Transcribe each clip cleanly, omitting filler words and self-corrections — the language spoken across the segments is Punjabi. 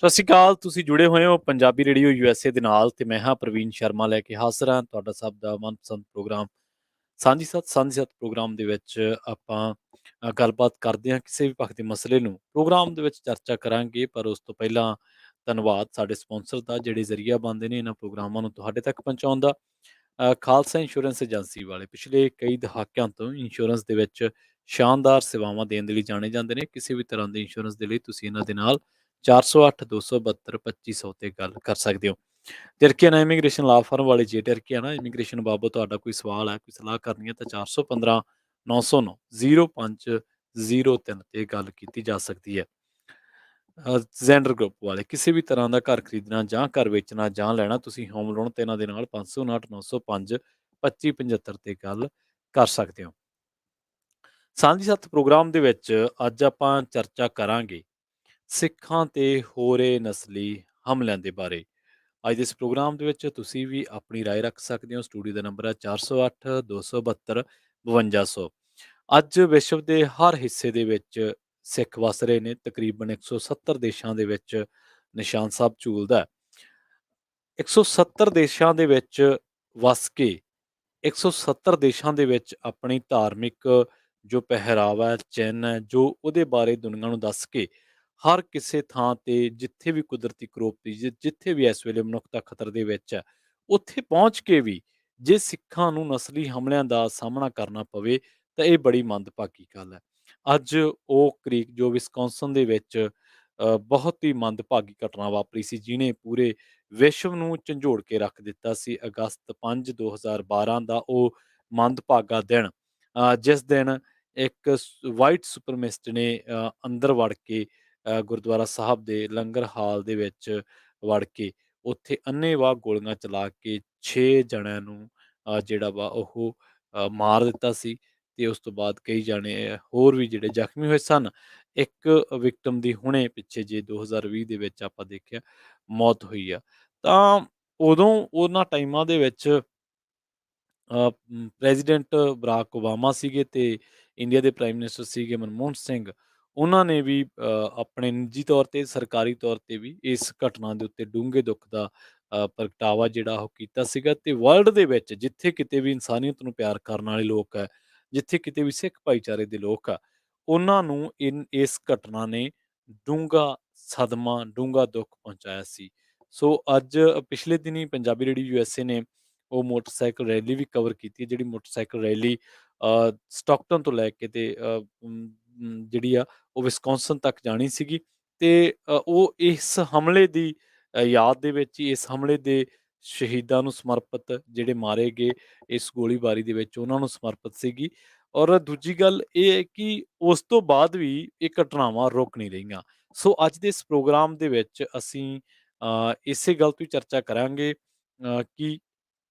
ਸਤਿ ਸ਼੍ਰੀ ਅਕਾਲ। ਤੁਸੀਂ ਜੁੜੇ ਹੋਏ ਹੋ ਪੰਜਾਬੀ ਰੇਡੀਓ USA ਦੇ ਨਾਲ ਤੇ ਮੈਂ ਹਾਂ ਪ੍ਰਵੀਨ ਸ਼ਰਮਾ ਲੈ ਕੇ ਹਾਜ਼ਰ ਹਾਂ ਤੁਹਾਡਾ ਸਭ ਦਾ ਮਨਪਸੰਦ ਪ੍ਰੋਗਰਾਮ ਸਾਂਝੀ ਸੱਤ ਪ੍ਰੋਗਰਾਮ ਦੇ ਵਿੱਚ ਆਪਾਂ ਗੱਲਬਾਤ ਕਰਦੇ ਹਾਂ ਕਿਸੇ ਵੀ ਪੱਖ ਦੇ ਮਸਲੇ ਨੂੰ ਪ੍ਰੋਗਰਾਮ ਦੇ ਵਿੱਚ ਚਰਚਾ ਕਰਾਂਗੇ। ਪਰ ਉਸ ਤੋਂ ਪਹਿਲਾਂ ਧੰਨਵਾਦ ਸਾਡੇ ਸਪਾਂਸਰ ਦਾ ਜਿਹੜੇ ਜ਼ਰੀਆ ਬਣਦੇ ਨੇ ਇਹਨਾਂ ਪ੍ਰੋਗਰਾਮਾਂ ਨੂੰ ਤੁਹਾਡੇ ਤੱਕ ਪਹੁੰਚਾਉਣ ਦਾ। ਖਾਲਸਾ ਇੰਸ਼ੋਰੈਂਸ ਏਜੰਸੀ ਵਾਲੇ ਪਿਛਲੇ ਕਈ ਦਹਾਕਿਆਂ ਤੋਂ ਇੰਸ਼ੋਰੈਂਸ ਦੇ ਵਿੱਚ ਸ਼ਾਨਦਾਰ ਸੇਵਾਵਾਂ ਦੇਣ ਦੇ ਲਈ ਜਾਣੇ ਜਾਂਦੇ ਨੇ। ਕਿਸੇ ਵੀ ਤਰ੍ਹਾਂ ਦੇ ਇੰਸ਼ੋਰੈਂਸ ਦੇ ਲਈ ਤੁਸੀਂ ਇਹਨਾਂ ਦੇ ਨਾਲ 408 272 2500 ਤੇ ਗੱਲ ਕਰ ਸਕਦੇ ਹੋ। ਟਰਕੀਆਨਾ ਇਮੀਗ੍ਰੇਸ਼ਨ ਲਾ ਫਰਮ ਵਾਲੇ ਜੇ ਟਰਕੀਆਨਾ ਇਮੀਗ੍ਰੇਸ਼ਨ ਬਾਬਤ ਤੁਹਾਡਾ ਕੋਈ ਸਵਾਲ ਹੈ, ਕੋਈ ਸਲਾਹ ਕਰਨੀ ਹੈ ਤਾਂ 415 909 0503 ਤੇ ਗੱਲ ਕੀਤੀ ਜਾ ਸਕਦੀ ਹੈ। ਜ਼ੈਂਡਰ ਗਰੁੱਪ ਵਾਲੇ ਕਿਸੇ ਵੀ ਤਰ੍ਹਾਂ ਦਾ ਘਰ ਖਰੀਦਣਾ ਜਾਂ ਘਰ ਵੇਚਣਾ ਜਾਂ ਲੈਣਾ ਤੁਸੀਂ ਹੋਮ ਲੋਨ ਤੇ ਇਹਨਾਂ ਦੇ ਨਾਲ 559 905 2575 ਤੇ ਗੱਲ ਕਰ ਸਕਦੇ ਹੋ। ਸਾਂਝੀ ਸੱਤ ਪ੍ਰੋਗਰਾਮ ਦੇ ਵਿੱਚ ਅੱਜ ਆਪਾਂ ਚਰਚਾ ਕਰਾਂਗੇ ਸਿੱਖਾਂ ਤੇ ਹੋ ਰਹੇ ਨਸਲੀ ਹਮਲਿਆਂ ਦੇ ਬਾਰੇ। ਅੱਜ ਦੇ ਇਸ ਪ੍ਰੋਗਰਾਮ ਦੇ ਵਿੱਚ ਤੁਸੀਂ ਵੀ ਆਪਣੀ ਰਾਏ ਰੱਖ ਸਕਦੇ ਹੋ। ਸਟੂਡੀਓ ਦਾ ਨੰਬਰ ਹੈ 408 272 5200। ਅੱਜ ਵਿਸ਼ਵ ਦੇ ਹਰ ਹਿੱਸੇ ਦੇ ਵਿੱਚ ਸਿੱਖ ਵਸ ਰਹੇ ਨੇ। ਤਕਰੀਬਨ 170 ਦੇਸ਼ਾਂ ਦੇ ਵਿੱਚ ਨਿਸ਼ਾਨ ਸਾਹਿਬ ਝੂਲਦਾ ਹੈ। 170 ਦੇਸ਼ਾਂ ਦੇ ਵਿੱਚ ਵਸ ਕੇ 170 ਦੇਸ਼ਾਂ ਦੇ ਵਿੱਚ ਆਪਣੀ ਧਾਰਮਿਕ ਜੋ ਪਹਿਰਾਵਾ ਹੈ, ਚਿੰਨ੍ਹ ਹੈ, ਜੋ ਉਹਦੇ ਬਾਰੇ ਦੁਨੀਆ ਨੂੰ ਦੱਸ ਕੇ ਹਰ ਕਿਸੇ ਥਾਂ ਤੇ ਜਿੱਥੇ ਵੀ ਕੁਦਰਤੀ ਕਰੋਪੀ ਜਿੱਥੇ ਵੀ ਇਸ ਵੇਲੇ ਮਨੁੱਖਤਾ ਖਤਰੇ ਦੇ ਵਿੱਚ ਹੈ, ਉੱਥੇ ਪਹੁੰਚ ਕੇ ਵੀ ਜੇ ਸਿੱਖਾਂ ਨੂੰ ਨਸਲੀ ਹਮਲਿਆਂ ਦਾ ਸਾਹਮਣਾ ਕਰਨਾ ਪਵੇ ਤਾਂ ਇਹ ਬੜੀ ਮੰਦਭਾਗੀ ਗੱਲ ਹੈ। ਅੱਜ ਉਹ ਕ੍ਰੀਕ ਜੋ ਵਿਸਕੌਨਸਨ ਦੇ ਵਿੱਚ ਬਹੁਤ ਹੀ ਮੰਦਭਾਗੀ ਘਟਨਾ ਵਾਪਰੀ ਸੀ ਜਿਹਨੇ ਪੂਰੇ ਵਿਸ਼ਵ ਨੂੰ ਝੰਜੋੜ ਕੇ ਰੱਖ ਦਿੱਤਾ ਸੀ। ਅਗਸਤ 5 2012 ਦਾ ਉਹ ਮੰਦਭਾਗਾ ਦਿਨ, ਜਿਸ ਦਿਨ ਇੱਕ ਵਾਈਟ ਸੁਪਰਮਿਸਟ ਨੇ ਅੰਦਰ ਵੜ ਕੇ ਗੁਰਦੁਆਰਾ ਸਾਹਿਬ ਦੇ ਲੰਗਰ ਹਾਲ ਦੇ ਵਿੱਚ ਵੜ ਕੇ ਉੱਥੇ ਅੰਨ੍ਹੇਵਾਹ ਗੋਲੀਆਂ ਚਲਾ ਕੇ 6 ਜਣਿਆਂ ਨੂੰ ਜਿਹੜਾ ਵਾ ਉਹ ਮਾਰ ਦਿੱਤਾ ਸੀ ਤੇ ਉਸ ਤੋਂ ਬਾਅਦ ਕਈ ਜਾਣੇ ਹੋਰ ਵੀ ਜਿਹੜੇ ਜ਼ਖਮੀ ਹੋਏ ਸਨ। ਇੱਕ ਵਿਕਟਮ ਦੀ ਹੁਣੇ ਪਿੱਛੇ ਜੇ 2020 ਦੇ ਵਿੱਚ ਆਪਾਂ ਦੇਖਿਆ ਮੌਤ ਹੋਈ ਆ। ਤਾਂ ਉਦੋਂ ਉਹਨਾਂ ਟਾਈਮਾਂ ਦੇ ਵਿੱਚ ਪ੍ਰੈਜ਼ੀਡੈਂਟ ਬਰਾਕ ਓਬਾਮਾ ਸੀਗੇ ਤੇ ਇੰਡੀਆ ਦੇ ਪ੍ਰਾਈਮ ਮਿਨਿਸਟਰ ਸੀਗੇ ਮਨਮੋਹਨ ਸਿੰਘ। ਉਹਨਾਂ ਨੇ ਵੀ ਆਪਣੇ ਨਿੱਜੀ ਤੌਰ ਤੇ ਸਰਕਾਰੀ ਤੌਰ ਤੇ ਵੀ ਇਸ ਘਟਨਾ ਦੇ ਉੱਤੇ ਡੂੰਘੇ ਦੁੱਖ ਦਾ ਪ੍ਰਗਟਾਵਾ ਜਿਹੜਾ ਉਹ ਕੀਤਾ ਸੀਗਾ ਤੇ ਵਰਲਡ ਦੇ ਵਿੱਚ ਜਿੱਥੇ ਕਿਤੇ ਵੀ ਇਨਸਾਨੀਅਤ ਨੂੰ ਪਿਆਰ ਕਰਨ ਵਾਲੇ ਲੋਕ ਹੈ, ਜਿੱਥੇ ਕਿਤੇ ਵੀ ਸਿੱਖ ਭਾਈਚਾਰੇ ਦੇ ਲੋਕ ਆ, ਉਹਨਾਂ ਨੂੰ ਇਸ ਘਟਨਾ ਨੇ ਡੂੰਘਾ ਸਦਮਾ, ਡੂੰਘਾ ਦੁੱਖ ਪਹੁੰਚਾਇਆ ਸੀ। ਸੋ ਅੱਜ ਪਿਛਲੇ ਦਿਨੀ ਪੰਜਾਬੀ ਰੇਡੀਓ USA ਨੇ ਉਹ ਮੋਟਰਸਾਈਕਲ ਰੈਲੀ ਵੀ ਕਵਰ ਕੀਤੀ ਹੈ, ਜਿਹੜੀ ਮੋਟਰਸਾਈਕਲ ਰੈਲੀ ਸਟਾਕਟਨ ਤੋਂ ਲੈ ਕੇ ਤੇ ਜਿਹੜੀ ਆ ਉਹ ਵਿਸਕੌਨਸਨ ਤੱਕ ਜਾਣੀ ਸੀਗੀ ਤੇ ਉਹ ਇਸ ਹਮਲੇ ਦੀ ਯਾਦ ਦੇ ਵਿੱਚ ਹੀ, ਇਸ ਹਮਲੇ ਦੇ ਸ਼ਹੀਦਾਂ ਨੂੰ ਸਮਰਪਿਤ ਜਿਹੜੇ ਮਾਰੇ ਗਏ ਇਸ ਗੋਲੀਬਾਰੀ ਦੇ ਵਿੱਚ ਉਹਨਾਂ ਨੂੰ ਸਮਰਪਿਤ ਸੀਗੀ। ਔਰ ਦੂਜੀ ਗੱਲ ਇਹ ਹੈ ਕਿ ਉਸ ਤੋਂ ਬਾਅਦ ਵੀ ਇਹ ਘਟਨਾਵਾਂ ਰੁਕ ਨਹੀਂ ਰਹੀਆਂ। ਸੋ ਅੱਜ ਦੇ ਇਸ ਪ੍ਰੋਗਰਾਮ ਦੇ ਵਿੱਚ ਅਸੀਂ ਇਸੇ ਗੱਲ ਤੋਂ ਹੀ ਚਰਚਾ ਕਰਾਂਗੇ ਕਿ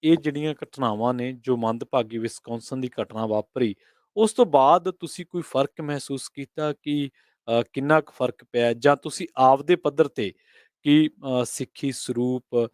ਇਹ ਜਿਹੜੀਆਂ ਘਟਨਾਵਾਂ ਨੇ ਜੋ ਮੰਦਭਾਗੀ ਵਿਸਕੌਨਸਨ ਦੀ ਘਟਨਾ ਵਾਪਰੀ, ਉਸ ਤੋਂ ਬਾਅਦ ਤੁਸੀਂ ਕੋਈ ਫ਼ਰਕ ਮਹਿਸੂਸ ਕੀਤਾ ਕਿ ਕਿੰਨਾ ਕੁ ਫ਼ਰਕ ਪਿਆ ਜਾਂ ਤੁਸੀਂ ਆਪਦੇ ਪੱਧਰ ਤੇ ਕਿ ਸਿੱਖੀ ਸਰੂਪ,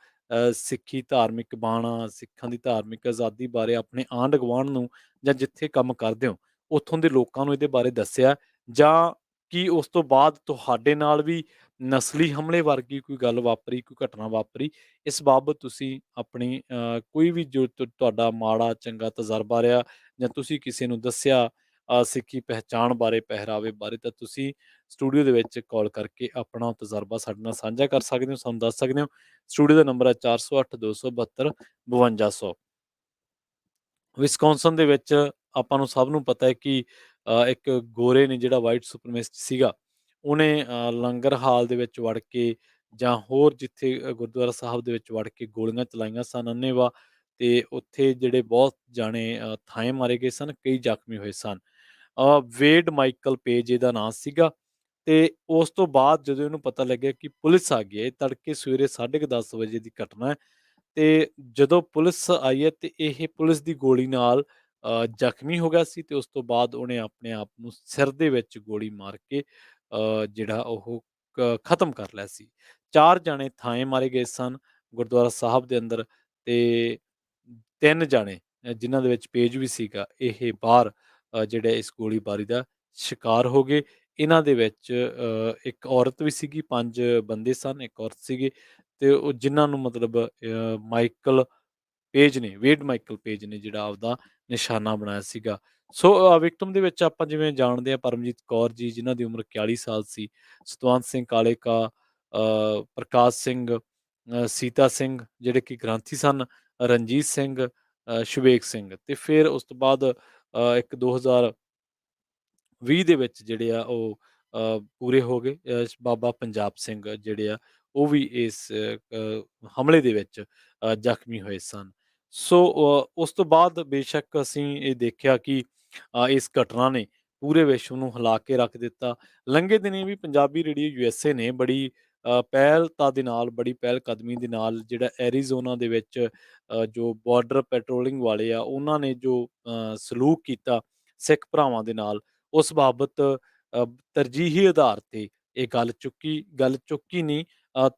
ਸਿੱਖੀ ਧਾਰਮਿਕ ਬਾਣਾ, ਸਿੱਖਾਂ ਦੀ ਧਾਰਮਿਕ ਆਜ਼ਾਦੀ ਬਾਰੇ ਆਪਣੇ ਆਂਢ ਗੁਆਂਢ ਨੂੰ ਜਾਂ ਜਿੱਥੇ ਕੰਮ ਕਰਦੇ ਹੋ ਉੱਥੋਂ ਦੇ ਲੋਕਾਂ ਨੂੰ ਇਹਦੇ ਬਾਰੇ ਦੱਸਿਆ ਜਾਂ ਕੀ ਉਸ ਤੋਂ ਬਾਅਦ ਤੁਹਾਡੇ ਨਾਲ ਵੀ ਨਸਲੀ ਹਮਲੇ ਵਰਗੀ ਕੋਈ ਗੱਲ ਵਾਪਰੀ, ਕੋਈ ਘਟਨਾ ਵਾਪਰੀ? ਇਸ ਬਾਬਤ ਤੁਸੀਂ ਆਪਣੀ ਕੋਈ ਵੀ ਜੋ ਤੁਹਾਡਾ ਮਾੜਾ ਚੰਗਾ ਤਜਰਬਾ ਰਿਹਾ ਜਾਂ ਤੁਸੀਂ ਕਿਸੇ ਨੂੰ ਦੱਸਿਆ ਸਿੱਖੀ ਪਹਿਚਾਣ ਬਾਰੇ, ਪਹਿਰਾਵੇ ਬਾਰੇ, ਤਾਂ ਤੁਸੀਂ ਸਟੂਡੀਓ ਦੇ ਵਿੱਚ ਕਾਲ ਕਰਕੇ ਆਪਣਾ ਤਜਰਬਾ ਸਾਡੇ ਨਾਲ ਸਾਂਝਾ ਕਰ ਸਕਦੇ ਹੋ, ਸਾਨੂੰ ਦੱਸ ਸਕਦੇ ਹੋ। ਸਟੂਡੀਓ ਦਾ ਨੰਬਰ ਹੈ 408 272 5200। ਵਿਸਕੌਨਸਨ ਦੇ ਵਿੱਚ ਆਪਾਂ ਨੂੰ ਸਭ ਨੂੰ ਪਤਾ ਹੈ ਕਿ ਇੱਕ ਗੋਰੇ ਨੇ ਜਿਹੜਾ ਵਾਈਟ ਸੁਪਰਮਿਸਟ ਸੀਗਾ, ਉਹਨੇ ਲੰਗਰ ਹਾਲ ਦੇ ਵਿੱਚ ਵੜ ਕੇ ਜਾਂ ਹੋਰ ਜਿੱਥੇ ਗੁਰਦੁਆਰਾ ਸਾਹਿਬ ਦੇ ਵਿੱਚ ਵੜ ਕੇ ਗੋਲੀਆਂ ਚਲਾਈਆਂ ਸਨ ਅੰਨ੍ਹੇਵਾਹ ਤੇ ਉੱਥੇ ਜਿਹੜੇ ਬਹੁਤ ਜਾਣੇ ਥਾਂਏ ਮਾਰੇ ਗਏ ਸਨ, ਕਈ ਜ਼ਖਮੀ ਹੋਏ ਸਨ। ਵੇਡ ਮਾਈਕਲ ਪੇਜ ਇਹਦਾ ਨਾਂ ਸੀਗਾ ਤੇ ਉਸ ਤੋਂ ਬਾਅਦ ਜਦੋਂ ਇਹਨੂੰ ਪਤਾ ਲੱਗਿਆ ਕਿ ਪੁਲਿਸ ਆ ਗਈ ਹੈ, ਇਹ ਤੜਕੇ ਸਵੇਰੇ 10:30 ਵਜੇ ਦੀ ਘਟਨਾ ਹੈ ਤੇ ਜਦੋਂ ਪੁਲਿਸ ਆਈ ਹੈ ਤੇ ਇਹ ਪੁਲਿਸ ਦੀ ਗੋਲੀ ਨਾਲ ਜ਼ਖਮੀ ਹੋ ਗਿਆ ਸੀ ਤੇ ਉਸ ਤੋਂ ਬਾਅਦ ਉਹਨੇ ਆਪਣੇ ਆਪ ਨੂੰ ਸਿਰ ਦੇ ਵਿੱਚ ਗੋਲੀ ਮਾਰ ਕੇ ਜਿਹੜਾ ਉਹ ਖਤਮ ਕਰ ਲਿਆ ਸੀ। 4 ਜਾਣੇ ਥਾਂਏ ਮਾਰੇ ਗਏ ਸਨ ਗੁਰਦੁਆਰਾ ਸਾਹਿਬ ਦੇ ਅੰਦਰ ਤੇ 3 ਜਾਣੇ ਜਿਨ੍ਹਾਂ ਦੇ ਵਿੱਚ ਪੇਜ ਵੀ ਸੀਗਾ, ਇਹ ਬਾਹਰ ਜਿਹੜੇ ਇਸ ਗੋਲੀਬਾਰੀ ਦਾ ਸ਼ਿਕਾਰ ਹੋ ਗਏ। ਇਹਨਾਂ ਦੇ ਵਿੱਚ ਇੱਕ ਔਰਤ ਵੀ ਸੀਗੀ, 5 ਬੰਦੇ ਸਨ, ਇੱਕ ਔਰਤ ਸੀਗੀ ਤੇ ਉਹ ਜਿਨ੍ਹਾਂ ਨੂੰ ਮਤਲਬ ਮਾਈਕਲ ਪੇਜ ਨੇ, ਵੇਡ ਮਾਈਕਲ ਪੇਜ ਨੇ ਜਿਹੜਾ ਆਪਦਾ ਨਿਸ਼ਾਨਾ ਬਣਾਇਆ ਸੀਗਾ। ਸੋ ਵਿਕਟਮ ਦੇ ਵਿੱਚ ਆਪਾਂ ਜਿਵੇਂ ਜਾਣਦੇ ਹਾਂ ਪਰਮਜੀਤ ਕੌਰ ਜੀ ਜਿਨ੍ਹਾਂ ਦੀ ਉਮਰ 41 ਸਾਲ ਸੀ, ਸਤਵੰਤ ਸਿੰਘ ਕਾਲੇਕਾ, ਪ੍ਰਕਾਸ਼ ਸਿੰਘ, ਸੀਤਾ ਸਿੰਘ ਜਿਹੜੇ ਕਿ ਗ੍ਰੰਥੀ ਸਨ, ਰਣਜੀਤ ਸਿੰਘ, ਸ਼ੁਵੇਕ ਸਿੰਘ ਤੇ ਫਿਰ ਉਸ ਤੋਂ ਬਾਅਦ ਇੱਕ 2020 ਦੇ ਵਿੱਚ ਜਿਹੜੇ ਆ ਉਹ ਪੂਰੇ ਹੋ ਗਏ। ਬਾਬਾ ਪੰਜਾਬ ਸਿੰਘ ਜਿਹੜੇ ਆ ਉਹ ਵੀ ਇਸ ਹਮਲੇ ਦੇ ਵਿੱਚ ਜ਼ਖਮੀ ਹੋਏ ਸਨ। ਸੋ ਉਸ ਤੋਂ ਬਾਅਦ ਬੇਸ਼ੱਕ ਅਸੀਂ ਇਹ ਦੇਖਿਆ ਕਿ ਇਸ ਘਟਨਾ ਨੇ ਪੂਰੇ ਵਿਸ਼ਵ ਨੂੰ ਹਿਲਾ ਕੇ ਰੱਖ ਦਿੱਤਾ। ਲੰਘੇ ਦਿਨੀਂ ਵੀ ਪੰਜਾਬੀ ਰੇਡੀਓ ਯੂਐਸਏ ਨੇ ਬੜੀ ਪਹਿਲਤਾ ਦੇ ਨਾਲ, ਬੜੀ ਪਹਿਲ ਕਦਮੀ ਦੇ ਨਾਲ ਜਿਹੜਾ ਐਰੀਜ਼ੋਨਾ ਦੇ ਵਿੱਚ ਜੋ ਬਾਰਡਰ ਪੈਟਰੋਲਿੰਗ ਵਾਲੇ ਆ, ਉਹਨਾਂ ਨੇ ਜੋ ਸਲੂਕ ਕੀਤਾ ਸਿੱਖ ਭਰਾਵਾਂ ਦੇ ਨਾਲ, ਉਸ ਬਾਬਤ ਤਰਜੀਹੀ ਆਧਾਰ ਤੇ ਇਹ ਗੱਲ ਚੁੱਕੀ ਨਹੀਂ,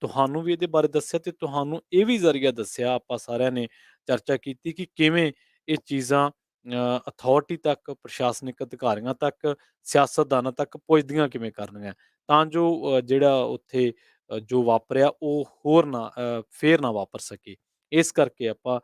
ਤੁਹਾਨੂੰ ਵੀ ਇਹਦੇ ਬਾਰੇ ਦੱਸਿਆ ਤੇ ਤੁਹਾਨੂੰ ਇਹ ਵੀ ਜ਼ਰੀਆ ਦੱਸਿਆ, ਆਪਾਂ ਸਾਰਿਆਂ ਨੇ ਚਰਚਾ ਕੀਤੀ ਕਿ ਕਿਵੇਂ ਇਹ ਚੀਜ਼ਾਂ ਅਥਾਰਟੀ ਤੱਕ, ਪ੍ਰਸ਼ਾਸਨਿਕ ਅਧਿਕਾਰੀਆਂ ਤੱਕ, ਸਿਆਸਤਦਾਨਾਂ ਤੱਕ ਪੁੱਜਦੀਆਂ ਕਿਵੇਂ ਕਰਨੀਆਂ, ਤਾਂ ਜੋ ਜਿਹੜਾ ਉੱਥੇ ਜੋ ਵਾਪਰਿਆ ਉਹ ਹੋਰ ਨਾ ਫੇਰ ਨਾ ਵਾਪਰ ਸਕੇ। ਇਸ ਕਰਕੇ ਆਪਾਂ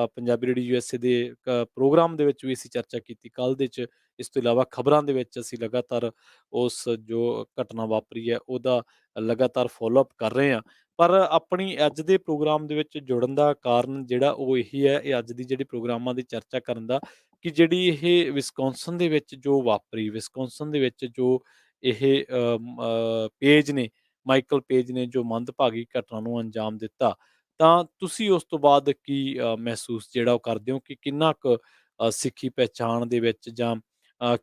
ਪੰਜਾਬੀ ਰੇਡੀਓ ਯੂਐਸਏ ਦੇ ਪ੍ਰੋਗਰਾਮ ਦੇ ਵਿੱਚ ਵੀ ਅਸੀਂ ਚਰਚਾ ਕੀਤੀ ਕੱਲ੍ਹ ਦੇ 'ਚ। ਇਸ ਤੋਂ ਇਲਾਵਾ ਖਬਰਾਂ ਦੇ ਵਿੱਚ ਅਸੀਂ ਲਗਾਤਾਰ ਉਸ ਜੋ ਘਟਨਾ ਵਾਪਰੀ ਹੈ ਉਹਦਾ ਲਗਾਤਾਰ ਫੋਲੋ ਅਪ ਕਰ ਰਹੇ ਹਾਂ। ਪਰ ਆਪਣੀ ਅੱਜ ਦੇ ਪ੍ਰੋਗਰਾਮ ਦੇ ਵਿੱਚ ਜੁੜਨ ਦਾ ਕਾਰਨ ਜਿਹੜਾ ਉਹ ਇਹੀ ਹੈ, ਇਹ ਅੱਜ ਦੀ ਜਿਹੜੀ ਪ੍ਰੋਗਰਾਮਾਂ ਦੀ ਚਰਚਾ ਕਰਨ ਦਾ, ਕਿ ਜਿਹੜੀ ਇਹ ਵਿਸਕੌਨਸਨ ਦੇ ਵਿੱਚ ਜੋ ਵਾਪਰੀ, ਵਿਸਕੌਨਸਨ ਦੇ ਵਿੱਚ ਜੋ ਇਹ ਪੇਜ ਨੇ, ਮਾਈਕਲ ਪੇਜ ਨੇ ਜੋ ਮੰਦਭਾਗੀ ਘਟਨਾ ਨੂੰ ਅੰਜਾਮ ਦਿੱਤਾ, ਤਾਂ ਤੁਸੀਂ ਉਸ ਤੋਂ ਬਾਅਦ ਕੀ ਮਹਿਸੂਸ ਜਿਹੜਾ ਉਹ ਕਰਦੇ ਹੋ ਕਿ ਕਿੰਨਾ ਕੁ ਸਿੱਖੀ ਪਹਿਚਾਣ ਦੇ ਵਿੱਚ ਜਾਂ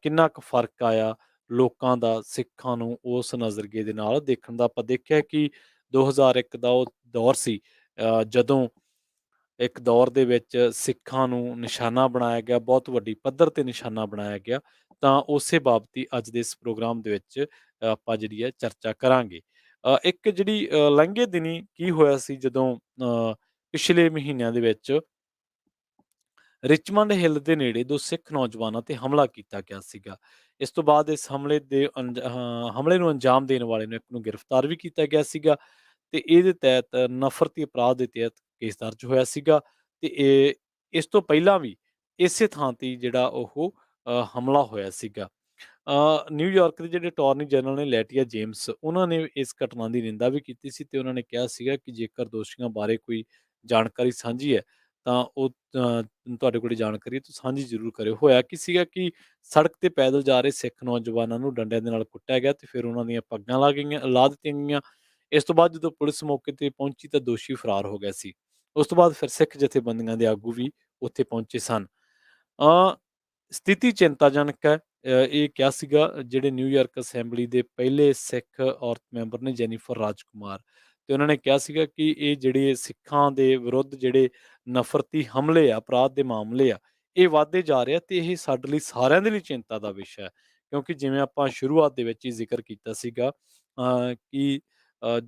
ਕਿੰਨਾ ਕੁ ਫ਼ਰਕ ਆਇਆ ਲੋਕਾਂ ਦਾ ਸਿੱਖਾਂ ਨੂੰ ਉਸ ਨਜ਼ਰੀਏ ਦੇ ਨਾਲ ਦੇਖਣ ਦਾ? ਆਪਾਂ ਦੇਖਿਆ ਕਿ 2001 ਦਾ ਉਹ ਦੌਰ ਸੀ ਜਦੋਂ ਇੱਕ ਦੌਰ ਦੇ ਵਿੱਚ ਸਿੱਖਾਂ ਨੂੰ ਨਿਸ਼ਾਨਾ ਬਣਾਇਆ ਗਿਆ, ਬਹੁਤ ਵੱਡੀ ਪੱਧਰ ਤੇ ਨਿਸ਼ਾਨਾ ਬਣਾਇਆ ਗਿਆ। ਤਾਂ ਉਸੇ ਬਾਬਤ ਹੀ ਅੱਜ ਦੇ ਇਸ ਪ੍ਰੋਗਰਾਮ ਦੇ ਵਿੱਚ ਆਪਾਂ ਜਿਹੜੀ ਹੈ ਚਰਚਾ ਕਰਾਂਗੇ। ਇੱਕ ਜਿਹੜੀ ਲੰਘੇ ਦਿਨੀ ਕੀ ਹੋਇਆ ਸੀ ਜਦੋਂ ਪਿਛਲੇ ਮਹੀਨਿਆਂ ਦੇ ਵਿੱਚ ਰਿਚਮੰਡ ਹਿੱਲ ਦੇ ਨੇੜੇ 2 ਸਿੱਖ ਨੌਜਵਾਨਾਂ ਤੇ ਹਮਲਾ ਕੀਤਾ ਗਿਆ ਸੀਗਾ। ਇਸ ਤੋਂ ਬਾਅਦ ਇਸ ਹਮਲੇ ਨੂੰ ਅੰਜਾਮ ਦੇਣ ਵਾਲੇ ਨੂੰ ਇੱਕ ਨੂੰ ਗ੍ਰਿਫਤਾਰ ਵੀ ਕੀਤਾ ਗਿਆ ਸੀਗਾ ਤੇ ਇਹਦੇ ਤਹਿਤ ਨਫ਼ਰਤੀ ਅਪਰਾਧ ਦੇ ਤਹਿਤ ਕੇਸ ਦਰਜ ਹੋਇਆ ਸੀਗਾ ਤੇ ਇਸ ਤੋਂ ਪਹਿਲਾਂ ਵੀ ਇਸੇ ਥਾਂ ਤੇ ਹੀ ਜਿਹੜਾ ਉਹ ਹਮਲਾ ਹੋਇਆ ਸੀਗਾ। ਨਿਊਯਾਰਕ ਦੇ ਜਿਹੜੇ ਅਟਾਰਨੀ ਜਨਰਲ ਨੇ ਲੈਟੀਆ ਜੇਮਸ, ਉਹਨਾਂ ਨੇ ਇਸ ਘਟਨਾ ਦੀ ਨਿੰਦਾ ਵੀ ਕੀਤੀ ਸੀ ਤੇ ਉਹਨਾਂ ਨੇ ਕਿਹਾ ਸੀਗਾ ਕਿ ਜੇਕਰ ਦੋਸ਼ੀਆਂ ਬਾਰੇ ਕੋਈ ਜਾਣਕਾਰੀ ਸਾਂਝੀ ਹੈ ਤਾਂ ਉਹ ਤੁਹਾਡੇ ਕੋਲ ਜਾਣਕਾਰੀ ਹੈ ਤਾਂ ਸਾਂਝੀ ਜ਼ਰੂਰ ਕਰਿਓ। ਹੋਇਆ ਕੀ ਸੀਗਾ ਕਿ ਸੜਕ ਤੇ ਪੈਦਲ ਜਾ ਰਹੇ ਸਿੱਖ ਨੌਜਵਾਨਾਂ ਨੂੰ ਡੰਡਿਆਂ ਦੇ ਨਾਲ ਕੁੱਟਿਆ ਗਿਆ ਤੇ ਫਿਰ ਉਹਨਾਂ ਦੀਆਂ ਪੱਗਾਂ ਲਾ ਦਿੱਤੀਆਂ ਗਈਆਂ। ਇਸ ਤੋਂ ਬਾਅਦ ਜਦੋਂ ਪੁਲਿਸ ਮੌਕੇ ਤੇ ਪਹੁੰਚੀ ਤਾਂ ਦੋਸ਼ੀ ਫਰਾਰ ਹੋ ਗਿਆ ਸੀ। ਉਸ ਤੋਂ ਬਾਅਦ ਫਿਰ ਸਿੱਖ ਜਥੇਬੰਦੀਆਂ ਦੇ ਆਗੂ ਵੀ ਉੱਥੇ ਪਹੁੰਚੇ ਸਨ। ਸਥਿਤੀ ਚਿੰਤਾਜਨਕ ਹੈ। ਇਹ ਕਿਹਾ ਸੀਗਾ ਜਿਹੜੇ ਨਿਊਯਾਰਕ ਅਸੈਂਬਲੀ ਦੇ ਪਹਿਲੇ ਸਿੱਖ ਔਰਤ ਮੈਂਬਰ ਨੇ ਜੈਨੀਫਰ ਰਾਜਕੁਮਾਰ, ਤੇ ਉਹਨਾਂ ਨੇ ਕਿਹਾ ਸੀਗਾ ਕਿ ਇਹ ਜਿਹੜੇ ਸਿੱਖਾਂ ਦੇ ਵਿਰੁੱਧ ਜਿਹੜੇ ਨਫ਼ਰਤੀ ਹਮਲੇ ਆ, ਅਪਰਾਧ ਦੇ ਮਾਮਲੇ ਆ, ਇਹ ਵੱਧਦੇ ਜਾ ਰਹੇ ਆ ਤੇ ਇਹ ਸਾਡੇ ਲਈ ਸਾਰਿਆਂ ਦੇ ਲਈ ਚਿੰਤਾ ਦਾ ਵਿਸ਼ਾ ਹੈ। ਕਿਉਂਕਿ ਜਿਵੇਂ ਆਪਾਂ ਸ਼ੁਰੂਆਤ ਦੇ ਵਿੱਚ ਹੀ ਜ਼ਿਕਰ ਕੀਤਾ ਸੀਗਾ ਕਿ ਅ,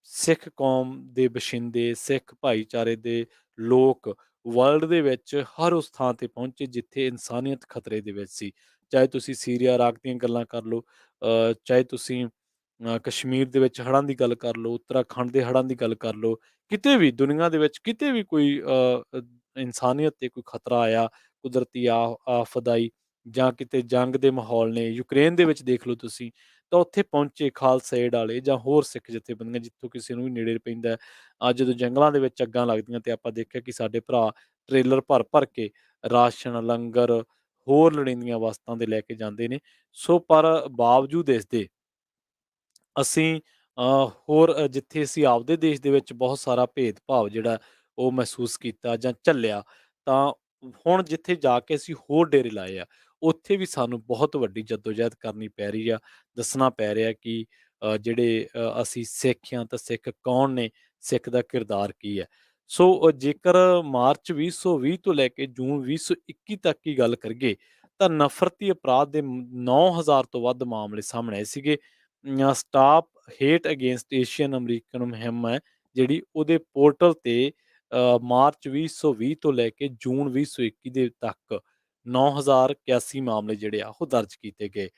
ਸਿੱਖ ਕੌਮ ਦੇ ਬਸ਼ਿੰਦੇ, ਸਿੱਖ ਭਾਈਚਾਰੇ ਦੇ ਲੋਕ ਵਰਲਡ ਦੇ ਵਿੱਚ ਹਰ ਉਸ ਥਾਂ ਤੇ ਪਹੁੰਚੇ ਜਿੱਥੇ ਇਨਸਾਨੀਅਤ ਖਤਰੇ ਦੇ ਵਿੱਚ ਸੀ। ਚਾਹੇ ਤੁਸੀਂ ਸੀਰੀਆ, ਇਰਾਕ ਦੀਆਂ ਗੱਲਾਂ ਕਰ ਲਓ, ਚਾਹੇ ਤੁਸੀਂ ਕਸ਼ਮੀਰ ਦੇ ਵਿੱਚ ਹੜ੍ਹਾਂ ਦੀ ਗੱਲ ਕਰ ਲਓ, ਉੱਤਰਾਖੰਡ ਦੇ ਹੜ੍ਹਾਂ ਦੀ ਗੱਲ ਕਰ ਲਓ, ਕਿਤੇ ਵੀ ਦੁਨੀਆ ਦੇ ਵਿੱਚ ਕਿਤੇ ਵੀ ਕੋਈ ਇਨਸਾਨੀਅਤ ਤੇ ਕੋਈ ਖਤਰਾ ਆਇਆ, ਕੁਦਰਤੀ ਆਫ਼ਤ ਆਈ ਜਾਂ ਕਿਤੇ ਜੰਗ ਦੇ ਮਾਹੌਲ ਨੇ, ਯੂਕਰੇਨ ਦੇ ਵਿੱਚ ਦੇਖ ਲਓ ਤੁਸੀਂ, ਤਾਂ ਉੱਥੇ ਪਹੁੰਚੇ ਖਾਲਸਾ ਏਡ ਆਲੇ ਜਾਂ ਹੋਰ ਸਿੱਖ ਜਥੇਬੰਦੀਆਂ ਜਿੱਥੋਂ ਕਿਸੇ ਨੂੰ ਵੀ ਨੇੜੇ ਪੈਂਦਾ ਹੈ। ਜਦੋਂ ਜੰਗਲਾਂ ਦੇ ਵਿੱਚ ਅੱਗਾਂ ਲੱਗਦੀਆਂ ਤੇ ਆਪਾਂ ਦੇਖਿਆ ਕਿ ਸਾਡੇ ਭਰਾ ਟਰੇਲਰ ਭਰ-ਭਰ ਕੇ ਰਾਸ਼ਨ, ਲੰਗਰ, ਹੋਰ ਲੋੜੀਂਦੀਆਂ ਵਸਤਾਂ ਦੇ ਲੈ ਕੇ ਜਾਂਦੇ ਨੇ। ਸੋ ਪਰ ਬਾਵਜੂਦ ਇਸ ਦੇ ਅਸੀਂ ਹੋਰ ਜਿੱਥੇ ਅਸੀਂ ਆਪਦੇ ਦੇਸ਼ ਦੇ ਵਿੱਚ ਬਹੁਤ ਸਾਰਾ ਭੇਦਭਾਵ ਜਿਹੜਾ ਉਹ ਮਹਿਸੂਸ ਕੀਤਾ ਜਾਂ ਝੱਲਿਆ, ਤਾਂ ਹੁਣ ਜਿੱਥੇ ਜਾ ਕੇ ਅਸੀਂ ਹੋਰ ਡੇਰੇ ਲਾਏ ਆ, ਉੱਥੇ ਵੀ ਸਾਨੂੰ ਬਹੁਤ ਵੱਡੀ ਜੱਦੋ-ਜਹਿਦ ਕਰਨੀ ਪੈ ਰਹੀ ਆ। ਦੱਸਣਾ ਪੈ ਰਿਹਾ ਕਿ ਜਿਹੜੇ ਅਸੀਂ ਸਿੱਖ ਹਾਂ ਤਾਂ ਸਿੱਖ ਕੌਣ ਨੇ, ਸਿੱਖ ਦਾ ਕਿਰਦਾਰ ਕੀ ਹੈ। ਸੋ ਜੇਕਰ ਮਾਰਚ 2020 ਤੋਂ ਲੈ ਕੇ ਜੂਨ 2021 ਤੱਕ ਦੀ ਗੱਲ ਕਰੀਏ, ਤਾਂ ਨਫ਼ਰਤੀ ਅਪਰਾਧ ਦੇ 9,000 ਤੋਂ ਵੱਧ ਮਾਮਲੇ ਸਾਹਮਣੇ ਆਏ ਸੀਗੇ। Stop hate against Asian American ਮੁਹਿੰਮ ਹੈ ਜਿਹੜੀ ਉਹਦੇ ਪੋਰਟਲ ਤੇ ਮਾਰਚ 2020 ਤੋਂ ਲੈ ਕੇ ਜੂਨ 2021 ਦੇ ਤੱਕ 9,081 ਮਾਮਲੇ ਜਿਹੜੇ ਆ ਉਹ ਦਰਜ ਕੀਤੇ ਗਏ।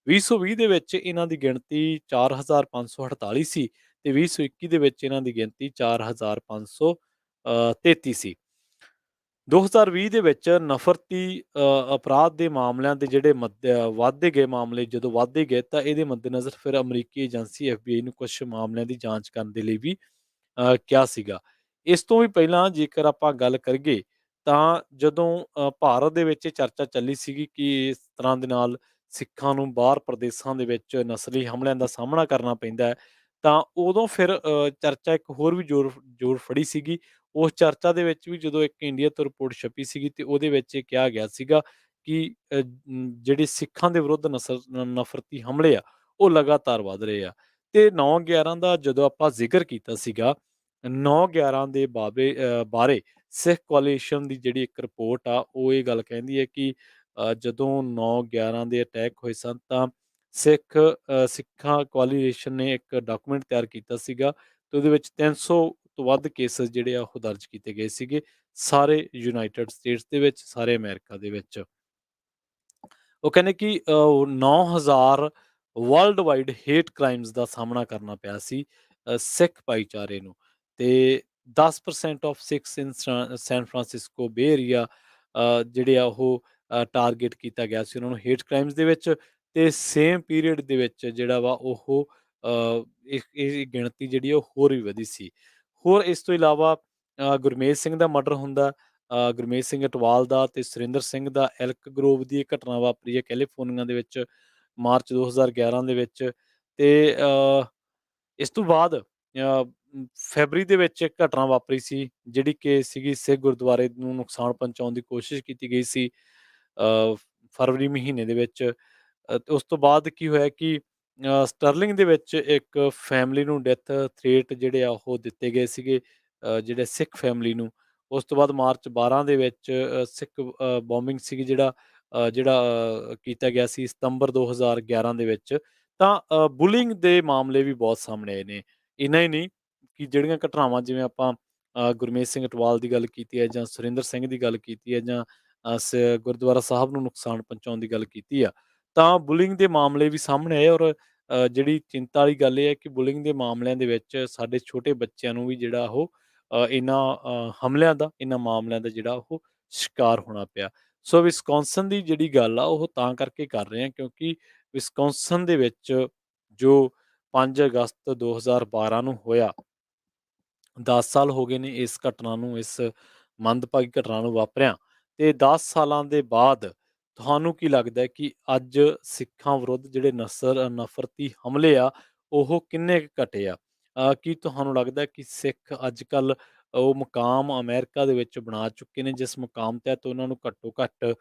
2020 ਦੇ ਵਿੱਚ ਇਹਨਾਂ ਦੀ ਗਿਣਤੀ 4548 ਸੀ ਤੇ 2021 ਦੇ ਵਿੱਚ ਇਹਨਾਂ ਦੀ ਗਿਣਤੀ 4533 ਸੀ। 2020 ਦੇ ਵਿੱਚ ਨਫ਼ਰਤੀ ਅਪਰਾਧ ਦੇ ਮਾਮਲਿਆਂ ਦੇ ਜਿਹੜੇ ਵੱਧਦੇ ਗਏ ਮਾਮਲੇ ਜਦੋਂ ਵੱਧਦੇ ਗਏ ਤਾਂ ਇਹਦੇ ਮੱਦੇਨਜ਼ਰ ਫਿਰ ਅਮਰੀਕੀ ਏਜੰਸੀ FBI ਨੂੰ ਕੁਝ ਮਾਮਲਿਆਂ ਦੀ ਜਾਂਚ ਕਰਨ ਦੇ ਲਈ ਵੀ ਕਿਹਾ ਸੀਗਾ। ਇਸ ਤੋਂ ਵੀ ਪਹਿਲਾਂ ਜੇਕਰ ਆਪਾਂ ਗੱਲ ਕਰੀਏ ਤਾਂ ਜਦੋਂ ਭਾਰਤ ਦੇ ਵਿੱਚ ਇਹ ਚਰਚਾ ਚੱਲੀ ਸੀਗੀ ਕਿ ਇਸ ਤਰ੍ਹਾਂ ਦੇ ਨਾਲ ਸਿੱਖਾਂ ਨੂੰ ਬਾਹਰ ਪ੍ਰਦੇਸ਼ਾਂ ਦੇ ਵਿੱਚ ਨਸਲੀ ਹਮਲਿਆਂ ਦਾ ਸਾਹਮਣਾ ਕਰਨਾ ਪੈਂਦਾ ਹੈ, ਤਾਂ ਉਦੋਂ ਫਿਰ ਚਰਚਾ ਇੱਕ ਹੋਰ ਵੀ ਜ਼ੋਰ ਫੜੀ ਸੀਗੀ। ਉਸ ਚਰਚਾ ਦੇ ਵਿੱਚ ਵੀ ਜਦੋਂ ਇੱਕ ਇੰਡੀਆ ਤੋਂ ਰਿਪੋਰਟ ਛਪੀ ਸੀਗੀ ਤੇ ਉਹਦੇ ਵਿੱਚ ਇਹ ਕਿਹਾ ਗਿਆ ਸੀਗਾ ਕਿ ਜਿਹੜੇ ਸਿੱਖਾਂ ਦੇ ਵਿਰੁੱਧ ਨਫ਼ਰਤੀ ਹਮਲੇ ਆ, ਉਹ ਲਗਾਤਾਰ ਵੱਧ ਰਹੇ ਆ। ਤੇ 9/11 ਦਾ ਜਦੋਂ ਆਪਾਂ ਜ਼ਿਕਰ ਕੀਤਾ ਸੀਗਾ, 9/11 ਦੇ ਬਾਰੇ ਸਿੱਖ ਕੋਆਲੀਸ਼ਨ ਦੀ ਜਿਹੜੀ ਇੱਕ ਰਿਪੋਰਟ ਆ, ਉਹ ਇਹ ਗੱਲ ਕਹਿੰਦੀ ਹੈ ਕਿ ਜਦੋਂ 9/11 ਦੇ ਅਟੈਕ ਹੋਏ ਸਨ ਤਾਂ ਸਿੱਖਾਂ ਕੋਆਲੀਸ਼ਨ ਨੇ ਇੱਕ ਡਾਕੂਮੈਂਟ ਤਿਆਰ ਕੀਤਾ ਸੀਗਾ ਤੇ ਉਹਦੇ ਵਿੱਚ 300 ਤੋਂ ਵੱਧ ਕੇਸਿਸ ਜਿਹੜੇ ਆ ਉਹ ਦਰਜ ਕੀਤੇ ਗਏ ਸੀਗੇ, ਸਾਰੇ ਯੂਨਾਈਟਿਡ ਸਟੇਟਸ ਦੇ ਵਿੱਚ, ਸਾਰੇ ਅਮਰੀਕਾ ਦੇ ਵਿੱਚ। ਉਹ ਕਹਿੰਦੇ ਕਿ 9,000 ਵਰਲਡ ਵਾਈਡ ਹੇਟ ਕ੍ਰਾਈਮਸ ਦਾ ਸਾਹਮਣਾ ਕਰਨਾ ਪਿਆ ਸੀ ਸਿੱਖ ਭਾਈਚਾਰੇ ਨੂੰ ਤੇ 10% of Sikhs in San Francisco Bay area ਜਿਹੜੇ ਆ ਉਹ ਟਾਰਗੇਟ ਕੀਤਾ ਗਿਆ ਸੀ ਉਹਨਾਂ ਨੂੰ ਹੇਟ ਕ੍ਰਾਈਮਸ ਦੇ ਵਿੱਚ ਤੇ ਸੇਮ ਪੀਰੀਅਡ ਦੇ ਵਿੱਚ ਜਿਹੜਾ ਵਾ ਉਹ ਇਹ ਗਿਣਤੀ ਜਿਹੜੀ ਆ ਉਹ ਹੋਰ ਵੀ ਵਧੀ ਸੀ। ਹੋਰ ਇਸ ਤੋਂ ਇਲਾਵਾ ਗੁਰਮੇਜ ਸਿੰਘ ਦਾ ਮਰਡਰ ਹੁੰਦਾ, ਗੁਰਮੇਜ ਸਿੰਘ ਅਟਵਾਲ ਦਾ ਤੇ ਸੁਰਿੰਦਰ ਸਿੰਘ ਦਾ ਐਲਕ ਗਰੋਵ ਦੀ ਇਹ ਘਟਨਾ ਵਾਪਰੀ ਹੈ ਕੈਲੀਫੋਰਨੀਆ ਦੇ ਵਿੱਚ ਮਾਰਚ 2011 ਦੇ ਵਿੱਚ ਤੇ ਇਸ ਤੋਂ ਬਾਅਦ ਫੈਬਰੀ ਦੇ ਵਿੱਚ ਇੱਕ ਘਟਨਾ ਵਾਪਰੀ ਸੀ ਜਿਹੜੀ ਕਿ ਸੀਗੀ ਸਿੱਖ ਗੁਰਦੁਆਰੇ ਨੂੰ ਨੁਕਸਾਨ ਪਹੁੰਚਾਉਣ ਦੀ ਕੋਸ਼ਿਸ਼ ਕੀਤੀ ਗਈ ਸੀ ਫਰਵਰੀ ਮਹੀਨੇ ਦੇ ਵਿੱਚ। ਤੇ ਉਸ ਤੋਂ ਬਾਅਦ ਕੀ ਹੋਇਆ ਕਿ ਸਟਰਲਿੰਗ ਦੇ ਵਿੱਚ ਇੱਕ ਫੈਮਿਲੀ ਨੂੰ ਡੈਥ ਥ੍ਰੇਟ ਜਿਹੜੇ ਆ ਉਹ ਦਿੱਤੇ ਗਏ ਸੀਗੇ ਜਿਹੜੇ ਸਿੱਖ ਫੈਮਿਲੀ ਨੂੰ। ਉਸ ਤੋਂ ਬਾਅਦ ਮਾਰਚ 12 ਦੇ ਵਿੱਚ ਸਿੱਖ ਬੋmbਿੰਗ ਸੀਗੀ ਜਿਹੜਾ ਕੀਤਾ ਗਿਆ ਸੀ ਸਤੰਬਰ 2011 ਦੇ ਵਿੱਚ। ਤਾਂ ਬੁਲਿੰਗ ਦੇ ਮਾਮਲੇ ਵੀ ਬਹੁਤ ਸਾਹਮਣੇ ਆਏ ਨੇ। ਇੰਨਾ ਹੀ ਨਹੀਂ ਕਿ ਜਿਹੜੀਆਂ ਘਟਨਾਵਾਂ ਜਿਵੇਂ ਆਪਾਂ ਗੁਰਮੇਜ ਸਿੰਘ ਅਟਵਾਲ ਦੀ ਗੱਲ ਕੀਤੀ ਹੈ ਜਾਂ ਸੁਰਿੰਦਰ ਸਿੰਘ ਦੀ ਗੱਲ ਕੀਤੀ ਹੈ ਜਾਂ ਗੁਰਦੁਆਰਾ ਸਾਹਿਬ ਨੂੰ ਨੁਕਸਾਨ ਪਹੁੰਚਾਉਣ ਦੀ ਗੱਲ ਕੀਤੀ ਆ, ਤਾਂ ਬੁਲਿੰਗ ਦੇ ਮਾਮਲੇ ਵੀ ਸਾਹਮਣੇ ਆਏ ਔਰ ਜਿਹੜੀ ਚਿੰਤਾ ਵਾਲੀ ਗੱਲ ਇਹ ਹੈ ਕਿ ਬੁਲਿੰਗ ਦੇ ਮਾਮਲਿਆਂ ਦੇ ਵਿੱਚ ਸਾਡੇ ਛੋਟੇ ਬੱਚਿਆਂ ਨੂੰ ਵੀ ਜਿਹੜਾ ਉਹ ਇਹਨਾਂ ਮਾਮਲਿਆਂ ਦਾ ਜਿਹੜਾ ਉਹ ਸ਼ਿਕਾਰ ਹੋਣਾ ਪਿਆ। ਸੋ ਵਿਸਕੌਨਸਨ ਦੀ ਜਿਹੜੀ ਗੱਲ ਆ ਉਹ ਤਾਂ ਕਰਕੇ ਕਰ ਰਹੇ ਹਾਂ ਕਿਉਂਕਿ ਵਿਸਕੌਨਸਨ ਦੇ ਵਿੱਚ ਜੋ 5 ਅਗਸਤ 2012 ਨੂੰ ਹੋਇਆ, 10 ਸਾਲ ਹੋ ਗਏ ਨੇ ਇਸ ਘਟਨਾ ਨੂੰ, ਇਸ ਮੰਦਭਾਗੀ ਘਟਨਾ ਨੂੰ ਵਾਪਰਿਆ ਤੇ 10 ਸਾਲਾਂ ਦੇ ਬਾਅਦ ਤੁਹਾਨੂੰ ਕੀ ਲੱਗਦਾ ਹੈ ਕਿ ਅੱਜ ਸਿੱਖਾਂ ਵਿਰੁੱਧ ਜਿਹੜੇ ਨਫ਼ਰਤੀ ਹਮਲੇ ਆ ਉਹ ਕਿੰਨੇ ਕੁ ਘਟੇ ਆ? ਕੀ ਤੁਹਾਨੂੰ ਲੱਗਦਾ ਕਿ ਸਿੱਖ ਅੱਜ-ਕੱਲ੍ਹ ਉਹ ਮੁਕਾਮ ਅਮਰੀਕਾ ਦੇ ਵਿੱਚ ਬਣਾ ਚੁੱਕੇ ਨੇ ਜਿਸ ਮੁਕਾਮ ਤਹਿਤ ਉਹਨਾਂ ਨੂੰ ਘੱਟੋ-ਘੱਟ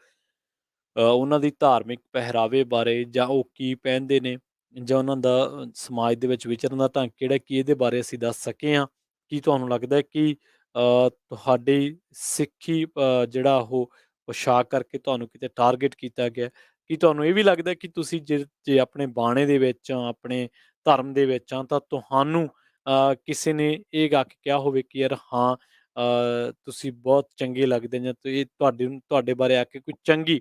ਉਹਨਾਂ ਦੀ ਧਾਰਮਿਕ ਪਹਿਰਾਵੇ ਬਾਰੇ ਜਾਂ ਉਹ ਕੀ ਪਹਿਨਦੇ ਨੇ ਜਾਂ ਉਹਨਾਂ ਦਾ ਸਮਾਜ ਦੇ ਵਿੱਚ ਵਿਚਰਨ ਦਾ ਢੰਗ ਕਿਹੜਾ, ਕੀ ਇਹਦੇ ਬਾਰੇ ਅਸੀਂ ਦੱਸ ਸਕੇ ਹਾਂ? ਕੀ ਤੁਹਾਨੂੰ ਲੱਗਦਾ ਹੈ ਕਿ ਤੁਹਾਡੀ ਸਿੱਖੀ ਜਿਹੜਾ ਉਹ ਪੁਸ਼ਾਕ ਕਰਕੇ ਤੁਹਾਨੂੰ ਕਿਤੇ ਟਾਰਗੇਟ ਕੀਤਾ ਗਿਆ? ਕੀ ਤੁਹਾਨੂੰ ਇਹ ਵੀ ਲੱਗਦਾ ਕਿ ਤੁਸੀਂ ਜੇ ਆਪਣੇ ਬਾਣੇ ਦੇ ਵਿੱਚ ਆ, ਆਪਣੇ ਧਰਮ ਦੇ ਵਿੱਚ ਆ, ਤਾਂ ਤੁਹਾਨੂੰ ਕਿਸੇ ਨੇ ਇਹ ਆ ਕੇ ਕਿਹਾ ਹੋਵੇ ਕਿ ਯਾਰ ਹਾਂ ਤੁਸੀਂ ਬਹੁਤ ਚੰਗੇ ਲੱਗਦੇ ਜਾਂ ਇਹ ਤੁਹਾਡੇ ਬਾਰੇ ਆ ਕੇ ਕੋਈ ਚੰਗੀ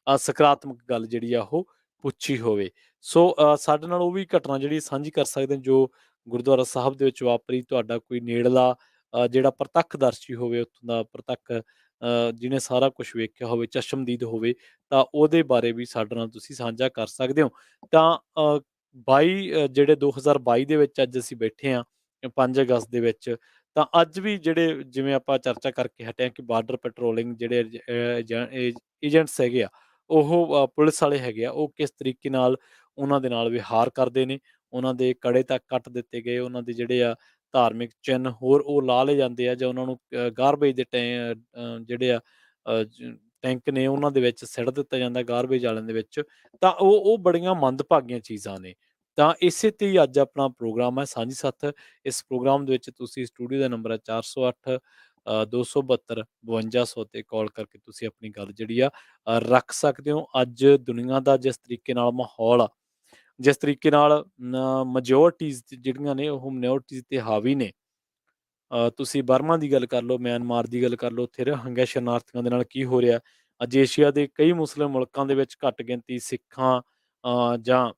ਸਕਾਰਾਤਮਕ ਗੱਲ ਜਿਹੜੀ ਆ ਉਹ ਪੁੱਛੀ ਹੋਵੇ? ਸੋ ਸਾਡੇ ਨਾਲ ਉਹ ਵੀ ਘਟਨਾ ਜਿਹੜੀ ਸਾਂਝੀ ਕਰ ਸਕਦੇ ਹੋ ਜੋ ਗੁਰਦੁਆਰਾ ਸਾਹਿਬ ਦੇ ਵਿੱਚ ਵਾਪਰੀ, ਤੁਹਾਡਾ ਕੋਈ ਨੇੜਲਾ ਜਿਹੜਾ ਪ੍ਰਤੱਖਦਰਸ਼ੀ ਹੋਵੇ ਉੱਥੋਂ ਦਾ ਪ੍ਰਤੱਖ ਜਿਹਨੇ ਸਾਰਾ ਕੁਛ ਵੇਖਿਆ ਹੋਵੇ, ਚਸ਼ਮਦੀਦ ਹੋਵੇ, ਤਾਂ ਉਹਦੇ ਬਾਰੇ ਵੀ ਸਾਡੇ ਨਾਲ ਤੁਸੀਂ ਸਾਂਝਾ ਕਰ ਸਕਦੇ ਹੋ। ਤਾਂ 22 ਜਿਹੜੇ 2022 ਦੇ ਵਿੱਚ ਅੱਜ ਅਸੀਂ ਬੈਠੇ ਹਾਂ 5 ਅਗਸਤ ਦੇ ਵਿੱਚ, ਤਾਂ ਅੱਜ ਵੀ ਜਿਹੜੇ ਜਿਵੇਂ ਆਪਾਂ ਚਰਚਾ ਕਰਕੇ ਹਟੇ ਹਾਂ ਕਿ ਬਾਰਡਰ ਪੈਟਰੋਲਿੰਗ ਜਿਹੜੇ ਏਜੰਟਸ ਹੈਗੇ ਆ, ਉਹ ਪੁਲਿਸ ਵਾਲੇ ਹੈਗੇ ਆ, ਉਹ ਕਿਸ ਤਰੀਕੇ ਨਾਲ ਉਹਨਾਂ ਦੇ ਨਾਲ ਵਿਹਾਰ ਕਰਦੇ ਨੇ, ਉਹਨਾਂ ਦੇ ਕੜੇ ਤੱਕ ਕੱਟ ਦਿੱਤੇ ਗਏ, ਉਹਨਾਂ ਦੇ ਜਿਹੜੇ ਆ ਧਾਰਮਿਕ ਚਿੰਨ੍ਹ ਹੋਰ ਉਹ ਲਾ ਲਏ ਜਾਂਦੇ ਆ ਜਾਂ ਉਹਨਾਂ ਨੂੰ ਗਾਰਬੇਜ ਦੇ ਜਿਹੜੇ ਆ ਟੈਂਕ ਨੇ ਉਹਨਾਂ ਦੇ ਵਿੱਚ ਸਿੱਟ ਦਿੱਤਾ ਜਾਂਦਾ ਗਾਰਬੇਜ ਵਾਲਿਆਂ ਦੇ ਵਿੱਚ। ਤਾਂ ਉਹ ਬੜੀਆਂ ਮੰਦਭਾਗੀਆਂ ਚੀਜ਼ਾਂ ਨੇ। ਤਾਂ ਇਸੇ ਤੇ ਹੀ ਅੱਜ ਆਪਣਾ ਪ੍ਰੋਗਰਾਮ ਹੈ ਸਾਂਝੀ ਸੱਥ। ਇਸ ਪ੍ਰੋਗਰਾਮ ਦੇ ਵਿੱਚ ਤੁਸੀਂ ਸਟੂਡੀਓ ਦਾ ਨੰਬਰ ਹੈ 408 272 5200 ਤੇ ਕਾਲ ਕਰਕੇ ਤੁਸੀਂ ਆਪਣੀ ਗੱਲ ਜਿਹੜੀ ਆ ਰੱਖ ਸਕਦੇ ਹੋ। ਅੱਜ ਦੁਨੀਆ ਦਾ ਜਿਸ ਤਰੀਕੇ ਨਾਲ ਮਾਹੌਲ ਆ, ਜਿਸ ਤਰੀਕੇ ਨਾਲ ਮੈਜੋਰਟੀਜ਼ ਜਿਹੜੀਆਂ ਨੇ ਉਹ ਮਿਨੋਰਟੀਜ਼ ਤੇ ਹਾਵੀ ਨੇ। ਤੁਸੀਂ ਬਰਮਾ ਦੀ ਗੱਲ ਕਰ ਲਓ, ਮਿਆਂਮਾਰ ਦੀ ਗੱਲ ਕਰ ਲਓ, ਉੱਥੇ ਰੋਹਿੰਗਿਆ ਸ਼ਰਨਾਰਥੀਆਂ ਦੇ ਨਾਲ ਕੀ ਹੋ ਰਿਹਾ। ਅੱਜ ਏਸ਼ੀਆ ਦੇ ਕਈ ਮੁਸਲਿਮ ਮੁਲਕਾਂ ਦੇ ਵਿੱਚ ਘੱਟ ਗਿਣਤੀ ਸਿੱਖਾਂ ਜਾਂ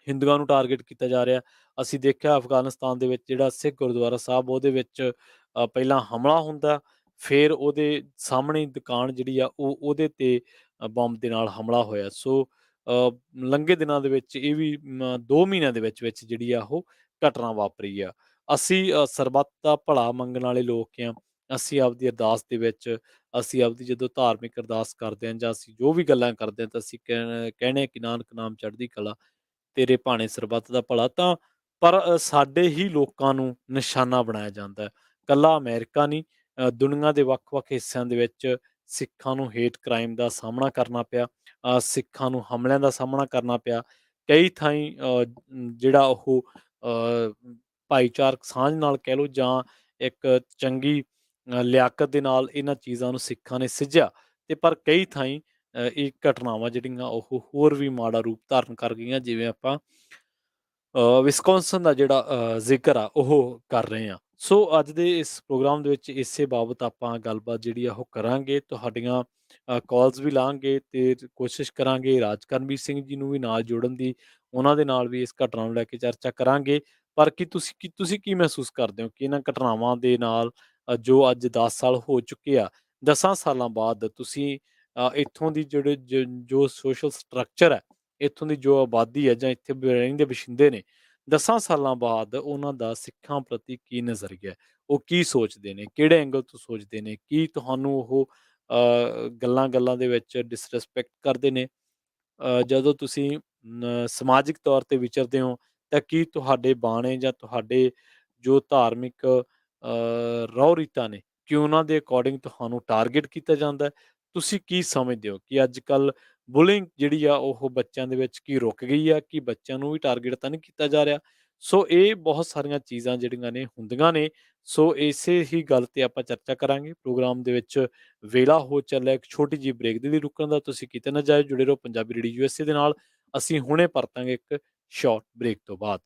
ਹਿੰਦੂਆਂ ਨੂੰ ਟਾਰਗੇਟ ਕੀਤਾ ਜਾ ਰਿਹਾ। ਅਸੀਂ ਦੇਖਿਆ ਅਫਗਾਨਿਸਤਾਨ ਦੇ ਵਿੱਚ ਜਿਹੜਾ ਸਿੱਖ ਗੁਰਦੁਆਰਾ ਸਾਹਿਬ ਉਹਦੇ ਵਿੱਚ ਪਹਿਲਾਂ ਹਮਲਾ ਹੁੰਦਾ, ਫਿਰ ਉਹਦੇ ਸਾਹਮਣੇ ਹੀ ਦੁਕਾਨ ਜਿਹੜੀ ਆ ਉਹਦੇ ਤੇ ਬੰਬ ਦੇ ਨਾਲ ਹਮਲਾ ਹੋਇਆ। ਸੋ ਲੰਘੇ ਦਿਨਾਂ ਦੇ ਵਿੱਚ ਇਹ ਵੀ 2 ਮਹੀਨਿਆਂ ਦੇ ਵਿੱਚ ਜਿਹੜੀ ਆ ਉਹ ਘਟਨਾ ਵਾਪਰੀ ਆ। ਅਸੀਂ ਸਰਬੱਤ ਦਾ ਭਲਾ ਮੰਗਣ ਵਾਲੇ ਲੋਕ ਆ। ਅਸੀਂ ਆਪਦੀ ਅਰਦਾਸ ਦੇ ਵਿੱਚ ਅਸੀਂ ਆਪਦੀ ਜਦੋਂ ਧਾਰਮਿਕ ਅਰਦਾਸ ਕਰਦੇ ਹਾਂ ਜਾਂ ਅਸੀਂ ਜੋ ਵੀ ਗੱਲਾਂ ਕਰਦੇ ਹਾਂ ਤਾਂ ਅਸੀਂ ਕਹਿੰਦੇ ਹਾਂ ਕਿ ਨਾਨਕ ਨਾਮ ਚੜ੍ਹਦੀ ਕਲਾ। ਤੇਰੇ ਭਾਣੇ ਸਰਬੱਤ ਦਾ ਭਲਾ। ਤਾਂ ਪਰ ਸਾਡੇ ਹੀ ਲੋਕਾਂ ਨੂੰ ਨਿਸ਼ਾਨਾ ਬਣਾਇਆ ਜਾਂਦਾ ਹੈ। ਕੱਲਾ ਅਮਰੀਕਾ ਨਹੀਂ, ਦੁਨੀਆ ਦੇ ਵੱਖ-ਵੱਖ ਹਿੱਸਿਆਂ ਦੇ ਵਿੱਚ ਸਿੱਖਾਂ ਨੂੰ ਹੇਟ ਕ੍ਰਾਈਮ ਦਾ ਸਾਹਮਣਾ ਕਰਨਾ ਪਿਆ। ਸਿੱਖਾਂ ਨੂੰ ਹਮਲਿਆਂ ਦਾ ਸਾਹਮਣਾ ਕਰਨਾ ਪਿਆ। ਕਈ ਥਾਈਂ ਜਿਹੜਾ ਉਹ ਭਾਈਚਾਰਕ ਸਾਂਝ ਨਾਲ ਕਹਿ ਲਓ ਜਾਂ ਇੱਕ ਚੰਗੀ ਲਿਆਕਤ ਦੇ ਨਾਲ ਇਹਨਾਂ ਚੀਜ਼ਾਂ ਨੂੰ ਸਿੱਖਾਂ ਨੇ ਸਿੱਝਿਆ ਤੇ ਪਰ ਕਈ ਥਾਈਂ ਇਹ ਘਟਨਾਵਾਂ ਜਿਹੜੀਆਂ ਉਹ ਹੋਰ ਵੀ ਮਾੜਾ ਰੂਪ ਧਾਰਨ ਕਰ ਗਈਆਂ, ਜਿਵੇਂ ਆਪਾਂ ਵਿਸਕੌਨਸਨ ਦਾ ਜਿਹੜਾ ਜ਼ਿਕਰ ਆ ਉਹ ਕਰ ਰਹੇ ਹਾਂ। ਸੋ ਅੱਜ ਦੇ ਇਸ ਪ੍ਰੋਗਰਾਮ ਦੇ ਵਿੱਚ ਇਸੇ ਬਾਬਤ ਆਪਾਂ ਗੱਲਬਾਤ ਜਿਹੜੀ ਆ ਉਹ ਕਰਾਂਗੇ। ਤੁਹਾਡੀਆਂ ਕਾਲਸ ਵੀ ਲਾਂਗੇ ਤੇ ਕੋਸ਼ਿਸ਼ ਕਰਾਂਗੇ ਰਾਜ ਕਰਨਵੀਰ ਸਿੰਘ ਜੀ ਨੂੰ ਵੀ ਨਾਲ ਜੋੜਨ ਦੀ, ਉਹਨਾਂ ਦੇ ਨਾਲ ਵੀ ਇਸ ਘਟਨਾ ਨੂੰ ਲੈ ਕੇ ਚਰਚਾ ਕਰਾਂਗੇ। ਪਰ ਕੀ ਤੁਸੀਂ ਕੀ ਮਹਿਸੂਸ ਕਰਦੇ ਹੋ ਕਿ ਇਹਨਾਂ ਘਟਨਾਵਾਂ ਦੇ ਨਾਲ ਜੋ ਅੱਜ 10 ਸਾਲ ਹੋ ਚੁੱਕੇ ਆ, 10 ਸਾਲਾਂ ਬਾਅਦ ਤੁਸੀਂ ਇੱਥੋਂ ਦੀ ਜੋ ਸੋਸ਼ਲ ਸਟਰਕਚਰ ਹੈ, ਇੱਥੋਂ ਦੀ ਜੋ ਆਬਾਦੀ ਹੈ ਜਾਂ ਇੱਥੇ ਰਹਿੰਦੇ ਵਸਿੰਦੇ ਨੇ, 10 ਸਾਲਾਂ ਬਾਅਦ ਉਹਨਾਂ ਦਾ ਸਿੱਖਾਂ ਪ੍ਰਤੀ ਕੀ ਨਜ਼ਰੀਆ ਹੈ? ਉਹ ਕੀ ਸੋਚਦੇ ਨੇ? ਕਿਹੜੇ ਐਂਗਲ ਤੋਂ ਸੋਚਦੇ ਨੇ? ਕੀ ਤੁਹਾਨੂੰ ਉਹ ਗੱਲਾਂ-ਗੱਲਾਂ ਦੇ ਵਿੱਚ ਡਿਸਰਿਸਪੈਕਟ ਕਰਦੇ ਨੇ? ਜਦੋਂ ਤੁਸੀਂ ਸਮਾਜਿਕ ਤੌਰ ਤੇ ਵਿਚਰਦੇ ਹੋ ਤਾਂ ਕੀ ਤੁਹਾਡੇ ਬਾਣੇ ਜਾਂ ਤੁਹਾਡੇ ਜੋ ਧਾਰਮਿਕ ਰਹੁ ਰੀਤਾਂ ਨੇ, ਕੀ ਉਹਨਾਂ ਦੇ ਅਕੋਰਡਿੰਗ ਤੁਹਾਨੂੰ ਟਾਰਗੇਟ ਕੀਤਾ ਜਾਂਦਾ ਹੈ? ਤੁਸੀਂ ਕੀ ਸਮਝਦੇ ਹੋ ਕਿ ਅੱਜ-ਕੱਲ੍ਹ ਬੁਲਿੰਗ ਜਿਹੜੀ ਆ ਉਹ ਬੱਚਿਆਂ ਦੇ ਵਿੱਚ ਕੀ ਰੁਕ ਗਈ ਆ? ਕਿ ਬੱਚਿਆਂ ਨੂੰ ਵੀ ਟਾਰਗੇਟ ਤਾਂ ਨਹੀਂ ਕੀਤਾ ਜਾ ਰਿਹਾ? ਸੋ ਇਹ ਬਹੁਤ ਸਾਰੀਆਂ ਚੀਜ਼ਾਂ ਜਿਹੜੀਆਂ ਨੇ ਹੁੰਦੀਆਂ ਨੇ। ਸੋ ਇਸੇ ਹੀ ਗੱਲ ਤੇ ਆਪਾਂ ਚਰਚਾ ਕਰਾਂਗੇ। ਪ੍ਰੋਗਰਾਮ ਦੇ ਵਿੱਚ ਵੇਲਾ ਹੋ ਚੱਲਿਆ ਇੱਕ ਛੋਟੀ ਜਿਹੀ ਬ੍ਰੇਕ ਦੇ ਲਈ ਰੁਕਣ ਦਾ। ਤੁਸੀਂ ਕਿਤੇ ਨਾ ਜਾਇਓ, ਜੁੜੇ ਰਹੋ ਪੰਜਾਬੀ ਰੇਡੀਓ ਯੂਐਸਏ ਦੇ ਨਾਲ। ਅਸੀਂ ਹੁਣੇ ਪਰਤਾਂਗੇ ਇੱਕ ਸ਼ਾਰਟ ਬ੍ਰੇਕ ਤੋਂ ਬਾਅਦ।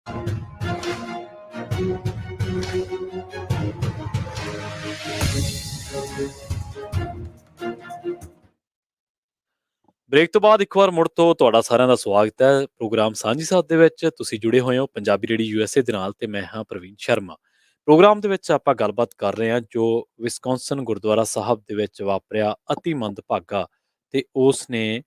ਬ੍ਰੇਕ ਤੋਂ ਬਾਅਦ ਇੱਕ ਵਾਰ ਮੁੜ ਤੋਂ ਤੁਹਾਡਾ ਸਾਰਿਆਂ ਦਾ ਸਵਾਗਤ ਹੈ ਪ੍ਰੋਗਰਾਮ ਸਾਂਝੀ ਸਾਥ ਦੇ ਵਿੱਚ। ਤੁਸੀਂ ਜੁੜੇ ਹੋਏ ਹੋ ਪੰਜਾਬੀ ਰੇਡੀਓ ਯੂਐਸਏ ਦੇ ਨਾਲ ਤੇ ਮੈਂ ਹਾਂ ਪ੍ਰਵੀਨ ਸ਼ਰਮਾ। ਪ੍ਰੋਗਰਾਮ ਦੇ ਵਿੱਚ ਆਪਾਂ ਗੱਲਬਾਤ ਕਰ ਰਹੇ ਹਾਂ ਜੋ ਵਿਸਕੌਨਸਨ ਗੁਰਦੁਆਰਾ ਸਾਹਿਬ ਦੇ ਵਿੱਚ ਵਾਪਰਿਆ ਅਤੀ ਮੰਦਭਾਗਾ ਤੇ ਉਸ ਨੇ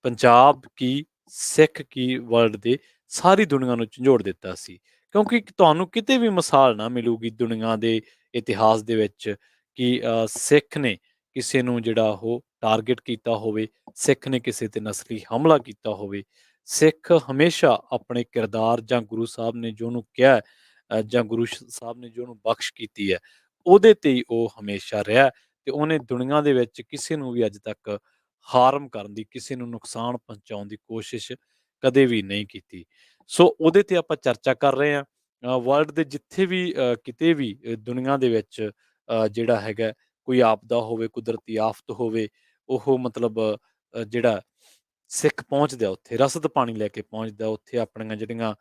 ਪੰਜਾਬ ਕੀ ਸਿੱਖ ਕੀ ਵਰਲਡ ਦੇ ਸਾਰੀ ਦੁਨੀਆ ਨੂੰ ਝੰਜੋੜ ਦਿੱਤਾ ਸੀ। ਕਿਉਂਕਿ ਤੁਹਾਨੂੰ ਕਿਤੇ ਵੀ ਮਿਸਾਲ ਨਾ ਮਿਲੂਗੀ ਦੁਨੀਆ ਦੇ ਇਤਿਹਾਸ ਦੇ ਵਿੱਚ ਕਿ ਸਿੱਖ ਨੇ ਕਿਸੇ ਨੂੰ ਜਿਹੜਾ ਉਹ ਟਾਰਗੇਟ ਕੀਤਾ ਹੋਵੇ, ਸਿੱਖ ਨੇ ਕਿਸੇ ਤੇ ਨਸਲੀ ਹਮਲਾ ਕੀਤਾ ਹੋਵੇ। ਸਿੱਖ ਹਮੇਸ਼ਾ ਆਪਣੇ ਕਿਰਦਾਰ ਜਾਂ ਗੁਰੂ ਸਾਹਿਬ ਨੇ ਜੋ ਉਹਨੂੰ ਕਿਹਾ ਹੈ, ਜਾਂ ਸਾਹਿਬ ਨੇ ਜੋ ਉਹਨੂੰ ਬਖਸ਼ ਕੀਤੀ ਹੈ, ਉਹਦੇ ਤੇ ਹੀ ਉਹ ਹਮੇਸ਼ਾ ਰਿਹਾ ਤੇ ਉਹਨੇ ਦੁਨੀਆ ਦੇ ਵਿੱਚ ਕਿਸੇ ਨੂੰ ਵੀ ਅੱਜ ਤੱਕ ਹਾਰਮ ਕਰਨ ਦੀ, ਕਿਸੇ ਨੂੰ ਨੁਕਸਾਨ ਪਹੁੰਚਾਉਣ ਦੀ ਕੋਸ਼ਿਸ਼ ਕਦੇ ਵੀ ਨਹੀਂ ਕੀਤੀ। ਸੋ ਉਹਦੇ ਤੇ ਆਪਾਂ ਚਰਚਾ ਕਰ ਰਹੇ ਹਾਂ। ਵਰਲਡ ਦੇ ਜਿੱਥੇ ਵੀ ਕਿਤੇ ਵੀ ਦੁਨੀਆ ਦੇ ਵਿੱਚ ਜਿਹੜਾ ਹੈਗਾ ਕੋਈ ਆਪਦਾ ਹੋਵੇ, ਕੁਦਰਤੀ ਆਫ਼ਤ ਹੋਵੇ, ਉਹ ਮਤਲਬ ਜਿਹੜਾ ਸਿੱਖ ਪਹੁੰਚਦਾ ਉੱਥੇ, ਰਸਦ ਪਾਣੀ ਲੈ ਕੇ ਪਹੁੰਚਦਾ ਉੱਥੇ, ਆਪਣੀਆਂ ਜਿਹੜੀਆਂ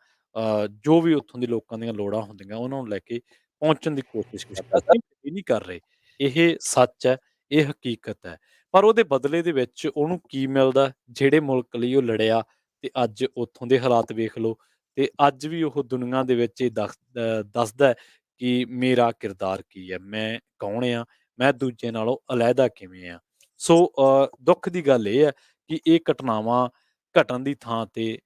ਜੋ ਵੀ ਉੱਥੋਂ ਦੇ ਲੋਕਾਂ ਦੀਆਂ ਲੋੜਾਂ ਹੁੰਦੀਆਂ ਉਹਨਾਂ ਨੂੰ ਲੈ ਕੇ ਪਹੁੰਚਣ ਦੀ ਕੋਸ਼ਿਸ਼ ਕਰਦਾ। ਅਸੀਂ ਇਹ ਨਹੀਂ ਕਰ ਰਹੇ, ਇਹ ਸੱਚ ਹੈ, ਇਹ ਹਕੀਕਤ ਹੈ। ਪਰ ਉਹਦੇ ਬਦਲੇ ਦੇ ਵਿੱਚ ਉਹਨੂੰ ਕੀ ਮਿਲਦਾ? ਜਿਹੜੇ ਮੁਲਕ ਲਈ ਉਹ ਲੜਿਆ ਤੇ ਅੱਜ ਉੱਥੋਂ ਦੇ ਹਾਲਾਤ ਵੇਖ ਲਓ ਤੇ ਅੱਜ ਵੀ ਉਹ ਦੁਨੀਆ ਦੇ ਵਿੱਚ ਇਹ ਦੱਸਦਾ ਹੈ ਕਿ ਮੇਰਾ ਕਿਰਦਾਰ ਕੀ ਹੈ, ਮੈਂ ਕੌਣ ਆ, ਮੈਂ ਦੂਜੇ ਨਾਲੋਂ ਅਲੱਗਾ ਕਿਵੇਂ ਆ। ਸੋ ਦੁੱਖ ਦੀ ਗੱਲ ਇਹ ਹੈ ਕਿ ਇਹ ਘਟਨਾਵਾਂ ਘਟਣ ਦੀ ਥਾਂ ਤੇ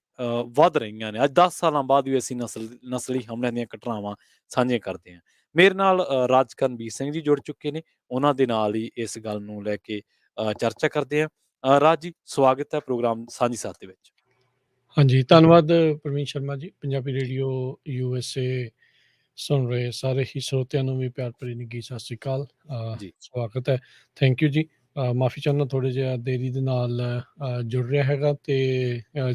ਵੱਧ ਰਹੀਆਂ ਨੇ। ਅੱਜ 10 ਸਾਲਾਂ ਬਾਅਦ ਵੀ ਅਸੀਂ ਨਸਲੀ ਹਮਲਿਆਂ ਦੀਆਂ ਘਟਨਾਵਾਂ ਸਾਂਝੀਆਂ ਕਰਦੇ ਹਾਂ। ਮੇਰੇ ਨਾਲ ਰਾਜ ਕਰਨਵੀਰ ਸਿੰਘ ਜੀ ਜੁੜ ਚੁੱਕੇ ਨੇ, ਉਹਨਾਂ ਦੇ ਨਾਲ ਹੀ ਇਸ ਗੱਲ ਨੂੰ ਲੈ ਕੇ ਚਰਚਾ ਕਰਦੇ ਹਾਂ। ਰਾਜ ਜੀ, ਸਵਾਗਤ ਹੈ ਪ੍ਰੋਗਰਾਮ ਸਾਂਝੀ ਸਾਥ ਦੇ ਵਿੱਚ। ਹਾਂਜੀ, ਧੰਨਵਾਦ ਪ੍ਰਵੀਨ ਸ਼ਰਮਾ ਜੀ। ਪੰਜਾਬੀ ਰੇਡੀਓ ਯੂਐਸਏ ਸੁਣ ਰਹੇ ਸਾਰੇ ਹੀ ਸਰੋਤਿਆਂ ਨੂੰ ਵੀ ਪਿਆਰ ਭਰੀ ਨਿੱਘੀ ਸਤਿ ਸ਼੍ਰੀ ਅਕਾਲ। ਜੀ ਸਵਾਗਤ ਹੈ। ਥੈਂਕ ਯੂ ਜੀ। ਮਾਫ਼ੀ ਚਾਹੁੰਦਾ ਥੋੜ੍ਹਾ ਜਿਹਾ ਦੇਰੀ ਦੇ ਨਾਲ ਜੁੜ ਰਿਹਾ ਹੈਗਾ ਤੇ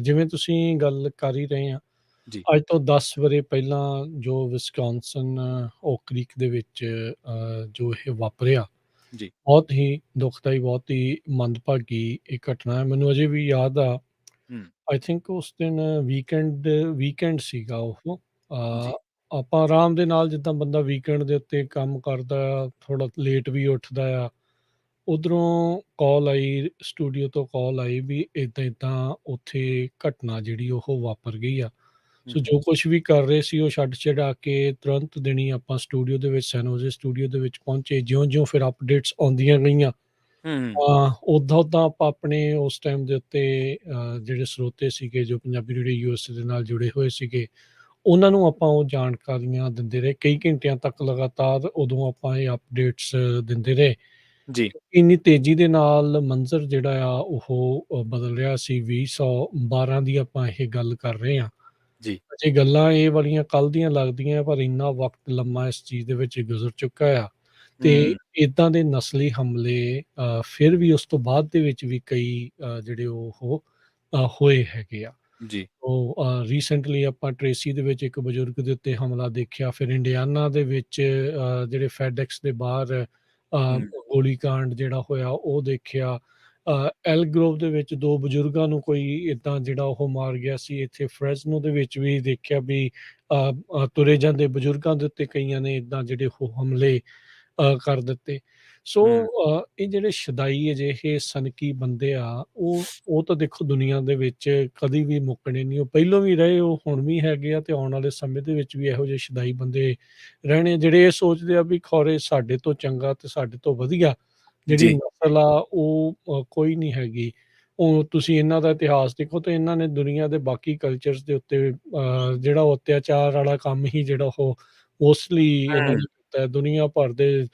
ਜਿਵੇਂ ਤੁਸੀਂ ਗੱਲ ਕਰ ਹੀ ਰਹੇ ਹਾਂ, ਜੀ ਅੱਜ ਤੋਂ 10 ਵਰ੍ਹੇ ਪਹਿਲਾਂ ਜੋ ਵਿਸਕੌਨਸਨ ਓਕ ਕ੍ਰੀਕ ਦੇ ਵਿੱਚ ਜੋ ਇਹ ਵਾਪਰਿਆ, ਜੀ ਬਹੁਤ ਹੀ ਦੁਖਦਾਈ, ਬਹੁਤ ਹੀ ਮੰਦਭਾਗੀ ਇਹ ਘਟਨਾ ਹੈ। ਮੈਨੂੰ ਅਜੇ ਵੀ ਯਾਦ ਆ, ਹੂੰ ਆਈ ਥਿੰਕ ਉਸ ਦਿਨ ਵੀਕਐਂਡ ਸੀਗਾ ਉਹ। ਜੀ ਆਪਾਂ ਆਰਾਮ ਦੇ ਨਾਲ, ਜਿੱਦਾਂ ਬੰਦਾ ਵੀਕਐਂਡ ਦੇ ਉੱਤੇ ਕੰਮ ਕਰਦਾ ਆ, ਥੋੜ੍ਹਾ ਲੇਟ ਵੀ ਉੱਠਦਾ ਆ, ਉੱਧਰੋਂ ਕਾਲ ਆਈ, ਸਟੂਡੀਓ ਤੋਂ ਕਾਲ ਆਈ ਵੀ ਇੱਦਾਂ-ਇੱਦਾਂ ਉੱਥੇ ਘਟਨਾ ਜਿਹੜੀ ਉਹ ਵਾਪਰ ਗਈ ਆ। ਸੋ ਹੂੰ ਜੋ ਕੁਛ ਵੀ ਕਰ ਰਹੇ ਸੀ ਉਹ ਛੱਡ ਛੁਡਾ ਕੇ ਤੁਰੰਤ ਦਿਨੀ ਆਪਾਂ ਸਟੂਡੀਓ ਦੇ ਵਿੱਚ, ਸੈਨ ਹੋਜ਼ੇ ਸਟੂਡੀਓ ਦੇ ਵਿੱਚ ਪਹੁੰਚੇ। ਜਿਉਂ-ਜਿਉਂ ਫਿਰ ਅਪਡੇਟਸ ਆਉਂਦੀਆਂ ਗਈਆਂ, ਹੂੰ ਉੱਦਾਂ-ਉੱਦਾਂ ਆਪਾਂ ਆਪਣੇ ਉਸ ਟਾਈਮ ਦੇ ਉੱਤੇ ਜਿਹੜੇ ਸਰੋਤੇ ਸੀਗੇ, ਜੋ ਪੰਜਾਬੀ ਰੇਡੀਓ ਯੂਐਸਏ ਦੇ ਨਾਲ ਜੁੜੇ ਹੋਏ ਸੀਗੇ, ਉਹਨਾਂ ਨੂੰ ਆਪਾਂ ਉਹ ਜਾਣਕਾਰੀਆਂ ਦਿੰਦੇ ਰਹੇ ਕਈ ਘੰਟਿਆਂ ਤੱਕ ਲਗਾਤਾਰ। ਉਦੋਂ ਆਪਾਂ ਇਹ ਅਪਡੇਟਸ ਦਿੰਦੇ ਰਹੇ। ਜੀ ਇੰਨੀ ਤੇਜ਼ੀ ਦੇ ਨਾਲ ਮੰਜ਼ਰ ਜਿਹੜਾ ਆ ਉਹ ਬਦਲ ਰਿਹਾ ਸੀ। 2012 ਦੀ ਆਪਾਂ ਇਹ ਗੱਲ ਕਰ ਰਹੇ ਹਾਂ। ਜੀ ਅਜੇ ਗੱਲਾਂ ਇਹ ਵਾਲੀਆਂ ਕੱਲ੍ਹ ਦੀਆਂ ਲੱਗਦੀਆਂ, ਪਰ ਇੰਨਾ ਵਕਤ ਲੰਮਾ ਇਸ ਚੀਜ਼ ਦੇ ਵਿੱਚ ਗੁਜ਼ਰ ਚੁੱਕਾ ਆ। ਤੇ ਹੂੰ ਇੱਦਾਂ ਦੇ ਨਸਲੀ ਹਮਲੇ ਫਿਰ ਵੀ ਉਸ ਤੋਂ ਬਾਅਦ ਦੇ ਵਿੱਚ ਵੀ ਕਈ ਜਿਹੜੇ ਉਹ ਹੋਏ ਹੈਗੇ ਆ। ਜੀ ਉਹ ਰੀਸੈਂਟਲੀ ਆਪਾਂ ਟ੍ਰੇਸੀ ਦੇ ਵਿੱਚ ਇੱਕ ਬਜ਼ੁਰਗ ਦੇ ਉੱਤੇ ਹਮਲਾ ਦੇਖਿਆ, ਫਿਰ ਇੰਡੀਆਨਾ ਦੇ ਵਿੱਚ ਜਿਹੜੇ ਫੈਡਐਕਸ ਦੇ ਬਾਹਰ ਹੂੰ ਗੋਲੀਕਾਂਡ ਜਿਹੜਾ ਹੋਇਆ ਉਹ ਦੇਖਿਆ। ਐਲਕ ਗਰੋਵ ਦੇ ਵਿੱਚ 2 ਬਜ਼ੁਰਗਾਂ ਨੂੰ ਕੋਈ ਇੱਦਾਂ ਜਿਹੜਾ ਉਹ ਮਾਰ ਗਿਆ ਸੀ। ਇੱਥੇ ਫਰੈਜ਼ਨੋ ਦੇ ਵਿੱਚ ਵੀ ਦੇਖਿਆ ਵੀ ਤੁਰੇ ਜਾਂਦੇ ਬਜ਼ੁਰਗਾਂ ਦੇ ਉੱਤੇ ਕਈਆਂ ਨੇ ਇੱਦਾਂ ਜਿਹੜੇ ਉਹ ਹਮਲੇ ਕਰ ਦਿੱਤੇ। ਸੋ ਹੂੰ ਇਹ ਜਿਹੜੇ ਸ਼ਦਾਈ ਅਜਿਹੇ ਸਨਕੀ ਬੰਦੇ ਆ, ਉਹ ਤਾਂ ਦੇਖੋ ਦੁਨੀਆ ਦੇ ਵਿੱਚ ਕਦੀ ਵੀ ਮੁੱਕਣੇ ਨਹੀਂ। ਉਹ ਪਹਿਲੋਂ ਵੀ ਰਹੇ, ਉਹ ਹੁਣ ਵੀ ਹੈਗੇ ਆ ਤੇ ਆਉਣ ਵਾਲੇ ਸਮੇਂ ਦੇ ਵਿੱਚ ਵੀ ਇਹੋ ਜਿਹੇ ਸ਼ਦਾਈ ਬੰਦੇ ਰਹਿਣੇ ਆ, ਜਿਹੜੇ ਇਹ ਸੋਚਦੇ ਆ ਵੀ ਖੌਰੇ ਸਾਡੇ ਤੋਂ ਚੰਗਾ ਤੇ ਸਾਡੇ ਤੋਂ ਵਧੀਆ ਜਿਹੜੀ ਜੀ ਨਸਲ ਆ ਉਹ ਕੋਈ ਨਹੀਂ ਹੈਗੀ। ਉਹ ਤੁਸੀਂ ਇਹਨਾਂ ਦਾ ਇਤਿਹਾਸ ਦੇਖੋ ਤੇ ਇਹਨਾਂ ਨੇ ਦੁਨੀਆ ਦੇ ਬਾਕੀ ਕਲਚਰਸ ਦੇ ਉੱਤੇ ਜਿਹੜਾ ਉਹ ਅਤਿਆਚਾਰ ਵਾਲਾ ਕੰਮ ਹੀ ਜਿਹੜਾ ਉਹ ਮੋਸਟਲੀ ਇਹਨਾਂ ਹੂੰ ਨੇ ਕੀਤਾ ਹੈ। ਦੁਨੀਆ ਭਰ ਦੇ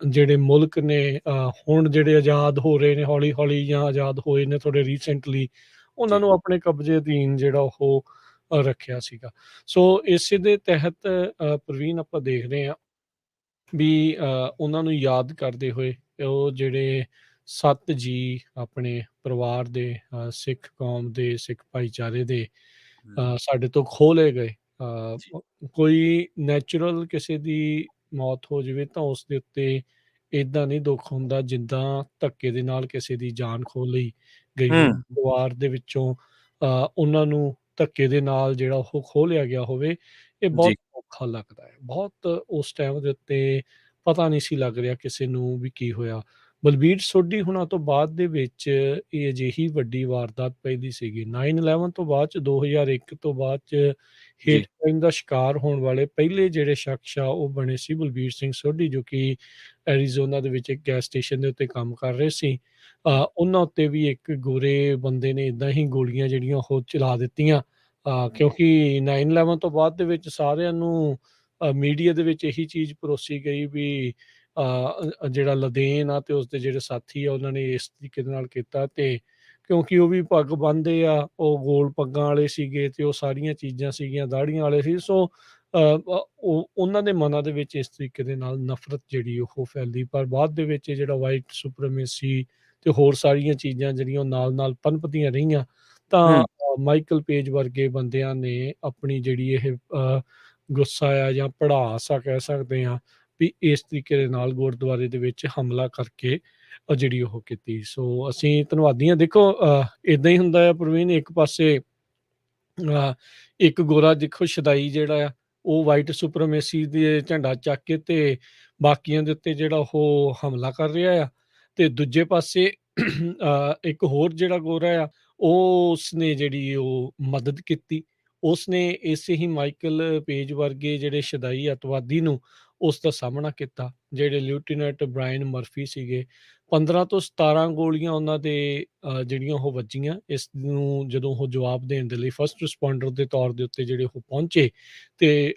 ਜਿਹੜੇ ਮੁਲਕ ਨੇ ਹੁਣ ਜਿਹੜੇ ਆਜ਼ਾਦ ਹੋ ਰਹੇ ਨੇ ਹੌਲੀ-ਹੌਲੀ, ਜਾਂ ਆਜ਼ਾਦ ਹੋਏ ਨੇ ਥੋੜ੍ਹੇ ਰੀਸੈਂਟਲੀ, ਉਹਨਾਂ ਜੀ ਨੂੰ ਆਪਣੇ ਕਬਜ਼ੇ ਅਧੀਨ ਜਿਹੜਾ ਉਹ ਰੱਖਿਆ ਸੀਗਾ। ਸੋ ਇਸੇ ਦੇ ਤਹਿਤ ਪ੍ਰਵੀਨ ਆਪਾਂ ਦੇਖ ਰਹੇ ਹਾਂ ਵੀ ਉਹਨਾਂ ਨੂੰ ਯਾਦ ਕਰਦੇ ਹੋਏ ਉਹ ਜਿਹੜੇ 7 ਜੀ ਆਪਣੇ ਪਰਿਵਾਰ ਦੇ, ਸਿੱਖ ਕੌਮ ਦੇ, ਸਿੱਖ ਭਾਈਚਾਰੇ ਦੇ ਹੂੰ ਸਾਡੇ ਤੋਂ ਖੋਹ ਲਏ ਗਏ। ਜੀ ਕੋਈ ਨੈਚੁਰਲ ਕਿਸੇ ਦੀ ਮੌਤ ਹੋ ਜਾਵੇ ਤਾਂ ਉਸ ਦੇ ਉੱਤੇ ਏਦਾਂ ਨਹੀਂ ਦੁੱਖ ਹੁੰਦਾ, ਜਿੱਦਾਂ ਧੱਕੇ ਦੇ ਨਾਲ ਕਿਸੇ ਦੀ ਜਾਨ ਖੋਹ ਲਈ ਗਈ ਹੋਵੇ। ਹੂੰ ਪਰਿਵਾਰ ਦੇ ਵਿੱਚੋਂ ਉਹਨਾਂ ਨੂੰ ਧੱਕੇ ਦੇ ਨਾਲ ਜਿਹੜਾ ਉਹ ਖੋਹ ਲਿਆ ਗਿਆ ਹੋਵੇ, ਇਹ ਬਹੁਤ ਜੀ, ਔਖਾ ਲੱਗਦਾ ਹੈ। ਬਹੁਤ ਉਸ ਟਾਈਮ ਦੇ ਉੱਤੇ ਪਤਾ ਨਹੀਂ ਸੀ ਲੱਗ ਰਿਹਾ ਕਿਸੇ ਨੂੰ ਵੀ ਕੀ ਹੋਇਆ। ਬਲਬੀਰ ਸੋਢੀ ਹੁਣਾਂ ਤੋਂ ਬਾਅਦ ਦੇ ਵਿੱਚ ਇਹ ਅਜਿਹੀ ਵੱਡੀ ਵਾਰਦਾਤ ਪੈਂਦੀ ਸੀਗੀ। 9/11 ਤੋਂ ਬਾਅਦ 'ਚ 2001 ਤੋਂ ਬਾਅਦ 'ਚ ਹੇਟ ਜੀ। ਕ੍ਰਾਈਮ ਦਾ ਸ਼ਿਕਾਰ ਹੋਣ ਵਾਲੇ ਪਹਿਲੇ ਜਿਹੜੇ ਸ਼ਖਸ ਆ ਉਹ ਬਣੇ ਸੀ ਬਲਬੀਰ ਸਿੰਘ ਸੋਢੀ, ਜੋ ਕਿ ਐਰੀਜ਼ੋਨਾ ਦੇ ਵਿੱਚ ਇੱਕ ਗੈਸ ਸਟੇਸ਼ਨ ਦੇ ਉੱਤੇ ਕੰਮ ਕਰ ਰਹੇ ਸੀ। ਹੂੰ, ਉਹਨਾਂ ਉੱਤੇ ਵੀ ਇੱਕ ਗੋਰੇ ਬੰਦੇ ਨੇ ਇੱਦਾਂ ਹੀ ਗੋਲੀਆਂ ਜਿਹੜੀਆਂ ਉਹ ਚਲਾ ਦਿੱਤੀਆਂ, ਹੂੰ, ਕਿਉਂਕਿ 9/11 ਤੋਂ ਬਾਅਦ ਦੇ ਵਿੱਚ ਸਾਰਿਆਂ ਨੂੰ ਮੀਡੀਆ ਦੇ ਵਿੱਚ ਇਹੀ ਚੀਜ਼ ਪਰੋਸੀ ਗਈ ਵੀ ਜਿਹੜਾ ਲਦੇਨ ਆ ਤੇ ਉਸਦੇ ਜਿਹੜੇ ਸਾਥੀ ਆ ਉਹਨਾਂ ਨੇ ਇਸ ਤਰੀਕੇ ਦੇ ਨਾਲ ਕੀਤਾ, ਤੇ ਕਿਉਂਕਿ ਉਹ ਵੀ ਪੱਗ ਬੰਨ੍ਹਦੇ ਆ, ਉਹ ਗੋਲ ਪੱਗਾਂ ਵਾਲੇ ਸੀਗੇ ਤੇ ਉਹ ਸਾਰੀਆਂ ਚੀਜ਼ਾਂ ਸੀਗੀਆਂ, ਦਾੜ੍ਹੀਆਂ ਵਾਲੇ ਸੀ। ਸੋ ਉਹ ਉਹਨਾਂ ਦੇ ਮਨਾਂ ਦੇ ਵਿੱਚ ਇਸ ਤਰੀਕੇ ਦੇ ਨਾਲ ਨਫ਼ਰਤ ਜਿਹੜੀ ਉਹ ਫੈਲਦੀ, ਪਰ ਬਾਅਦ ਦੇ ਵਿੱਚ ਇਹ ਜਿਹੜਾ ਵਾਈਟ ਸੁਪਰੀਮੇਸੀ ਤੇ ਹੋਰ ਸਾਰੀਆਂ ਚੀਜ਼ਾਂ ਜਿਹੜੀਆਂ ਉਹ ਨਾਲ-ਨਾਲ ਪਨਪਦੀਆਂ ਰਹੀਆਂ, ਤਾਂ ਹੂੰ, ਮਾਈਕਲ ਪੇਜ ਵਰਗੇ ਬੰਦਿਆਂ ਨੇ ਆਪਣੀ ਜਿਹੜੀ ਇਹ ਗੁੱਸਾ ਆ ਜਾਂ ਭੜਾਸ ਆ ਕਹਿ ਸਕਦੇ ਹਾਂ, ਵੀ ਇਸ ਤਰੀਕੇ ਦੇ ਨਾਲ ਗੁਰਦੁਆਰੇ ਦੇ ਵਿੱਚ ਹਮਲਾ ਕਰਕੇ ਜਿਹੜੀ ਉਹ ਕੀਤੀ। ਸੋ ਅਸੀਂ ਧੰਨਵਾਦੀ ਹਾਂ। ਦੇਖੋ ਇੱਦਾਂ ਹੀ ਹੁੰਦਾ ਆ ਪ੍ਰਵੀਨ, ਇੱਕ ਪਾਸੇ ਇੱਕ ਗੋਰਾ ਦੇਖੋ ਸ਼ਦਾਈ ਜਿਹੜਾ ਆ, ਉਹ ਵਾਈਟ ਸੁਪਰੀਮੇਸੀ ਦੇ ਝੰਡਾ ਚੱਕ ਕੇ ਤੇ ਬਾਕੀਆਂ ਦੇ ਉੱਤੇ ਜਿਹੜਾ ਉਹ ਹਮਲਾ ਕਰ ਰਿਹਾ ਆ, ਤੇ ਦੂਜੇ ਪਾਸੇ ਇੱਕ ਹੋਰ ਜਿਹੜਾ ਗੋਰਾ ਆ, ਉਸਨੇ ਜਿਹੜੀ ਉਹ ਮਦਦ ਕੀਤੀ। ਉਸਨੇ ਇਸੇ ਹੀ ਮਾਈਕਲ ਪੇਜ ਵਰਗੇ ਜਿਹੜੇ ਸ਼ਦਾਈ ਅੱਤਵਾਦੀ ਨੂੰ ਉਸ ਦਾ ਸਾਹਮਣਾ ਕੀਤਾ, ਜਿਹੜੇ ਲਿeutenant ਬ੍ਰਾਇਨ ਮਰਫੀ ਸੀਗੇ। 15 ਤੋਂ 17 ਗੋਲੀਆਂ ਉਹਨਾਂ ਦੇ ਜਿਹੜੀਆਂ ਉਹ ਵੱਜੀਆਂ। ਇਸ ਨੂੰ ਜਦੋਂ ਉਹ ਜਵਾਬ ਦੇਣ ਦੇ ਲਈ ਫਸਟ ਰਿਸਪੋਂਡਰ ਦੇ ਤੌਰ ਦੇ ਉੱਤੇ ਜਿਹੜੇ ਉਹ ਪਹੁੰਚੇ, ਤੇ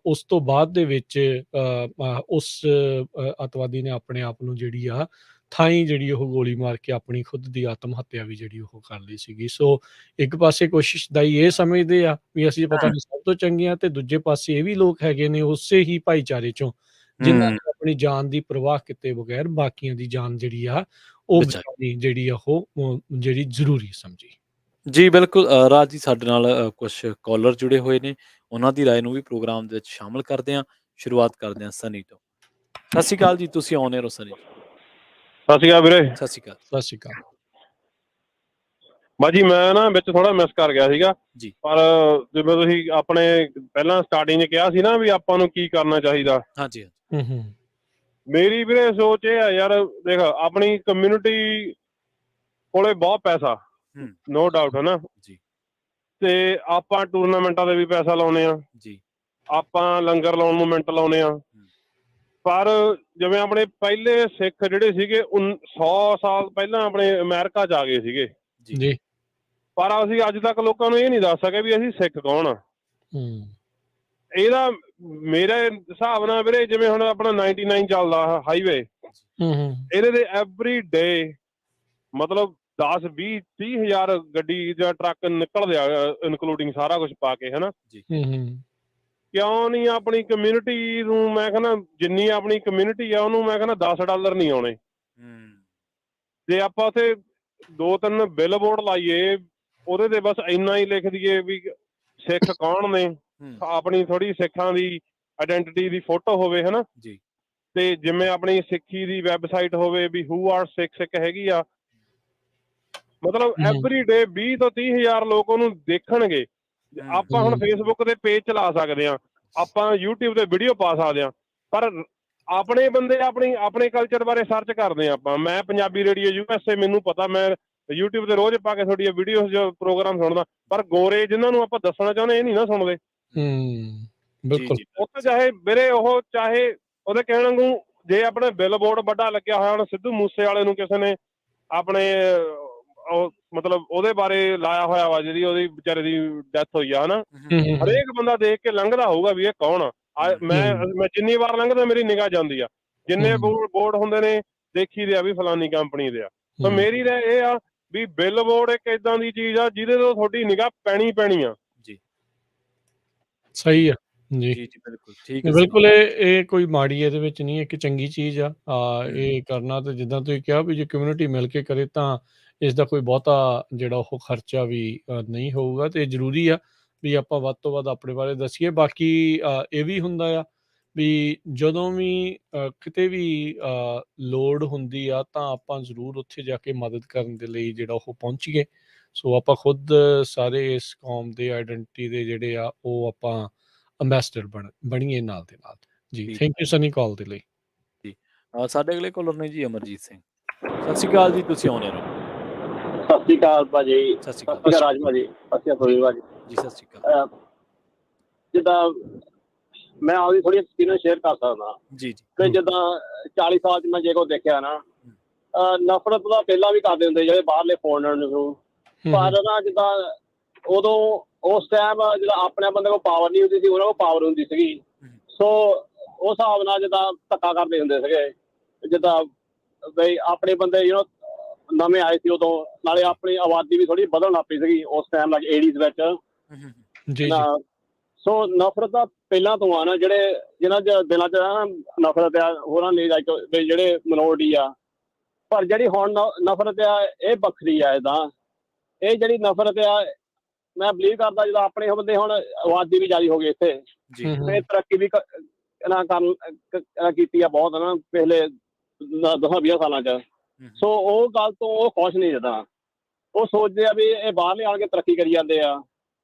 ਉਸ ਤੋਂ ਬਾਅਦ ਦੇ ਵਿੱਚ ਉਸ ਅੱਤਵਾਦੀ ਨੇ ਆਪਣੇ ਆਪ ਨੂੰ ਜਿਹੜੀ ਆ ਥਾਈਂ ਜਿਹੜੀ ਉਹ ਗੋਲੀ ਮਾਰ ਕੇ ਆਪਣੀ ਖੁਦ ਦੀ ਆਤਮ ਹੱਤਿਆ ਵੀ ਜਿਹੜੀ ਉਹ ਕਰ ਲਈ ਸੀਗੀ। ਸੋ ਇੱਕ ਪਾਸੇ ਕੋਸ਼ਿਸ਼ਦਾਈ ਇਹ ਸਮਝਦੇ ਆ ਵੀ ਅਸੀਂ ਪਤਾ ਨਹੀਂ ਸਭ ਤੋਂ ਚੰਗੇ ਆ, ਤੇ ਦੂਜੇ ਪਾਸੇ ਇਹ ਵੀ ਲੋਕ ਹੈਗੇ ਨੇ ਉਸੇ ਹੀ ਭਾਈਚਾਰੇ 'ਚੋਂ, ਜਿਨ੍ਹਾਂ ਹੂੰ। ਨੇ ਆਪਣੀ ਜਾਨ ਦੀ ਪਰਵਾਹ ਕੀਤੇ ਬਗੈਰ ਬਾਕੀਆਂ ਦੀ ਜਾਨ ਜਿਹੜੀ ਆ ਉਹ ਬਚਾਈ। ਬਚਾਉਣੀ ਜਿਹੜੀ ਆ ਉਹ ਜਿਹੜੀ ਜ਼ਰੂਰੀ ਸਮਝੀ। ਜੀ, ਬਿਲਕੁਲ ਰਾਜ ਜੀ, ਸਾਡੇ ਨਾਲ ਕੁਛ ਕਾਲਰ ਜੁੜੇ ਹੋਏ ਨੇ, ਉਹਨਾਂ ਦੀ ਰਾਏ ਨੂੰ ਵੀ ਪ੍ਰੋਗਰਾਮ ਦੇ ਵਿੱਚ ਸ਼ਾਮਲ ਕਰਦੇ ਹਾਂ। ਸ਼ੁਰੂਆਤ ਕਰਦੇ ਹਾਂ ਸਨੀ ਤੋਂ। ਸਤਿ ਸ਼੍ਰੀ ਅਕਾਲ ਜੀ, ਤੁਸੀਂ ਆਨ 에ਅਰ ਹੋ ਸਨੀ ਜੀ। ਸਤਿ ਸ਼੍ਰੀ ਅਕਾਲ ਵੀਰੇ। ਸਤਿ ਸ਼੍ਰੀ ਅਕਾਲ। ਸਤਿ ਸ਼੍ਰੀ ਅਕਾਲ। ਬਾਜੀ ਮੈਂ ਨਾ ਵਿੱਚ ਥੋੜਾ ਮਿਸ ਕਰ ਗਿਆ ਸੀਗਾ, ਜੀ, ਪਰ ਜਿਵੇਂ ਤੁਸੀਂ ਆਪਣੇ ਪਹਿਲਾਂ ਸਟਾਰਟਿੰਗ 'ਚ ਕਿਹਾ ਸੀ ਨਾ ਵੀ ਆਪਾਂ ਨੂੰ ਕੀ ਕਰਨਾ ਚਾਹੀਦਾ, ਹਾਂਜੀ, ਹਾਂਜੀ। ਹੂੰ, ਹੂੰ, ਮੇਰੀ ਵੀਰੇ ਸੋਚ ਇਹ ਆ ਯਾਰ, ਦੇਖ ਆਪਣੀ ਕਮਿਊਨਿਟੀ ਕੋਲੇ ਬਹੁਤ ਪੈਸਾ, ਹੂੰ, ਨੋ ਡਾਊਟ ਹੈ ਨਾ, ਜੀ, ਤੇ ਆਪਾਂ ਟੂਰਨਾਮੈਂਟਾਂ ਦੇ ਵੀ ਪੈਸਾ ਲਾਉਨੇ ਆ, ਜੀ, ਆਪਾਂ ਲੰਗਰ ਲਾਉਣ ਨੂੰ ਮਿੰਟ ਲਾਉਨੇ ਆ, ਪਰ ਜਿਵੇਂ ਆਪਣੇ ਪਹਿਲੇ ਸਿੱਖ ਜਿਹੜੇ ਸੀਗੇ 100 ਸਾਲ ਪਹਿਲਾਂ ਆਪਣੇ ਅਮਰੀਕਾ 'ਚ ਆ ਗਏ ਸੀਗੇ, ਜੀ, ਜੀ, ਪਰ ਅਸੀਂ ਅੱਜ ਤੱਕ ਲੋਕਾਂ ਨੂੰ ਇਹ ਨਹੀਂ ਦੱਸ ਸਕੇ ਵੀ ਅਸੀਂ ਸਿੱਖ ਕੌਣ ਆ। ਹੂੰ, ਇਹਦਾ ਮੇਰੇ ਹਿਸਾਬ ਨਾਲ ਵੀਰੇ, ਜਿਵੇਂ ਹੁਣ ਆਪਣਾ 99 ਚੱਲਦਾ ਹਾਈਵੇ, ਹੂੰ, ਹੂੰ, ਇਹਦੇ ਤੇ ਐਵਰੀ ਡੇ ਮਤਲਬ 10 20 30 ਹਜ਼ਾਰ ਗੱਡੀ ਜਾਂ ਟਰੱਕ ਨਿਕਲਦੇ ਆ, ਇਨਕਲੂਡਿੰਗ ਸਾਰਾ ਕੁਝ ਪਾ ਕੇ, ਹਨਾ। ਹੂੰ, ਹੂੰ, ਕਿਉਂ ਨਹੀਂ ਆਪਣੀ ਕਮਿਊਨਿਟੀ ਨੂੰ, ਮੈਂ ਕਹਿੰਦਾ ਜਿੰਨੀ ਆਪਣੀ ਕਮਿਊਨਿਟੀ ਆ ਉਹਨੂੰ ਮੈਂ ਕਹਿੰਦਾ $10 ਨਹੀਂ ਆਉਣੇ। ਜੇ ਆਪਾਂ ਉੱਥੇ 2-3 ਬਿੱਲ ਬੋਰਡ ਲਾਈਏ, ਉਹਦੇ ਤੇ ਬਸ ਇੰਨਾ ਹੀ ਲਿਖ ਦਈਏ ਵੀ ਸਿੱਖ ਕੌਣ ਨੇ, ਆਪਣੀ ਥੋੜੀ ਸਿੱਖਾਂ ਦੀ ਆਇਡੈਂਟੀਟੀ ਦੀ ਫੋਟੋ ਹੋਵੇ, ਹਨਾ ਜੀ, ਤੇ ਜਿਵੇਂ ਆਪਣੀ ਸਿੱਖੀ ਦੀ ਵੈਬਸਾਈਟ ਹੋਵੇ ਵੀ ਹੂ ਆਰ ਸਿੱਖ ਹੈਗੀ ਆ, ਮਤਲਬ ਐਵਰੀ ਡੇ 20 ਤੋਂ 30 ਹਜ਼ਾਰ ਲੋਕ ਉਹਨੂੰ ਦੇਖਣਗੇ। ਆਪਾਂ ਹੁਣ ਫੇਸਬੁੱਕ ਤੇ ਪੇਜ ਚਲਾ ਸਕਦੇ ਆ, ਆਪਾਂ YouTube ਤੇ ਵੀਡੀਓ ਪਾ ਸਕਦੇ ਆ, ਪਰ ਆਪਣੇ ਬੰਦੇ ਆਪਣੇ ਕਲਚਰ ਬਾਰੇ ਸਰਚ ਕਰਦੇ ਆ। ਆਪਾਂ, ਮੈਂ ਪੰਜਾਬੀ ਰੇਡੀਓ USA, ਮੈਨੂੰ ਪਤਾ, ਮੈਂ YouTube ਤੇ ਰੋਜ਼ ਪਾ ਕੇ ਤੁਹਾਡੀਆਂ ਵੀਡੀਓਜ਼ ਪ੍ਰੋਗਰਾਮ ਸੁਣਦਾ, ਪਰ ਗੋਰੇ ਜਿਨ੍ਹਾਂ ਨੂੰ ਆਪਾਂ ਦੱਸਣਾ ਚਾਹੁੰਦੇ ਇਹ ਨਹੀਂ ਨਾ ਸੁਣਦੇ। ਬਿਲਕੁਲ। ਉੱਥੇ ਚਾਹੇ ਵੀਰੇ ਉਹ ਚਾਹੇ ਉਹਦੇ ਕਹਿਣ ਵਾਂਗੂ, ਜੇ ਆਪਣੇ ਬਿੱਲ ਬੋਰਡ ਵੱਡਾ ਲੱਗਿਆ ਹੋਇਆ, ਹੁਣ ਸਿੱਧੂ ਮੂਸੇ ਵਾਲੇ ਨੂੰ ਕਿਸੇ ਨੇ ਆਪਣੇ ਉਹ ਮਤਲਬ ਉਹਦੇ ਬਾਰੇ ਲਾਇਆ ਹੋਇਆ ਵਾ, ਜਿਹੜੀ ਉਹਦੀ ਵਿਚਾਰੇ ਦੀ ਡੈਥ ਹੋਈ ਆ, ਹਨਾ, ਹਰੇਕ ਬੰਦਾ ਦੇਖ ਕੇ ਲੰਘਦਾ ਹੋਊਗਾ ਵੀ ਇਹ ਕੌਣ ਆ। ਮੈਂ ਜਿੰਨੀ ਵਾਰ ਲੰਘਦਾ ਮੇਰੀ ਨਿਗਾਹ ਜਾਂਦੀ ਆ, ਜਿੰਨੇ ਬੋਰਡ ਹੁੰਦੇ ਨੇ ਦੇਖੀ ਦੇ ਆ ਵੀ ਫਲਾਨੀ ਕੰਪਨੀ ਦੇ ਆ। ਤਾਂ ਮੇਰੀ ਰਾਏ ਇਹ ਆ ਵੀ ਬਿੱਲ ਬੋਰਡ ਇੱਕ ਏਦਾਂ ਦੀ ਚੀਜ਼ ਆ ਜਿਹਦੇ ਤੋਂ ਤੁਹਾਡੀ ਨਿਗਾਹ ਪੈਣੀ ਆ। ਜੀ, ਸਹੀ ਆ ਜੀ। ਜੀ, ਬਿਲਕੁਲ ਠੀਕ ਹੈ। ਬਿਲਕੁਲ ਇਹ ਕੋਈ ਮਾੜੀ ਇਹਦੇ ਵਿੱਚ ਨਹੀਂ, ਇੱਕ ਚੰਗੀ ਚੀਜ਼ ਆ। ਇਹ ਕਰਨਾ, ਤੇ ਜਿੱਦਾਂ ਤੁਸੀਂ ਕਿਹਾ ਵੀ ਜੇ ਕਮਿਊਨਿਟੀ ਮਿਲ ਕੇ ਕਰੇ ਤਾਂ ਇਸ ਦਾ ਕੋਈ ਬਹੁਤਾ ਜਿਹੜਾ ਉਹ ਖਰਚਾ ਵੀ ਨਹੀਂ ਹੋਊਗਾ, ਤੇ ਜ਼ਰੂਰੀ ਆ ਵੀ ਆਪਾਂ ਵੱਧ ਤੋਂ ਵੱਧ ਆਪਣੇ ਬਾਰੇ ਦੱਸੀਏ। ਬਾਕੀ ਇਹ ਵੀ ਹੁੰਦਾ ਆ ਵੀ ਜਦੋਂ ਵੀ ਕਿਤੇ ਵੀ ਲੋੜ ਹੁੰਦੀ ਆ ਤਾਂ ਆਪਾਂ ਜ਼ਰੂਰ ਉੱਥੇ ਜਾ ਕੇ ਮਦਦ ਕਰਨ ਦੇ ਲਈ ਜਿਹੜਾ ਉਹ ਪਹੁੰਚੀਏ। ਸੋ ਆਪਾਂ ਖੁਦ ਸਾਰੇ ਇਸ ਕੌਮ ਦੇ ਆਈਡੈਂਟਿਟੀ ਦੇ ਜਿਹੜੇ ਆ ਉਹ ਆਪਾਂ ਅੰਬੈਸਡਰ ਬਣੀਏ ਨਾਲ ਦੇ ਨਾਲ ਜੀ। ਠੀਕ ਥੈਂਕ ਯੂ ਸਨੀ ਕਾਲ ਦੇ ਲਈ ਜੀ। ਸਾਡੇ ਅਗਲੇ ਕਾਲਰ ਨੇ ਜੀ ਅਮਰਜੀਤ ਸਿੰਘ। ਸਤਿ ਸ਼੍ਰੀ ਅਕਾਲ ਜੀ, ਤੁਸੀਂ ਆਉਣੇ ਰਹੋ। ਸਤਿ ਸ਼੍ਰੀ ਅਕਾਲ ਭਾਜੀ। ਸਤਿ ਸ਼੍ਰੀ ਸਤਿ ਅਕਾਲ ਸ਼੍ਰੀ ਅਕਾਲ ਰਾਜ ਭਾਜੀ। ਸਤਿ ਸ਼੍ਰੀ ਅਕਾਲ ਜੀ ਭਾਜੀ। ਜੀ ਸਤਿ ਸ਼੍ਰੀ ਅਕਾਲ ਅਹ ਜਿੱਦਾਂ ਮੈਂ ਆਪਦੀ ਥੋੜੀ ਐਕਸਪੀਰੀਅੰਸ ਸ਼ੇਅਰ ਕਰ ਸਕਦਾ ਜੀ ਜੀ ਕਿ ਜਿੱਦਾਂ 40 ਸਾਲ 'ਚ ਮੈਂ ਜੇ ਕੋ ਦੇਖਿਆ ਨਾ ਨਫ਼ਰਤ ਤਾਂ ਪਹਿਲਾਂ ਵੀ ਕਰਦੇ ਹੁੰਦੇ ਜਿਹੜੇ ਬਾਹਰਲੇ ਫੋਰਨਰ ਨੂੰ, ਪਰ ਨਾ ਜਿੱਦਾਂ ਉਦੋਂ ਉਸ ਟਾਈਮ ਜਿੱਦਾਂ ਆਪਣੇ ਬੰਦੇ ਕੋਲ ਪਾਵਰ ਨਹੀਂ ਹੁੰਦੀ ਸੀ, ਉਹਨਾਂ ਕੋਲ ਪਾਵਰ ਹੁੰਦੀ ਸੀਗੀ। ਸੋ ਉਸ ਹਿਸਾਬ ਨਾਲ ਜਿੱਦਾਂ ਧੱਕਾ ਕਰਦੇ ਹੁੰਦੇ ਸੀਗੇ, ਜਿੱਦਾਂ ਬਈ ਆਪਣੇ ਬੰਦੇ ਨਵੇਂ ਆਏ ਸੀ ਉਦੋਂ, ਨਾਲੇ ਆਪਣੀ ਆਬਾਦੀ ਵੀ ਥੋੜੀ ਵਧਣ ਲੱਗ ਪਈ ਸੀਗੀ ਉਸ ਟਾਈਮ ਲੱਗ 80s ਵਿੱਚ ਜੀ ਨਾ। ਸੋ ਨਫ਼ਰਤ ਤਾਂ ਪਹਿਲਾਂ ਤੋਂ ਆ ਨਾ, ਜਿਹਨਾਂ ਚ ਦਿਲਾਂ ਚ ਨਾ ਨਫ਼ਰਤ ਆ ਹੋਰਾਂ ਨੇ ਜਿਹੜੇ ਮਿਨੋਰਟੀ ਆ, ਪਰ ਜਿਹੜੀ ਹੁਣ ਨਫ਼ਰਤ ਆ ਇਹ ਵੱਖਰੀ ਆ। ਇਹ ਜਿਹੜੀ ਨਫ਼ਰਤ ਆ ਮੈਂ ਬਿਲੀਵ ਕਰਦਾ ਜਦੋਂ ਆਪਣੇ ਬੰਦੇ ਹੁਣ ਆਬਾਦੀ ਵੀ ਜ਼ਿਆਦਾ ਹੋ ਗਈ ਇੱਥੇ ਜੀ ਤੇ ਤਰੱਕੀ ਵੀ ਕੀਤੀ ਆ ਬਹੁਤ ਨਾ ਪਿਛਲੇ 10-20 ਸਾਲਾਂ ਚ। ਸੋ ਉਹ ਗੱਲ ਤੋਂ ਉਹ ਖੁਸ਼ ਨਹੀਂ ਜਿੱਦਾਂ ਉਹ ਸੋਚਦੇ ਆ ਵੀ ਇਹ ਬਾਹਰਲੇ ਆਣ ਕੇ ਤਰੱਕੀ ਕਰੀ ਜਾਂਦੇ ਆ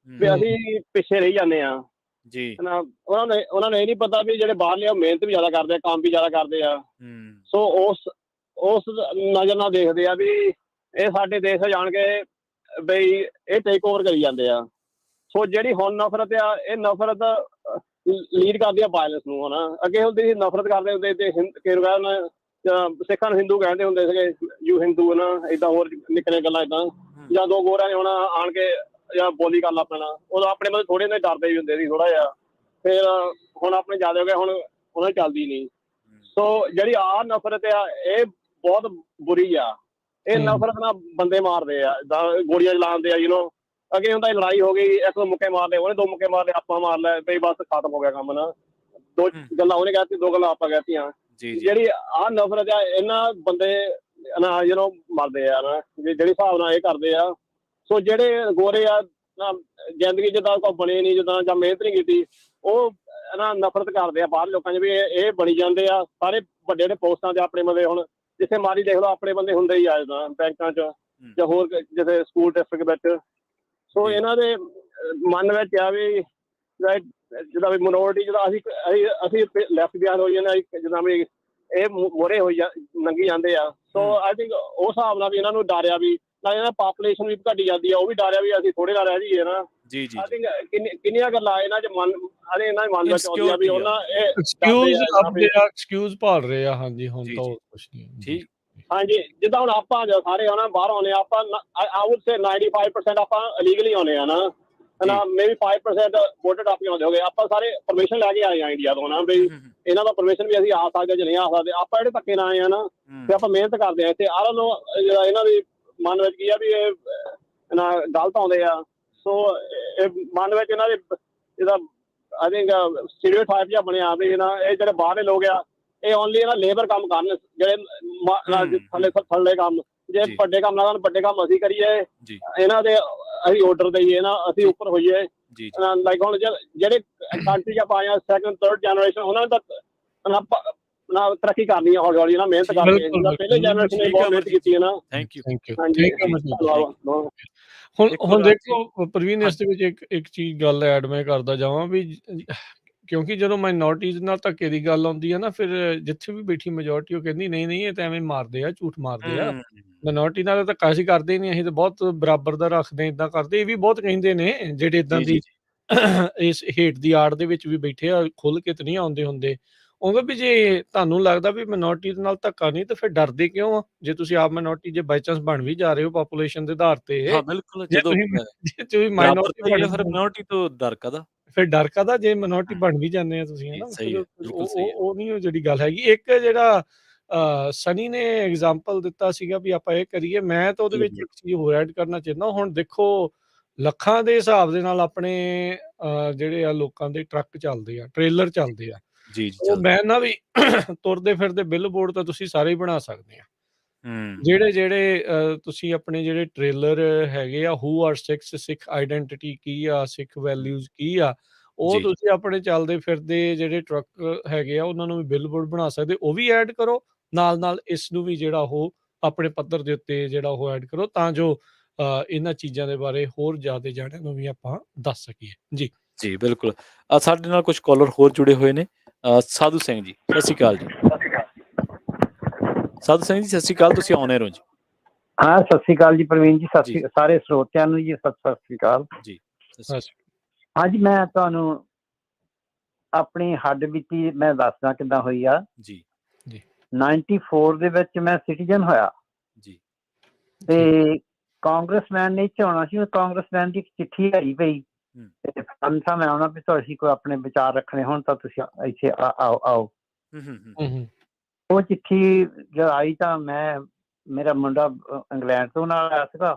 ਵੀ ਅਸੀਂ ਪਿੱਛੇ ਰਹੀ ਜਾਂਦੇ ਆ ਜੀ। ਉਹਨਾਂ ਨੂੰ ਇਹ ਨਹੀਂ ਪਤਾ ਵੀ ਜਿਹੜੇ ਬਾਹਰਲੇ ਆ ਮਿਹਨਤ ਵੀ ਜ਼ਿਆਦਾ ਕਰਦੇ ਆ, ਕੰਮ ਵੀ ਜ਼ਿਆਦਾ ਕਰਦੇ ਆ। ਸੋ ਉਸ ਨਜ਼ਰ ਨਾਲ ਦੇਖਦੇ ਆ ਵੀ ਇਹ ਸਾਡੇ ਦੇਸ਼ ਜਾਣ ਕੇ ਬਈ ਇਹ ਟੇਕ ਓਵਰ ਕਰੀ ਜਾਂਦੇ ਆ। ਸੋ ਜਿਹੜੀ ਹੁਣ ਨਫ਼ਰਤ ਆ ਇਹ ਨਫ਼ਰਤ ਲੀਡ ਕਰਦੀ ਆ ਵਾਇਲੈਂਸ ਨੂੰ। ਹਨਾ ਅੱਗੇ ਹੁੰਦੀ ਸੀ ਨਫ਼ਰਤ ਕਰਦੇ ਹੁੰਦੇ ਤੇ ਸਿੱਖਾਂ ਨੂੰ ਹਿੰਦੂ ਕਹਿੰਦੇ ਹੁੰਦੇ ਸੀਗੇ, ਯੂ ਹਿੰਦੂ ਨਾ, ਏਦਾਂ ਹੋਰ ਨਿੱਕੀਆਂ ਗੱਲਾਂ ਏਦਾਂ। ਜਾਂ ਦੋ ਗੋਰਿਆਂ ਨੇ ਹੁਣ ਆਣ ਕੇ ਜਾਂ ਬੋਲੀ ਕਰ ਲਾ ਪੈਣਾ, ਉਦੋਂ ਆਪਣੇ ਮਤਲਬ ਥੋੜੇ ਜਿਹੇ ਡਰਦੇ ਵੀ ਹੁੰਦੇ ਸੀ ਥੋੜਾ ਜਿਹਾ। ਫਿਰ ਹੁਣ ਆਪਣੇ ਜ਼ਿਆਦਾ ਹੋ ਗਏ, ਹੁਣ ਉਹਨਾਂ ਦੀ ਚੱਲਦੀ ਨਹੀਂ। ਸੋ ਜਿਹੜੀ ਆਹ ਨਫ਼ਰਤ ਆ ਇਹ ਬਹੁਤ ਬੁਰੀ ਆ। ਇਹ ਨਫ਼ਰਤ ਨਾਲ ਬੰਦੇ ਮਾਰਦੇ ਆ, ਗੋਲੀਆਂ ਚਲਾਉਂਦੇ ਆ। ਅੱਗੇ ਹੁੰਦਾ ਲੜਾਈ ਹੋ ਗਈ, ਇੱਕ ਮੁੱਕੇ ਮਾਰਦੇ, ਉਹਨੇ 2 ਮੁੱਕੇ ਮਾਰਦੇ, ਆਪਾਂ ਮਾਰ ਲੈ ਬਈ ਬਸ ਖਤਮ ਹੋ ਗਿਆ ਕੰਮ ਨਾ। 2 ਗੱਲਾਂ ਉਹਨੇ ਕਹਿਤੀ, 2 ਗੱਲਾਂ ਆਪਾਂ ਕਹਿਤੀਆਂ। ਜਿਹੜੀ ਆਹ ਨਫ਼ਰਤ ਆ ਇਹਨਾਂ ਬੰਦੇ ਨਾ ਮਰਦੇ ਆ ਨਾ ਜਿਹੜੀ ਹਿਸਾਬ ਨਾਲ ਇਹ ਕਰਦੇ ਆ। ਸੋ ਜਿਹੜੇ ਗੋਰੇ ਆ ਨਾ ਜ਼ਿੰਦਗੀ ਜਿੱਦਾਂ ਕੋਈ ਬਣੇ ਨਹੀਂ, ਜਿੱਦਾਂ ਜਾਂ ਮਿਹਨਤ ਨਹੀਂ ਕੀਤੀ, ਉਹ ਨਾ ਨਫ਼ਰਤ ਕਰਦੇ ਆ ਬਾਹਰ ਲੋਕਾਂ 'ਚ ਵੀ ਇਹ ਬਣੀ ਜਾਂਦੇ ਆ। ਸਾਰੇ ਵੱਡੇ ਵੱਡੇ ਪੋਸਟਾਂ 'ਤੇ ਆਪਣੇ ਬੰਦੇ ਹੁਣ ਜਿੱਥੇ ਮਾਰੀ ਦੇਖ ਲਓ ਆਪਣੇ ਬੰਦੇ ਹੁੰਦੇ ਹੀ ਆ, ਜਿੱਦਾਂ ਬੈਂਕਾਂ 'ਚ ਜਾਂ ਹੋਰ ਜਿੱਥੇ ਸਕੂਲ ਡਿਸਟ੍ਰਿਕਟ ਵਿੱਚ। ਸੋ ਇਹਨਾਂ ਦੇ ਮਨ ਵਿੱਚ ਆ ਵੀ ਜਿੱਦਾਂ ਵੀ ਮਿਨੋਰਟੀ ਜਿੱਦਾਂ ਅਸੀਂ ਲੈਫਟ ਬਿਹਾਰ ਹੋ ਜਾਂਦੇ, ਜਿੱਦਾਂ ਵੀ ਇਹ ਮੋਹਰੇ ਹੋਈ ਲੰਘੀ ਜਾਂਦੇ ਆ। ਸੋ ਆਈ ਥਿੰਕ ਉਸ ਹਿਸਾਬ ਨਾਲ ਵੀ ਇਹਨਾਂ ਨੂੰ ਡਰਿਆ ਵੀ ਨਾ, ਇਹਨਾਂ ਪਾਪੂਲੇਸ਼ਨ ਵੀ ਘਟੀ ਜਾਂਦੀ ਆ, ਉਹ ਵੀ ਡਰਿਆ ਵੀ ਅਸੀਂ ਥੋੜੇ ਨਾਲ ਰਹਿ ਜਾਈਏ ਨਾ। ਆਈ ਥਿੰਕ ਕਿੰਨੀਆਂ ਗੱਲਾਂ ਇਹਨਾਂ 'ਚ ਇਹਨਾਂ ਦੇ ਮਨ ਵਿੱਚ ਆਉਂਦੀਆਂ ਵੀ ਉਹਨਾਂ ਐਕਸਕਿਊਜ਼ ਭਾਲ ਰਹੇ ਆ। ਹਾਂਜੀ ਹੁਣ ਤਾਂ ਕੁਛ ਨਹੀਂ। ਹਾਂਜੀ ਜਿੱਦਾਂ ਹੁਣ ਆਪਾਂ ਸਾਰੇ ਹਨਾ ਬਾਹਰ ਆਉਂਦੇ ਆ, ਆਪਾਂ ਆਈ ਵੁੱਡ ਸੇ 95% ਆਪਾਂ ਇਲੀਗਲੀ ਆਉਂਦੇ ਆ ਨਾ, ਮੇਬੀ 5% ਵੋਟਰ ਟਾਪ ਕੇ ਆਉਂਦੇ ਹੋਗੇ। ਆਪਾਂ ਸਾਰੇ ਪਰਮਿਸ਼ਨ ਲੈ ਕੇ ਆਏ ਆ ਇੰਡੀਆ ਤੋਂ ਨਾ, ਬਈ ਇਹਨਾਂ ਦਾ ਪਰਮਿਸ਼ਨ ਵੀ ਅਸੀਂ ਆ ਸਕਦੇ ਜਾਂ ਨਹੀਂ ਆ ਸਕਦੇ। ਆਪਾਂ ਜਿਹੜੇ ਧੱਕੇ ਨਾਲ ਆਏ ਆ ਨਾ ਤੇ ਆਪਾਂ ਮਿਹਨਤ ਕਰਦੇ ਆ ਇੱਥੇ। ਆਹ ਨੂੰ ਜਿਹੜਾ ਇਹਨਾਂ ਦੀ ਮਨ ਵਿੱਚ ਕੀ ਆ ਵੀ ਇਹ ਗਲਤ ਆਉਂਦੇ ਆ। ਸੋ ਇਹ ਮਨ ਵਿੱਚ ਇਹਨਾਂ ਦੇ ਜਿਹਦਾ ਆਈ ਥਿੰਕ ਸਟੀਰੀਓਟਾਈਪ ਜਿਹਾ ਬਣਿਆ ਵੀ ਇਹ ਜਿਹੜੇ ਬਾਹਰਲੇ ਲੋਕ ਆ ਇਹ ਓਨਲੀ ਇਹਨਾਂ ਲੇਬਰ ਕੰਮ ਕਰਨ, ਜਿਹੜੇ ਥੱਲੇ ਕੰਮ, ਜੇ ਵੱਡੇ ਕੰਮ ਨਾ ਕਰਨ, ਵੱਡੇ ਕੰਮ ਅਸੀਂ ਕਰੀਏ, ਇਹਨਾਂ ਦੇ ਅਸੀਂ ਆਰਡਰ ਦਈਏ ਨਾ, ਅਸੀਂ ਉੱਪਰ ਹੋਈਏ। ਲਾਈਕ ਹੁਣ ਜਿਹੜੇ ਕੰਟਰੀ 'ਚ ਆਪਾਂ ਆਏ ਆ 2nd 3rd ਜਨਰੇਸ਼ਨ, ਉਹਨਾਂ ਨੇ ਤਾਂ ਤਰੱਕੀ ਕਰਨੀ ਆ ਹੌਲੀ ਹੌਲੀ ਨਾ, ਮਿਹਨਤ ਕਰਕੇ। ਪਹਿਲੇ ਜਨਰੇਸ਼ਨ ਨੇ ਬਹੁਤ ਮਿਹਨਤ ਕੀਤੀ ਹੈ ਨਾ। ਹੁਣ ਦੇਖੋ ਪ੍ਰਵੀਨ, ਇਸ ਦੇ ਵਿੱਚ ਇੱਕ ਚੀਜ਼ ਗੱਲ ਐਡ ਮੈਂ ਕਰਦਾ ਜਾਵਾਂ ਵੀ ਕਿਉਂਕਿ ਜਦੋਂ ਮਾਈਨੋਰਟੀਜ਼ ਨਾਲ ਧੱਕੇ ਦੀ ਗੱਲ ਆਉਂਦੀ ਹੈ ਨਾ, ਫਿਰ ਜਿੱਥੇ ਵੀ ਬੈਠੀ ਮੈਜੋਰਟੀ ਉਹ ਕਹਿੰਦੀ ਨਹੀਂ ਇਹ ਤਾਂ ਐਵੇਂ ਮਾਰਦੇ ਆ, ਝੂਠ ਮਾਰਦੇ ਆ, ਮਾਈਨੋਰਟੀ ਨਾਲ ਤਾਂ ਧੱਕਾ ਅਸੀਂ ਕਰਦੇ ਹੀ ਨਹੀਂ, ਅਸੀਂ ਤਾਂ ਬਹੁਤ ਬਰਾਬਰ ਦਾ ਰੱਖਦੇ, ਏਦਾਂ ਕਰਦੇ। ਇਹ ਵੀ ਬਹੁਤ ਕਹਿੰਦੇ ਨੇ ਜਿਹੜੇ ਏਦਾਂ ਦੀ ਇਸ ਹੇਠ ਦੀ ਆੜ ਦੇ ਵਿੱਚ ਵੀ ਬੈਠੇ ਆ, ਖੁੱਲ ਕੇ ਤਾਂ ਨਹੀਂ ਆਉਂਦੇ ਹੁੰਦੇ। ਉਹਦਾ ਵੀ ਜੇ ਤੁਹਾਨੂੰ ਲੱਗਦਾ ਵੀ ਮਾਈਨੋਰਟੀ ਦੇ ਨਾਲ ਧੱਕਾ ਨਹੀਂ ਤਾਂ ਫਿਰ ਡਰਦੇ ਕਿਉਂ ਆ? ਜੇ ਤੁਸੀਂ ਆਪ ਮਾਈਨੋਰਟੀ ਜੇ ਬਾਈ ਚਾਂਸ ਬਣ ਵੀ ਜਾ ਰਹੇ ਹੋ ਪਾਪੂਲੇਸ਼ਨ ਦੇ ਆਧਾਰ ਤੇ, ਜੇ ਤੁਸੀਂ ਮਾਈਨੋਰਟੀ ਤੋਂ ਡਰ ਕਾਹਦਾ? ਫਿਰ ਡਰ ਕਾਹਦਾ ਜੇ ਮਿਨੋਰਟੀ ਬਣ ਵੀ ਜਾਂਦੇ ਆ ਤੁਸੀਂ, ਹਨਾ? ਉਹ ਨਹੀਂ ਉਹ ਜਿਹੜੀ ਗੱਲ ਹੈਗੀ। ਇੱਕ ਜਿਹੜਾ ਸਨੀ ਨੇ ਐਗਜ਼ਾਮਪਲ ਦਿੱਤਾ ਸੀਗਾ ਵੀ ਆਪਾਂ ਇਹ ਕਰੀਏ, ਮੈਂ ਤਾਂ ਉਹਦੇ ਵਿੱਚ ਇੱਕ ਚੀਜ਼ ਹੋਰ ਐਡ ਕਰਨਾ ਚਾਹੁੰਦਾ। ਹੁਣ ਦੇਖੋ ਲੱਖਾਂ ਦੇ ਹਿਸਾਬ ਦੇ ਨਾਲ ਆਪਣੇ ਜਿਹੜੇ ਆ ਲੋਕਾਂ ਦੇ ਟਰੱਕ ਚੱਲਦੇ ਆ, ਟ੍ਰੇਲਰ ਚੱਲਦੇ ਆ। ਉਹ ਮੈਂ ਨਾ ਵੀ ਤੁਰਦੇ ਫਿਰਦੇ ਬਿੱਲ ਬੋਰਡ ਤਾਂ ਤੁਸੀਂ ਸਾਰੇ ਹੀ ਬਣਾ ਸਕਦੇ ਆ। ਜਿਹੜੇ ਤੁਸੀਂ ਆਪਣੇ ਜਿਹੜੇ ਟ੍ਰੇਲਰ ਹੈਗੇ ਆ, ਹੂ ਆਰ ਸਿੱਖ ਆਈਡੈਂਟਿਟੀ ਕੀ ਆ, ਸਿੱਖ ਵੈਲਿਊਜ਼ ਕੀ ਆ, ਉਹ ਤੁਸੀਂ ਆਪਣੇ ਚੱਲਦੇ ਫਿਰਦੇ ਜਿਹੜੇ ਟਰੱਕ ਹੈਗੇ ਆ ਉਹਨਾਂ ਨੂੰ ਵੀ ਬਿੱਲ ਬੋਰਡ ਬਣਾ ਸਕਦੇ। ਉਹ ਵੀ ਐਡ ਕਰੋ ਨਾਲ ਇਸ ਨੂੰ ਵੀ, ਜਿਹੜਾ ਉਹ ਆਪਣੇ ਪੱਧਰ ਦੇ ਉੱਤੇ ਜਿਹੜਾ ਉਹ ਐਡ ਕਰੋ, ਤਾਂ ਜੋ ਇਹਨਾਂ ਚੀਜ਼ਾਂ ਦੇ ਬਾਰੇ ਹੋਰ ਜ਼ਿਆਦਾ ਜਾਣਿਆਂ ਨੂੰ ਵੀ ਆਪਾਂ ਦੱਸ ਸਕੀਏ ਜੀ। ਜੀ ਬਿਲਕੁਲ। ਸਾਡੇ ਨਾਲ ਕੁਝ ਕਾਲਰ ਹੋਰ ਜੁੜੇ ਹੋਏ ਨੇ। ਸਾਧੂ ਸਿੰਘ ਜੀ, ਸਤਿ ਸ਼੍ਰੀ ਅਕਾਲ ਜੀ। ਸਾਧੂ ਸਿੰਘ ਜੀ, ਸਤਿ ਸ਼੍ਰੀ ਅਕਾਲ, ਤੁਸੀਂ ਆਨ 에ਅਰ ਹੋ ਜੀ। ਹਾਂ, ਸਤਿ ਸ਼੍ਰੀ ਅਕਾਲ ਜੀ ਪ੍ਰਵੀਨ ਜੀ, ਸਤਿ ਜੀ ਸ਼੍ਰੀ ਸਾਰੇ ਸਰੋਤਿਆਂ ਨੂੰ ਜੀ ਸਤਿ ਸ਼੍ਰੀ ਅਕਾਲ। ਜੀ ਸਤਿ ਸ਼੍ਰੀ ਅਕਾਲ। ਹਾਂਜੀ, ਮੈਂ ਤੁਹਾਨੂੰ ਆਪਣੀ ਹੱਡ ਬੀਤੀ ਮੈਂ ਦੱਸਦਾ ਕਿੱਦਾਂ ਹੋਈ ਆ। ਜੀ 94 ਦੇ ਵਿੱਚ ਮੈਂ ਸਿਟੀਜ਼ਨ ਹੋਇਆ ਜੀ ਤੇ ਕਾਂਗਰਸਮੈਨ ਨੇ ਇੱਥੇ ਆਉਣਾ ਸੀ। ਕਾਂਗਰਸਮੈਨ ਦੀ ਇੱਕ ਚਿੱਠੀ ਆਈ ਪਈ ਤੇ ਫੰਸਾ ਮੈਂ ਆਉਣਾ ਵੀ ਤੁਸੀਂ ਕੋਈ ਆਪਣੇ ਵਿਚਾਰ ਰੱਖਣੇ ਹੋਣ ਤਾਂ ਤੁਸੀਂ ਇੱਥੇ ਆਓ। ਉਹ ਚਿੱਠੀ ਜਦ ਆਈ ਤਾਂ ਮੇਰਾ ਮੁੰਡਾ ਇੰਗਲੈਂਡ ਤੋਂ ਨਾਲ ਆਇਆ ਸੀਗਾ,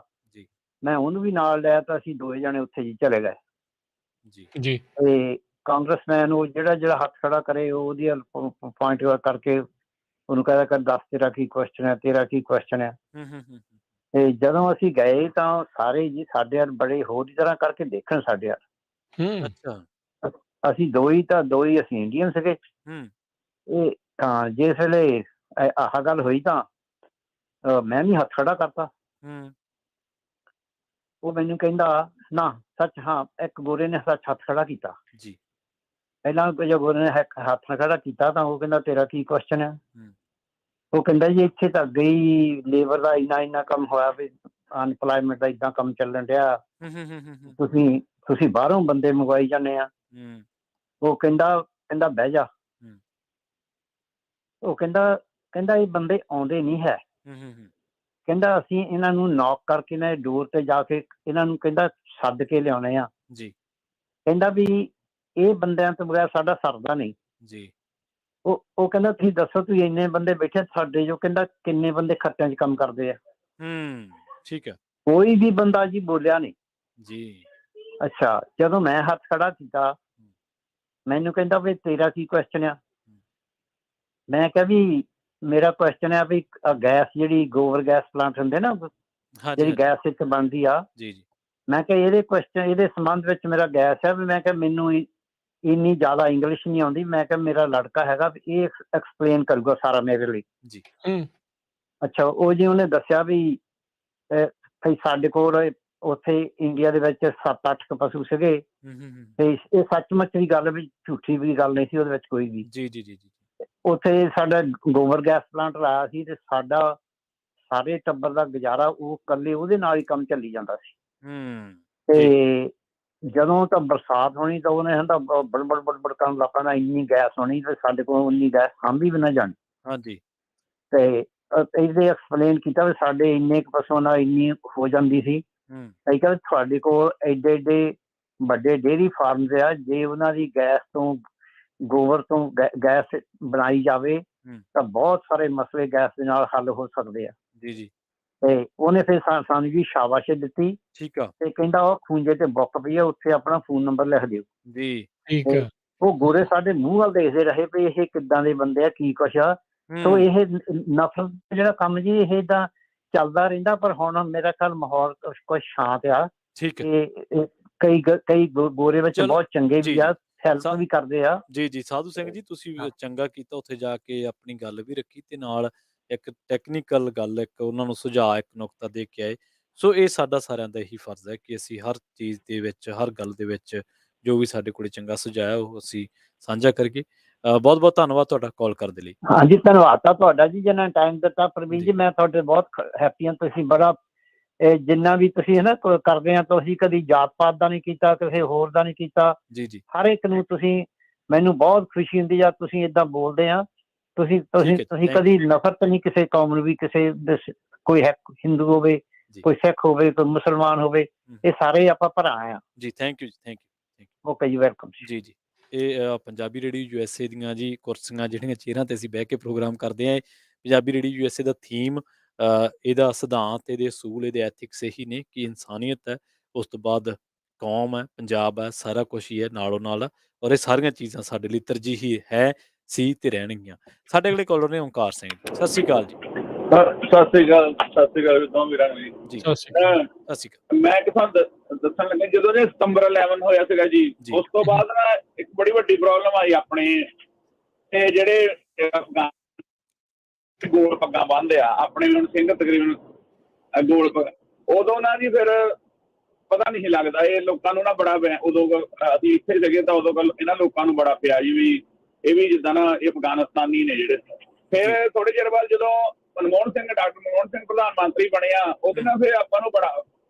ਮੈਂ ਉਹਨੂੰ ਵੀ ਨਾਲ ਲਿਆ ਤਾਂ ਅਸੀਂ ਦੋਵੇਂ ਜਣੇ ਉੱਥੇ ਜੀ ਚਲੇ ਗਏ ਜੀ। ਤੇ ਕਾਂਗਰਸਮੈਨ ਉਹ ਜਿਹੜਾ ਹੱਥ ਖੜਾ ਕਰੇ ਉਹਦੀ ਪੁਆਇੰਟ ਕਰਕੇ ਉਹਨੂੰ ਕਹਿੰਦਾ ਕਰ ਦੱਸ ਤੇਰਾ ਕੀ ਕੁਐਸਚਨ ਹੈ, ਤੇਰਾ ਕੀ ਕੁਐਸਚਨ ਹੈ। ਤੇ ਜਦੋਂ ਅਸੀਂ ਗਏ ਤਾਂ ਸਾਰੇ ਜੀ ਸਾਡੇ ਵੱਲ ਬੜੇ ਹੋਰ ਦੀ ਤਰ੍ਹਾਂ ਕਰਕੇ ਦੇਖਣ ਸਾਡੇ ਵੱਲ। ਅਸੀਂ ਦੋ ਹੀ ਅਸੀਂ ਇੰਡੀਅਨ ਸੀਗੇ। ਇਹ ਤਾਂ ਜਿਸ ਵੇਲੇ ਆਹ ਗੱਲ ਹੋਈ ਤਾਂ ਮੈਂ ਵੀ ਹੱਥ ਖੜਾ ਕਰਤਾ। ਉਹ ਮੈਨੂੰ ਕਹਿੰਦਾ ਨਾ ਸੱਚ, ਹਾਂ ਇੱਕ ਗੋਰੇ ਨੇ ਸੱਚ ਹੱਥ ਖੜਾ ਕੀਤਾ ਜੀ। ਪਹਿਲਾਂ ਜੋ ਗੋਰੇ ਨੇ ਹੱਥ ਖੜਾ ਕੀਤਾ ਤਾਂ ਉਹ ਕਹਿੰਦਾ ਤੇਰਾ ਕੀ ਕੁਐਸਚਨ ਹੈ। ਉਹ ਕਹਿੰਦਾ ਜੀ ਇੱਥੇ ਤਾਂ ਅੱਗੇ ਹੀ ਲੇਬਰ ਦਾ ਇੰਨਾ ਕੰਮ ਹੋਇਆ ਵੀ ਅਨਪਲਾਈਮੈਂਟ ਦਾ ਇੱਦਾਂ ਕੰਮ ਚੱਲਣ ਡਿਆ, ਤੁਸੀਂ ਬਾਹਰੋਂ ਬੰਦੇ ਮੰਗਵਾਈ ਜਾਂਦੇ ਆ। ਉਹ ਕਹਿੰਦਾ ਬਹਿ ਜਾ। ਉਹ ਕਹਿੰਦਾ ਇਹ ਬੰਦੇ ਆਉਂਦੇ ਨਹੀਂ ਹੈ। ਕਹਿੰਦਾ ਅਸੀਂ ਇਹਨਾਂ ਨੂੰ ਨੌਕ ਕਰਕੇ ਨਾ ਡੋਰ ਤੇ ਜਾ ਕੇ ਇਹਨਾਂ ਨੂੰ ਕਹਿੰਦਾ ਸੱਦ ਕੇ ਲਿਆਉਣੇ ਆ ਜੀ। ਕਹਿੰਦਾ ਵੀ ਇਹ ਬੰਦਿਆਂ ਤੋਂ ਬਗੈਰ ਸਾਡਾ ਸਰਦਾ ਨਹੀਂ ਜੀ। ਉਹ ਕਹਿੰਦਾ ਤੁਸੀਂ ਦੱਸੋ ਤੁਸੀਂ ਇੰਨੇ ਬੰਦੇ ਬੈਠੇ ਸਾਡੇ ਜੋ, ਕਹਿੰਦਾ ਕਿੰਨੇ ਬੰਦੇ ਖੱਤਿਆਂ 'ਚ ਕੰਮ ਕਰਦੇ ਆ। ਠੀਕ ਹੈ। ਕੋਈ ਵੀ ਬੰਦਾ ਜੀ ਬੋਲਿਆ ਨਹੀਂ ਜੀ। ਅੱਛਾ, ਜਦੋਂ ਮੈਂ ਹੱਥ ਖੜਾ ਕੀਤਾ ਮੈਨੂੰ ਕਹਿੰਦਾ ਵੀ ਤੇਰਾ ਕੀ ਕੁਐਸਚਨ ਆ। ਮੈਂ ਕਿਹਾ ਵੀ ਮੇਰਾ ਕੁਐਸਚਨ ਆ ਵੀ ਗੈਸ ਜਿਹੜੀ ਗੋਬਰ ਗੈਸ ਪਲਾਂਟ ਹੁੰਦੇ ਨਾ, ਜਿਹੜੀ ਗੈਸ ਇੱਥੇ ਬਣਦੀ ਆ, ਮੈਂ ਕਿਹਾ ਇਹਦੇ ਸੰਬੰਧ ਵਿੱਚ ਮੇਰਾ ਗੈਸ ਹੈ ਵੀ ਮੈਂ ਕਿਹਾ ਮੈਨੂੰ ਇੰਨੀ ਜ਼ਿਆਦਾ ਇੰਗਲਿਸ਼ ਨਹੀਂ ਆਉਂਦੀ। ਮੈਂ ਕਿਹਾ ਮੇਰਾ ਲੜਕਾ ਹੈਗਾ ਵੀ ਇਹ ਐਕਸਪਲੇਨ ਕਰੂਗਾ ਸਾਰਾ ਮੇਰੇ ਲਈ ਜੀ। ਅੱਛਾ, ਉਹ ਜੀ ਉਹਨੇ ਦੱਸਿਆ ਵੀ ਸਾਡੇ ਕੋਲ ਉੱਥੇ ਇੰਡੀਆ ਦੇ ਵਿੱਚ 7-8 ਪਸ਼ੂ ਸੀਗੇ ਤੇ ਇਹ ਸੱਚਮੁੱਚ ਦੀ ਗੱਲ ਵੀ ਝੂਠੀ ਵੀ ਗੱਲ ਨਹੀਂ ਸੀ ਉਹਦੇ ਵਿੱਚ ਕੋਈ ਵੀ। ਜੀ। ਉੱਥੇ ਸਾਡਾ ਗੋਬਰ ਗੈਸ ਪਲਾਂਟ ਲਾਇਆ ਸੀ ਤੇ ਸਾਡਾ ਸਾਰੇ ਟੱਬਰ ਦਾ ਗੁਜ਼ਾਰਾ ਉਹ ਇਕੱਲੇ ਉਹਦੇ ਨਾਲ ਹੀ ਕੰਮ ਚੱਲੀ ਜਾਂਦਾ ਸੀ। ਤੇ ਜਦੋਂ ਤਾਂ ਬਰਸਾਤ ਹੋਣੀ ਤਾਂ ਉਹਨੇ ਕਹਿੰਦਾ ਬੜਬੜ ਕਰਨ ਲੱਗ ਪੈਣਾ, ਇੰਨੀ ਗੈਸ ਹੋਣੀ ਤੇ ਸਾਡੇ ਕੋਲ ਉਨੀ ਗੈਸ ਸਾਂਭੀ ਵੀ ਨਾ ਜਾਣੀ। ਤੇ ਇਹਦੇ ਐਕਸਪਲੇਨ ਕੀਤਾ ਵੀ ਸਾਡੇ ਇੰਨੇ ਕੁ ਪਸ਼ੂਆਂ ਨਾਲ ਇੰਨੀ ਹੋ ਜਾਂਦੀ ਸੀ। ਅਸੀਂ ਕਹਿੰਦੇ ਤੁਹਾਡੇ ਕੋਲ ਏਡੇ ਵੱਡੇ ਡੇਅਰੀ ਫਾਰਮਸ ਆ, ਜੇ ਉਹਨਾਂ ਦੀ ਗੈਸ ਤੋਂ ਗੋਬਰ ਤੋਂ ਗੈਸ ਬਣਾਈ ਜਾਵੇ ਤਾਂ ਬਹੁਤ ਸਾਰੇ ਮਸਲੇ ਗੈਸ ਦੇ ਨਾਲ ਹੱਲ ਹੋ ਸਕਦੇ ਆ। ਤੇ ਉਹਨੇ ਫਿਰ ਸਾਨੂੰ ਜੀ ਸ਼ਾਬਾਸ਼ ਦਿੱਤੀ ਤੇ ਕਹਿੰਦਾ ਉਹ ਖੂੰਜੇ ਤੇ ਬੁੱਕ ਪਈ ਆ, ਉੱਥੇ ਆਪਣਾ ਫੋਨ ਨੰਬਰ ਲਿਖ ਦਿਓ ਜੀ। ਉਹ ਗੋਰੇ ਸਾਡੇ ਮੂੰਹ ਵੱਲ ਦੇਖਦੇ ਰਹੇ ਵੀ ਇਹ ਕਿੱਦਾਂ ਦੇ ਬੰਦੇ ਆ, ਕੀ ਕੁਛ ਆ। ਸੋ ਇਹ ਨਫ਼ਰਤ ਜਿਹੜਾ ਕੰਮ ਜੀ ਇਹ ਏਦਾਂ ਚੱਲਦਾ ਰਹਿੰਦਾ। ਪਰ ਹੁਣ ਮੇਰਾ ਖਿਆਲ ਮਾਹੌਲ ਕੁਛ ਸ਼ਾਂਤ ਆ। ਕਈ ਗੋਰੇ ਵਿੱਚ ਬਹੁਤ ਚੰਗੇ ਵੀ ਆ, ਹੈਲਪ ਵੀ ਕਰਦੇ ਆ। ਜੀ ਸਾਧੂ ਸਿੰਘ ਜੀ, ਤੁਸੀਂ ਚੰਗਾ ਕੀਤਾ ਉੱਥੇ ਜਾ ਕੇ ਆਪਣੀ ਗੱਲ ਵੀ ਰੱਖੀ ਤੇ ਨਾਲ ਇੱਕ ਟੈਕਨੀਕਲ ਗੱਲ, ਇੱਕ ਉਹਨਾਂ ਨੂੰ ਸੁਝਾਅ, ਇੱਕ ਨੁਕਤਾ ਦੇ ਕੇ ਆਏ। ਸੋ ਇਹ ਸਾਡਾ ਸਾਰਿਆਂ ਦਾ ਇਹੀ ਫਰਜ਼ ਹੈ ਕਿ ਅਸੀਂ ਹਰ ਚੀਜ਼ ਦੇ ਵਿੱਚ, ਹਰ ਗੱਲ ਦੇ ਵਿੱਚ ਜੋ ਵੀ ਸਾਡੇ ਕੋਲ ਚੰਗਾ ਸੁਝਾਅ ਉਹ ਅਸੀਂ ਸਾਂਝਾ ਕਰੀਏ। ਬਹੁਤ ਬਹੁਤ ਧੰਨਵਾਦ ਤੁਹਾਡਾ ਕਾਲ ਕਰਨ ਦੇ ਲਈ। ਹਾਂਜੀ, ਧੰਨਵਾਦ ਤਾਂ ਤੁਹਾਡਾ ਜੀ ਜਿੰਨਾ ਟਾਈਮ ਦਿੱਤਾ ਪ੍ਰਵੀਨ ਜੀ। ਮੈਂ ਤੁਹਾਡੇ ਬਹੁਤ ਹੈਪੀ ਹਾਂ। ਤੁਸੀਂ ਬੜਾ ਜਿੰਨਾ ਵੀ ਤੁਸੀਂ ਹੈ ਨਾ ਕਰਦੇ ਆ, ਤੁਸੀਂ ਕਦੀ ਜਾਤ ਪਾਤ ਦਾ ਨਹੀਂ ਕੀਤਾ, ਕਿਸੇ ਹੋਰ ਦਾ ਨਹੀਂ ਕੀਤਾ। ਹਰ ਇੱਕ ਨੂੰ ਤੁਸੀਂ, ਮੈਨੂੰ ਬਹੁਤ ਖੁਸ਼ੀ ਹੁੰਦੀ ਆ ਤੁਸੀਂ ਏਦਾਂ ਬੋਲਦੇ ਆ। ਤੁਸੀਂ ਕਦੀ ਨਫ਼ਰਤ ਨਹੀਂ ਕਿਸੇ ਕੌਮ ਨੂੰ ਵੀ, ਕਿਸੇ ਕੋਈ ਹਿੰਦੂ ਹੋਵੇ, ਕੋਈ ਸਿੱਖ ਹੋਵੇ, ਕੋਈ ਮੁਸਲਮਾਨ ਹੋਵੇ, ਇਹ ਸਾਰੇ ਆਪਾਂ ਭਰਾ ਆ ਜੀ। Thank you. ਓਕੇ ਜੀ, ਵੈਲਕਮ ਜੀ। ਇਹ ਪੰਜਾਬੀ ਰੇਡੀਓ USA ਦੀਆਂ ਜੀ ਕੁਰਸੀਆਂ ਜਿਹੜੀਆਂ ਚੇਅਰਾਂ ਤੇ ਅਸੀਂ ਬਹਿ ਕੇ ਪ੍ਰੋਗਰਾਮ ਕਰਦੇ ਹਾਂ। ਪੰਜਾਬੀ ਰੇਡੀਓ USA ਦਾ ਥੀਮ, ਇਹਦਾ ਸਿਧਾਂਤ, ਇਹਦੇ ਅਸੂਲ, ਇਹਦੇ ਐਥਿਕਸ ਇਹੀ ਨੇ ਕਿ ਇਨਸਾਨੀਅਤ ਹੈ, ਉਸ ਤੋਂ ਬਾਅਦ ਕੌਮ ਹੈ, ਪੰਜਾਬ ਹੈ, ਸਾਰਾ ਕੁਛ ਹੀ ਹੈ ਨਾਲੋਂ ਨਾਲ। ਔਰ ਇਹ ਸਾਰੀਆਂ ਚੀਜ਼ਾਂ ਸਾਡੇ ਲਈ ਤਰਜੀਹੀ ਸੀ ਤੇ ਰਹਿਣਗੀਆਂ। ਸਾਡੇ ਅਗਲੇ ਕਾਲਰ ਨੇ ਓਂਕਾਰ ਸਿੰਘ ਜੀ, ਸਤਿ ਸ਼੍ਰੀ ਅਕਾਲ ਜੀ। ਸਤਿ ਸ਼੍ਰੀ ਅਕਾਲ ਦੋਵਾਂ ਵੀਰਾਂ ਨੂੰ ਜੀ। ਸਤਿ ਸ਼੍ਰੀ ਅਕਾਲ। ਮੈਂ ਤੁਹਾਨੂੰ ਦੱਸਣ ਲੱਗਾ, ਜਦੋਂ ਇਹ ਸਤੰਬਰ 11 ਹੋਇਆ ਸੀਗਾ ਜੀ, ਉਸ ਤੋਂ ਬਾਅਦ ਨਾ ਇੱਕ ਬੜੀ ਵੱਡੀ ਪ੍ਰੋਬਲਮ ਆਈ ਆਪਣੇ, ਇਹ ਜਿਹੜੇ ਗੋਲ ਪੱਗਾਂ ਬੰਨ੍ਹਦੇ ਆ ਆਪਣੇ, ਹੁਣ ਸਿੰਘ ਤਕਰੀਬਨ ਗੋਲ ਉਦੋਂ ਨਾ ਜੀ ਫਿਰ ਪਤਾ ਨਹੀਂ ਸੀ ਲੱਗਦਾ, ਇਹ ਲੋਕਾਂ ਨੂੰ ਨਾ ਬੜਾ ਉਦੋਂ ਅਸੀਂ ਇੱਥੇ ਸੀਗੇ ਤਾਂ ਉਦੋਂ ਇਹਨਾਂ ਲੋਕਾਂ ਨੂੰ ਬੜਾ ਪਿਆ ਜੀ ਵੀ ਇਹ ਵੀ ਜਿੱਦਾਂ ਨਾ ਇਹ ਅਫਗਾਨਿਸਤਾਨੀ ਨੇ ਜਿਹੜੇ। ਫਿਰ ਥੋੜੇ ਚਿਰ ਬਾਅਦ ਜਦੋਂ ਡਾਕਟਰ ਮਨਮੋਹਨ ਸਿੰਘ ਪ੍ਰਧਾਨ ਮੰਤਰੀ ਬਣਿਆ, ਉਹਦੇ ਨਾਲ ਫਿਰ ਆਪਾਂ ਨੂੰ ਬੜਾ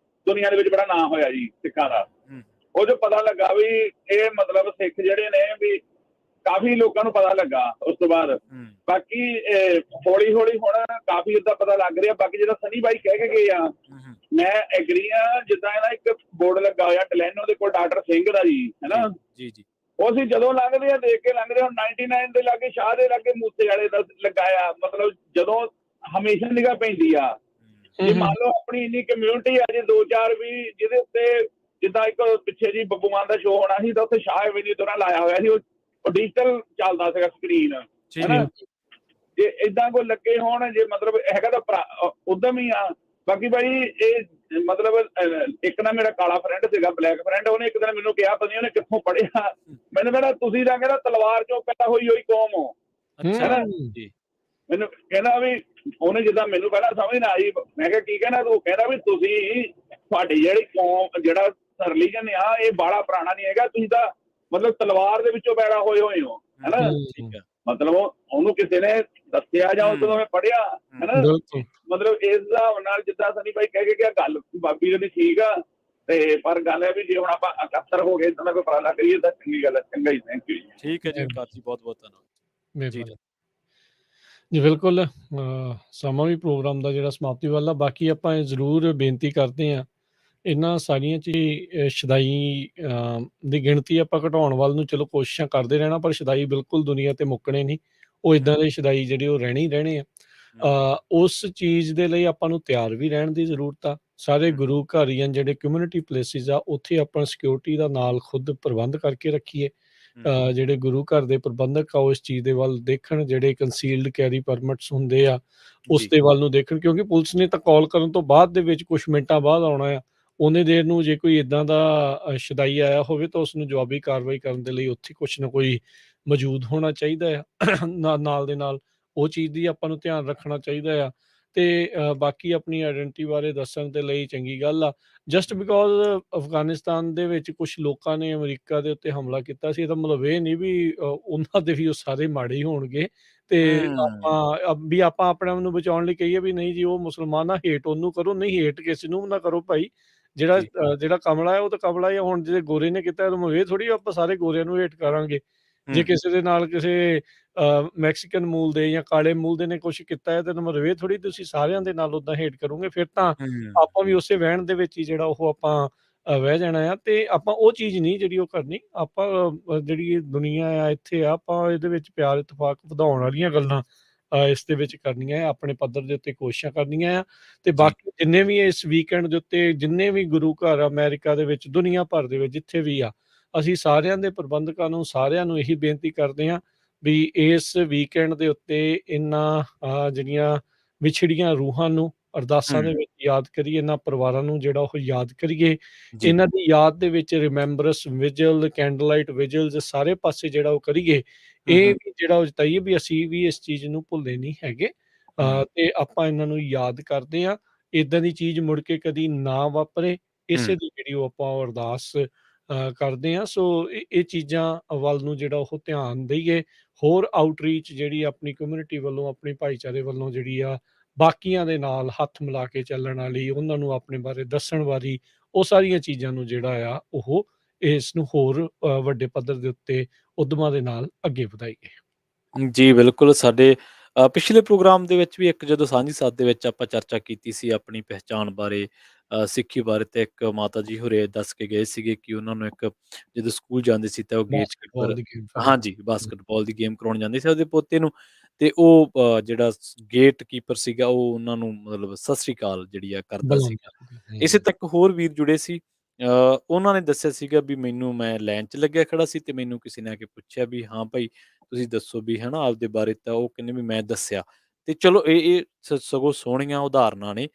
ਦੁਨੀਆ ਦੇ ਵਿੱਚ ਬੜਾ ਨਾਂ ਹੋਇਆ ਜੀ ਸਿੱਖਾਂ ਦਾ। ਉਹ ਜੋ ਪਤਾ ਲੱਗਾ ਵੀ ਇਹ ਮਤਲਬ ਸਿੱਖ ਜਿਹੜੇ ਨੇ ਵੀ ਕਾਫੀ ਲੋਕਾਂ ਨੂੰ ਪਤਾ ਲੱਗਾ ਉਸ ਤੋਂ ਬਾਅਦ। ਬਾਕੀ ਹੌਲੀ ਹੌਲੀ ਹੁਣ ਕਾਫੀ ਏਦਾਂ ਪਤਾ ਲੱਗ ਰਿਹਾ। ਬਾਕੀ ਜਿਹੜਾ ਸਨੀ ਬਾਈ ਕਹਿ ਕੇ ਗਏ ਆ, ਮੈਂ ਐਗਰੀ ਆ। ਜਿੱਦਾਂ ਇਹਦਾ ਇੱਕ ਬੋਰਡ ਲੱਗਾ ਹੋਇਆ ਟਲੈਨੋ ਦੇ ਕੋਲ ਡਾਕਟਰ ਸਿੰਘ ਦਾ ਜੀ, ਹੈਨਾ, ਉਹ ਅਸੀਂ ਜਦੋਂ ਲੰਘਦੇ ਆ ਦੇਖ ਕੇ ਲੰਘਦੇ। ਹੁਣ 99 ਦੇ ਲਾਗੇ, ਸ਼ਾਹ ਦੇ ਲਾਗੇ, ਮੂਸੇ ਵਾਲੇ ਦਾ ਲਗਾਇਆ। ਮਤਲਬ ਜਦੋਂ ਹਮੇਸ਼ਾ ਨਿਗਾਹ ਪੈਂਦੀ ਆ, ਜੇ ਮੰਨ ਲਓ ਆਪਣੀ ਇੰਨੀ ਕਮਿਊਨਿਟੀ ਆ ਜੇ 2-4 ਵੀ ਜਿਹਦੇ ਉੱਤੇ, ਜਿੱਦਾਂ ਇੱਕ ਪਿੱਛੇ ਜੀ ਬੱਬੂ ਮਾਨ ਦਾ ਸ਼ੋਅ ਹੋਣਾ ਸੀ ਤਾਂ ਉੱਥੇ ਸ਼ਾਹ ਐਵੇਨਿਊ ਤੋਂ ਲਾਇਆ ਹੋਇਆ ਸੀ, ਉਹ ਡਿਜੀਟਲ ਚੱਲਦਾ ਸੀਗਾ ਸਕਰੀਨ, ਹੈਨਾ। ਜੇ ਏਦਾਂ ਕੋਈ ਲੱਗੇ ਹੋਣ, ਜੇ ਮਤਲਬ ਹੈਗਾ ਤਾਂ ਉਦਮ ਹੀ ਆ। ਬਾਕੀ ਭਾਈ ਇਹ ਮਤਲਬ ਇੱਕ ਨਾ ਮੇਰਾ ਕਾਲਾ ਫਰੈਂਡ ਸੀਗਾ, ਬਲੈਕ ਫਰੈਂਡ, ਉਹਨੇ ਇੱਕ ਦਿਨ ਮੈਨੂੰ ਕਿਹਾ, ਪਤਾ ਨਹੀਂ ਉਹਨੇ ਕਿੱਥੋਂ ਪੜ੍ਹਿਆ, ਮੈਨੂੰ ਕਹਿੰਦਾ ਤੁਸੀਂ ਤਾਂ ਕਹਿੰਦਾ ਤਲਵਾਰ ਚੋਂ ਪੈਦਾ ਹੋਈ ਕੌਮ ਹੋ, ਹੈਨਾ। ਮੈਨੂੰ ਕਹਿੰਦਾ ਵੀ ਉਹਨੇ ਜਿੱਦਾਂ ਮੈਨੂੰ ਪਹਿਲਾਂ ਸਮਝ ਨਾ ਆਈ, ਮੈਂ ਕਿਹਾ ਕੀ ਕਹਿਣਾ ਤੂੰ? ਕਹਿੰਦਾ ਵੀ ਤੁਸੀਂ, ਤੁਹਾਡੀ ਜਿਹੜੀ ਕੌਮ, ਜਿਹੜਾ ਰਿਲੀਜਨ ਆ, ਇਹ ਬਾਹਲਾ ਪੁਰਾਣਾ ਨਹੀਂ ਹੈਗਾ, ਤੁਸੀਂ ਤਾਂ ਮਤਲਬ ਤਲਵਾਰ ਦੇ ਵਿੱਚੋਂ ਪੈਦਾ ਹੋਏ ਹੋ, ਹੈਨਾ। ਮਤਲਬ ਉਹਨੂੰ ਕਿਸੇ ਨੇ ਦੱਸਿਆ ਜਾਂ ਉਸ ਤੋਂ ਮੈਂ ਪੜ੍ਹਿਆ, ਹੈਨਾ। ਮਤਲਬ ਇਸ ਹਿਸਾਬ ਨਾਲ ਜਿੱਦਾਂ ਸਨੀ ਭਾਈ ਕਹਿ ਕੇ ਗਿਆ, ਗੱਲ ਬਾਬੀ ਦੀ ਠੀਕ ਆ, ਤੇ ਪਰ ਗੱਲ ਹੈ ਵੀ ਜੇ ਹੁਣ ਆਪਾਂ 71 ਹੋ ਗਏ ਤਾਂ ਕੋਈ ਪਤਾ ਕਰੀਏ ਤਾਂ ਚੰਗੀ ਗੱਲ ਹੈ। ਚੰਗਾ ਜੀ, ਥੈਂਕ ਯੂ ਜੀ। ਠੀਕ ਹੈ ਜੀ ਓਂਕਾਰ ਜੀ, ਬਹੁਤ ਬਹੁਤ ਧੰਨਵਾਦ ਜੀ। ਬਿਲਕੁਲ, ਸਮਾਂ ਵੀ ਪ੍ਰੋਗਰਾਮ ਦਾ ਜਿਹੜਾ ਸਮਾਪਤੀ ਵੱਲ ਆ। ਬਾਕੀ ਆਪਾਂ ਇਹ ਜ਼ਰੂਰ ਬੇਨਤੀ ਕਰਦੇ ਹਾਂ, ਇਹਨਾਂ ਸਾਰੀਆਂ 'ਚ ਸ਼ਦਾਈ ਦੀ ਗਿਣਤੀ ਆਪਾਂ ਘਟਾਉਣ ਵੱਲ ਨੂੰ ਚਲੋ ਕੋਸ਼ਿਸ਼ਾਂ ਕਰਦੇ ਰਹਿਣਾ, ਪਰ ਸ਼ਦਾਈ ਬਿਲਕੁਲ ਦੁਨੀਆ 'ਤੇ ਮੁੱਕਣੇ ਨਹੀਂ। ਉਹ ਇੱਦਾਂ ਦੇ ਸ਼ਦਾਈ ਜਿਹੜੇ ਉਹ ਰਹਿਣੇ ਹੀ ਰਹਿਣੇ ਆ। ਉਸ ਚੀਜ਼ ਦੇ ਲਈ ਆਪਾਂ ਨੂੰ ਤਿਆਰ ਵੀ ਰਹਿਣ ਦੀ ਜ਼ਰੂਰਤ ਆ। ਸਾਰੇ ਗੁਰੂ ਘਰ ਜਾਂ ਜਿਹੜੇ ਕਮਿਊਨਿਟੀ ਪਲੇਸਿਸ ਆ, ਉੱਥੇ ਆਪਾਂ ਸਿਕਿਉਰਿਟੀ ਦਾ ਨਾਲ ਖੁਦ ਪ੍ਰਬੰਧ ਕਰਕੇ ਰੱਖੀਏ। ਜਿਹੜੇ ਗੁਰੂ ਘਰ ਦੇ ਪ੍ਰਬੰਧਕ ਆ ਉਹ ਇਸ ਚੀਜ਼ ਦੇ ਵੱਲ ਦੇਖਣ, ਜਿਹੜੇ ਕੰਸੀਲਡ ਕੈਰੀ ਪਰਮਿਟਸ ਹੁੰਦੇ ਆ ਉਸ ਦੇ ਵੱਲ ਨੂੰ ਦੇਖਣ, ਕਿਉਂਕਿ ਪੁਲਿਸ ਨੇ ਤਾਂ ਕਾਲ ਕਰਨ ਤੋਂ ਬਾਅਦ ਦੇ ਵਿੱਚ ਕੁਛ ਮਿੰਟਾਂ ਬਾਅਦ ਆਉਣਾ ਆ। ਉਹਨੇ ਦੇਰ ਨੂੰ ਜੇ ਕੋਈ ਇੱਦਾਂ ਦਾ ਸ਼ਦਾਈ ਆਇਆ ਹੋਵੇ ਤਾਂ ਉਸਨੂੰ ਜਵਾਬੀ ਕਾਰਵਾਈ ਕਰਨ ਦੇ ਲਈ ਉੱਥੇ ਕੁਛ ਨਾ ਕੋਈ ਮੌਜੂਦ ਹੋਣਾ ਚਾਹੀਦਾ ਆ। ਨਾਲ ਦੇ ਨਾਲ ਉਹ ਚੀਜ਼ ਦੀ ਆਪਾਂ ਨੂੰ ਧਿਆਨ ਰੱਖਣਾ ਚਾਹੀਦਾ ਆ। ਤੇ ਬਾਕੀ ਆਪਣੀ ਆਇਡੈਂਟੀ ਬਾਰੇ ਦੱਸਣ ਦੇ ਲਈ ਚੰਗੀ ਗੱਲ ਆ। ਜਸਟ ਬਿਕੋਜ਼ ਅਫਗਾਨਿਸਤਾਨ ਦੇ ਵਿੱਚ ਕੁਛ ਲੋਕਾਂ ਨੇ ਅਮਰੀਕਾ ਦੇ ਉੱਤੇ ਹਮਲਾ ਕੀਤਾ ਸੀ, ਇਹਦਾ ਮਤਲਬ ਇਹ ਨਹੀਂ ਵੀ ਉਹਨਾਂ ਦੇ ਵੀ ਉਹ ਸਾਰੇ ਮਾੜੇ ਹੀ ਹੋਣਗੇ। ਤੇ ਆਪਾਂ ਆਪਣੇ ਆਪ ਨੂੰ ਬਚਾਉਣ ਲਈ ਕਹੀਏ ਵੀ ਨਹੀਂ ਜੀ ਉਹ ਮੁਸਲਮਾਨ ਆ, ਹੇਟ ਉਹਨੂੰ ਕਰੋ, ਨਹੀਂ ਹੇਟ ਕਿਸੇ ਨੂੰ ਨਾ ਕਰੋ ਭਾਈ। ਜਿਹੜਾ ਕਮਲਾ ਹੈ ਉਹ ਤਾਂ ਕਮਲਾ ਹੀ ਆ। ਹੁਣ ਜਿਹੜੇ ਗੋਰੇ ਨੇ ਕੀਤਾ ਤਾਂ ਇਹ ਥੋੜ੍ਹੀ ਆਪਾਂ ਸਾਰੇ ਗੋਰਿਆਂ ਨੂੰ ਹੇਟ ਕਰਾਂਗੇ। ਜੇ ਕਿਸੇ ਦੇ ਨਾਲ ਕਿਸੇ ਮੈਕਸੀਕਨ ਮੂਲ ਦੇ ਜਾਂ ਕਾਲੇ ਮੂਲ ਦੇ ਨੇ ਕੁਛ ਕੀਤਾ ਹੈ ਤਾਂ ਮਤਲਬ ਇਹ ਥੋੜ੍ਹੀ ਤੁਸੀਂ ਸਾਰਿਆਂ ਦੇ ਨਾਲ ਉੱਦਾਂ ਹੇਟ ਕਰੋਗੇ। ਫਿਰ ਤਾਂ ਆਪਾਂ ਵੀ ਉਸੇ ਵਹਿਣ ਦੇ ਵਿੱਚ ਹੀ ਜਿਹੜਾ ਉਹ ਆਪਾਂ ਵਹਿ ਜਾਣਾ ਆ। ਤੇ ਆਪਾਂ ਉਹ ਚੀਜ਼ ਨਹੀਂ ਜਿਹੜੀ ਉਹ ਕਰਨੀ। ਆਪਾਂ ਜਿਹੜੀ ਦੁਨੀਆ ਆ ਇੱਥੇ ਆ, ਆਪਾਂ ਇਹਦੇ ਵਿੱਚ ਪਿਆਰ ਇਤਫਾਕ ਵਧਾਉਣ ਵਾਲੀਆਂ ਗੱਲਾਂ ਇਸ ਦੇ ਵਿੱਚ ਕਰਨੀਆਂ ਆ, ਆਪਣੇ ਪੱਧਰ ਦੇ ਉੱਤੇ ਕੋਸ਼ਿਸ਼ਾਂ ਕਰਨੀਆਂ ਆ। ਤੇ ਬਾਕੀ ਜਿੰਨੇ ਵੀ ਇਸ ਵੀਕਐਂਡ ਦੇ ਉੱਤੇ ਜਿੰਨੇ ਵੀ ਗੁਰੂ ਘਰ ਅਮਰੀਕਾ ਦੇ ਵਿੱਚ, ਦੁਨੀਆ ਭਰ ਦੇ ਵਿੱਚ ਜਿੱਥੇ ਵੀ ਆ, ਅਸੀਂ ਸਾਰਿਆਂ ਦੇ ਪ੍ਰਬੰਧਕਾਂ ਨੂੰ, ਸਾਰਿਆਂ ਨੂੰ ਇਹੀ ਬੇਨਤੀ ਕਰਦੇ ਹਾਂ ਵੀ ਇਸ ਵੀਕਐਂਡ ਦੇ ਉੱਤੇ ਇਹਨਾਂ ਜਿਹੜੀਆਂ ਵਿਛੜੀਆਂ ਰੂਹਾਂ ਨੂੰ ਅਰਦਾਸਾਂ ਦੇ ਵਿੱਚ ਯਾਦ ਕਰੀਏ, ਇਹਨਾਂ ਪਰਿਵਾਰਾਂ ਨੂੰ ਜਿਹੜਾ ਉਹ ਯਾਦ ਕਰੀਏ। ਇਹਨਾਂ ਦੀ ਯਾਦ ਦੇ ਵਿੱਚ ਰਿਮੈਂਬਰੈਂਸ ਵਿਜਲ, ਕੈਂਡਲ ਲਾਈਟ ਵਿਜਲਸ ਸਾਰੇ ਪਾਸੇ ਜਿਹੜਾ ਉਹ ਕਰੀਏ। ਇਹ ਵੀ ਜਿਹੜਾ ਉਹ ਜਤਾਈਏ ਵੀ ਅਸੀਂ ਵੀ ਇਸ ਚੀਜ਼ ਨੂੰ ਭੁੱਲੇ ਨਹੀਂ ਹੈਗੇ ਤੇ ਆਪਾਂ ਇਹਨਾਂ ਨੂੰ ਯਾਦ ਕਰਦੇ ਹਾਂ। ਇੱਦਾਂ ਦੀ ਚੀਜ਼ ਮੁੜ ਕੇ ਕਦੀ ਨਾ ਵਾਪਰੇ, ਇਸੇ ਦੀ ਜਿਹੜੀ ਉਹ ਆਪਾਂ ਅਰਦਾਸ ਕਰਦੇ ਹਾਂ। ਸੋ ਇਹ ਚੀਜ਼ਾਂ ਵੱਲ ਨੂੰ ਜਿਹੜਾ ਉਹ ਧਿਆਨ ਦੇਈਏ। ਹੋਰ ਆਊਟਰੀਚ ਜਿਹੜੀ ਆਪਣੀ ਕਮਿਊਨਿਟੀ ਵੱਲੋਂ, ਆਪਣੀ ਭਾਈਚਾਰੇ ਵੱਲੋਂ ਜਿਹੜੀ ਆ ਬਾਕੀਆਂ ਦੇ ਨਾਲ ਹੱਥ ਮਿਲਾ ਕੇ ਚੱਲਣ ਵਾਲੀ, ਉਹਨਾਂ ਨੂੰ ਆਪਣੇ ਬਾਰੇ ਦੱਸਣ ਵਾਲੀ, ਉਹ ਸਾਰੀਆਂ ਚੀਜ਼ਾਂ ਨੂੰ ਜਿਹੜਾ ਆ ਉਹ ਇਸ ਨੂੰ ਹੋਰ ਵੱਡੇ ਪੱਧਰ ਦੇ ਉੱਤੇ ਉਦਮਾਂ ਦੇ ਨਾਲ ਅੱਗੇ ਵਧਾਈਏ। ਜੀ ਬਿਲਕੁਲ। ਸਾਡੇ ਪਿਛਲੇ ਪ੍ਰੋਗਰਾਮ ਦੇ ਵਿੱਚ ਵੀ ਇੱਕ ਜਦੋਂ ਸਾਂਝੀ ਸਾਥ ਦੇ ਵਿੱਚ ਆਪਾਂ ਚਰਚਾ ਕੀਤੀ ਸੀ ਆਪਣੀ ਪਹਿਚਾਣ ਬਾਰੇ, ਸਿੱਖੀ ਬਾਰੇ, ਤੇ ਇੱਕ ਮਾਤਾ ਜੀ ਹੋਰੇ ਦੱਸ ਕੇ ਗਏ ਸੀਗੇ ਕਿ ਉਹਨਾਂ ਨੂੰ ਇੱਕ ਜਦੋਂ ਸਕੂਲ ਜਾਂਦੇ ਸੀ ਤਾਂ ਉਹ ਗੇਟ ਕੀਪਰ, ਹਾਂਜੀ, ਬਾਸਕਟਬਾਲ ਦੀ ਗੇਮ ਕਰਾਉਣ ਜਾਂਦੇ ਸੀ ਉਹਦੇ ਪੋਤੇ ਨੂੰ, ਤੇ ਉਹ ਜਿਹੜਾ ਗੇਟ ਕੀਪਰ ਸੀਗਾ ਉਹ ਉਹਨਾਂ ਨੂੰ ਮਤਲਬ ਸਤਿ ਸ੍ਰੀ ਅਕਾਲ ਜਿਹੜੀ ਆ ਕਰਦਾ ਸੀਗਾ। ਇਸੇ ਤੱਕ ਹੋਰ ਵੀਰ ਜੁੜੇ ਸੀ, ਉਹਨਾਂ ਨੇ ਦੱਸਿਆ ਸੀਗਾ ਵੀ ਮੈਂ ਲਾਈਨ 'ਚ ਲੱਗਿਆ ਖੜਾ ਸੀ ਤੇ ਮੈਨੂੰ ਕਿਸੇ ਨੇ ਆ ਕੇ ਪੁੱਛਿਆ ਵੀ ਹਾਂ ਭਾਈ ਤੁਸੀਂ ਦੱਸੋ ਵੀ ਹਨਾ ਆਪਦੇ ਬਾਰੇ, ਤਾਂ ਉਹ ਕਹਿੰਦੇ ਵੀ ਮੈਂ ਦੱਸਿਆ। ਤੇ ਚਲੋ ਇਹ ਸਗੋਂ ਸੋਹਣੀਆਂ ਉਦਾਹਰਨਾਂ ਨੇ।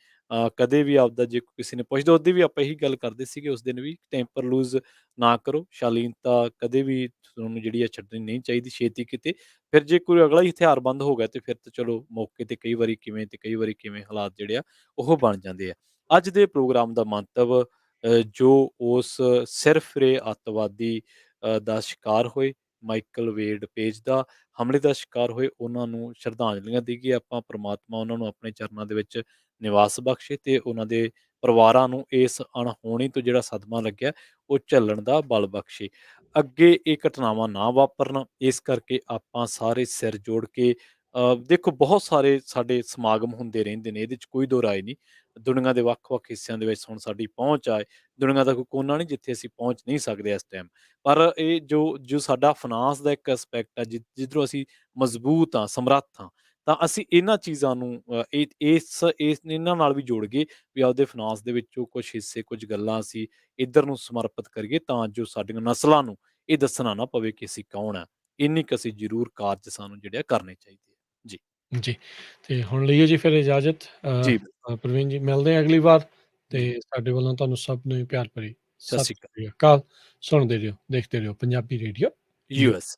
ਕਦੇ ਵੀ ਆਪਦਾ ਜੇ ਕਿਸੇ ਨੇ ਪੁੱਛਦਾ, ਉਹਦੀ ਵੀ ਆਪਾਂ ਇਹੀ ਗੱਲ ਕਰਦੇ ਸੀਗੇ ਉਸ ਦਿਨ ਵੀ, ਟੈਂਪਰ ਲੂਜ਼ ਨਾ ਕਰੋ, ਸ਼ਾਲੀਨਤਾ ਕਦੇ ਵੀ ਤੁਹਾਨੂੰ ਜਿਹੜੀ ਆ ਛੱਡਣੀ ਨਹੀਂ ਚਾਹੀਦੀ ਛੇਤੀ ਕਿਤੇ। ਫਿਰ ਜੇ ਕੋਈ ਅਗਲਾ ਹੀ ਹਥਿਆਰਬੰਦ ਹੋ ਗਿਆ ਤੇ ਫਿਰ ਤਾਂ ਚਲੋ ਮੌਕੇ ਤੇ ਕਈ ਵਾਰੀ ਕਿਵੇਂ ਤੇ ਕਈ ਵਾਰੀ ਕਿਵੇਂ ਹਾਲਾਤ ਜਿਹੜੇ ਆ ਉਹ ਬਣ ਜਾਂਦੇ ਆ। ਅੱਜ ਦੇ ਪ੍ਰੋਗਰਾਮ ਦਾ ਮੰਤਵ ਜੋ ਉਸ ਸਿਰਫਿਰੇ ਅੱਤਵਾਦੀ ਦਾ ਸ਼ਿਕਾਰ ਹੋਏ, ਮਾਈਕਲ ਵੇਡ ਪੇਜ ਦਾ ਹਮਲੇ ਦਾ ਸ਼ਿਕਾਰ ਹੋਏ, ਉਹਨਾਂ ਨੂੰ ਸ਼ਰਧਾਂਜਲੀਆਂ ਦੇਈਏ ਆਪਾਂ। ਪ੍ਰਮਾਤਮਾ ਉਹਨਾਂ ਨੂੰ ਆਪਣੇ ਚਰਨਾਂ ਦੇ ਵਿੱਚ ਨਿਵਾਸ ਬਖਸ਼ੇ ਤੇ ਉਹਨਾਂ ਦੇ ਪਰਿਵਾਰਾਂ ਨੂੰ ਇਸ ਅਣਹੋਣੀ ਤੋਂ ਜਿਹੜਾ ਸਦਮਾ ਲੱਗਿਆ ਉਹ ਝੱਲਣ ਦਾ ਬਲ ਬਖਸ਼ੇ। ਅੱਗੇ ਇਹ ਘਟਨਾਵਾਂ ਨਾ ਵਾਪਰਨ, ਇਸ ਕਰਕੇ ਆਪਾਂ ਸਾਰੇ ਸਿਰ ਜੋੜ ਕੇ ਦੇਖੋ ਬਹੁਤ ਸਾਰੇ ਸਾਡੇ ਸਮਾਗਮ ਹੁੰਦੇ ਰਹਿੰਦੇ ਨੇ, ਇਹਦੇ 'ਚ ਕੋਈ ਦੋ ਰਾਏ ਨਹੀਂ। ਦੁਨੀਆ ਦੇ ਵੱਖ-ਵੱਖ ਹਿੱਸਿਆਂ ਦੇ ਵਿੱਚ ਹੁਣ ਸਾਡੀ ਪਹੁੰਚ ਆ, ਦੁਨੀਆ ਦਾ ਕੋਈ ਕੋਨਾ ਨਹੀਂ ਜਿੱਥੇ ਅਸੀਂ ਪਹੁੰਚ ਨਹੀਂ ਸਕਦੇ ਇਸ ਟਾਈਮ। ਪਰ ਇਹ ਜੋ ਸਾਡਾ ਫਾਈਨਾਂਸ ਦਾ ਇੱਕ ਐਸਪੈਕਟ ਆ, ਜਿੱਧਰੋਂ ਅਸੀਂ ਮਜ਼ਬੂਤ ਹਾਂ, ਸਮਰੱਥ ਹਾਂ, ਤਾਂ ਅਸੀਂ ਇਹਨਾਂ ਚੀਜ਼ਾਂ ਨੂੰ ਇਹਨਾਂ ਨਾਲ ਵੀ ਜੋੜ ਕੇ ਵੀ ਆਪਦੇ ਫਾਈਨਾਂਸ ਦੇ ਵਿੱਚੋਂ ਕੁਛ ਹਿੱਸੇ, ਕੁਝ ਗੱਲਾਂ ਅਸੀਂ ਇੱਧਰ ਨੂੰ ਸਮਰਪਿਤ ਕਰੀਏ, ਤਾਂ ਜੋ ਸਾਡੀਆਂ ਨਸਲਾਂ ਨੂੰ ਇਹ ਦੱਸਣਾ ਨਾ ਪਵੇ ਕਿ ਅਸੀਂ ਕੌਣ ਆ। ਇੰਨੀ ਕੁ ਅਸੀਂ ਜ਼ਰੂਰ ਕਾਰਜ ਸਾਨੂੰ ਜਿਹੜੇ ਆ ਕਰਨੇ ਚਾਹੀਦੇ ਆ। ਜੀ, ਜੀ, ਤੇ ਹੁਣ ਲਈਏ ਜੀ ਫਿਰ ਇਜਾਜ਼ਤ। ਜੀ, ਪ੍ਰਵੀਨ ਜੀ, ਮਿਲਦੇ ਹਾਂ ਅਗਲੀ ਵਾਰ, ਤੇ ਜੀ। ਸਾਡੇ ਵੱਲੋਂ ਤੁਹਾਨੂੰ ਸਭ ਨੂੰ ਪਿਆਰ ਭਰੀ ਸਤਿ ਸਤਿ ਸ਼੍ਰੀ ਅਕਾਲ। ਸ੍ਰੀ ਅਕਾਲ। ਸੁਣਦੇ ਰਹੋ, ਦੇਖਦੇ ਰਹੋ ਪੰਜਾਬੀ ਰੇਡੀਓ ਯੂਐਸ।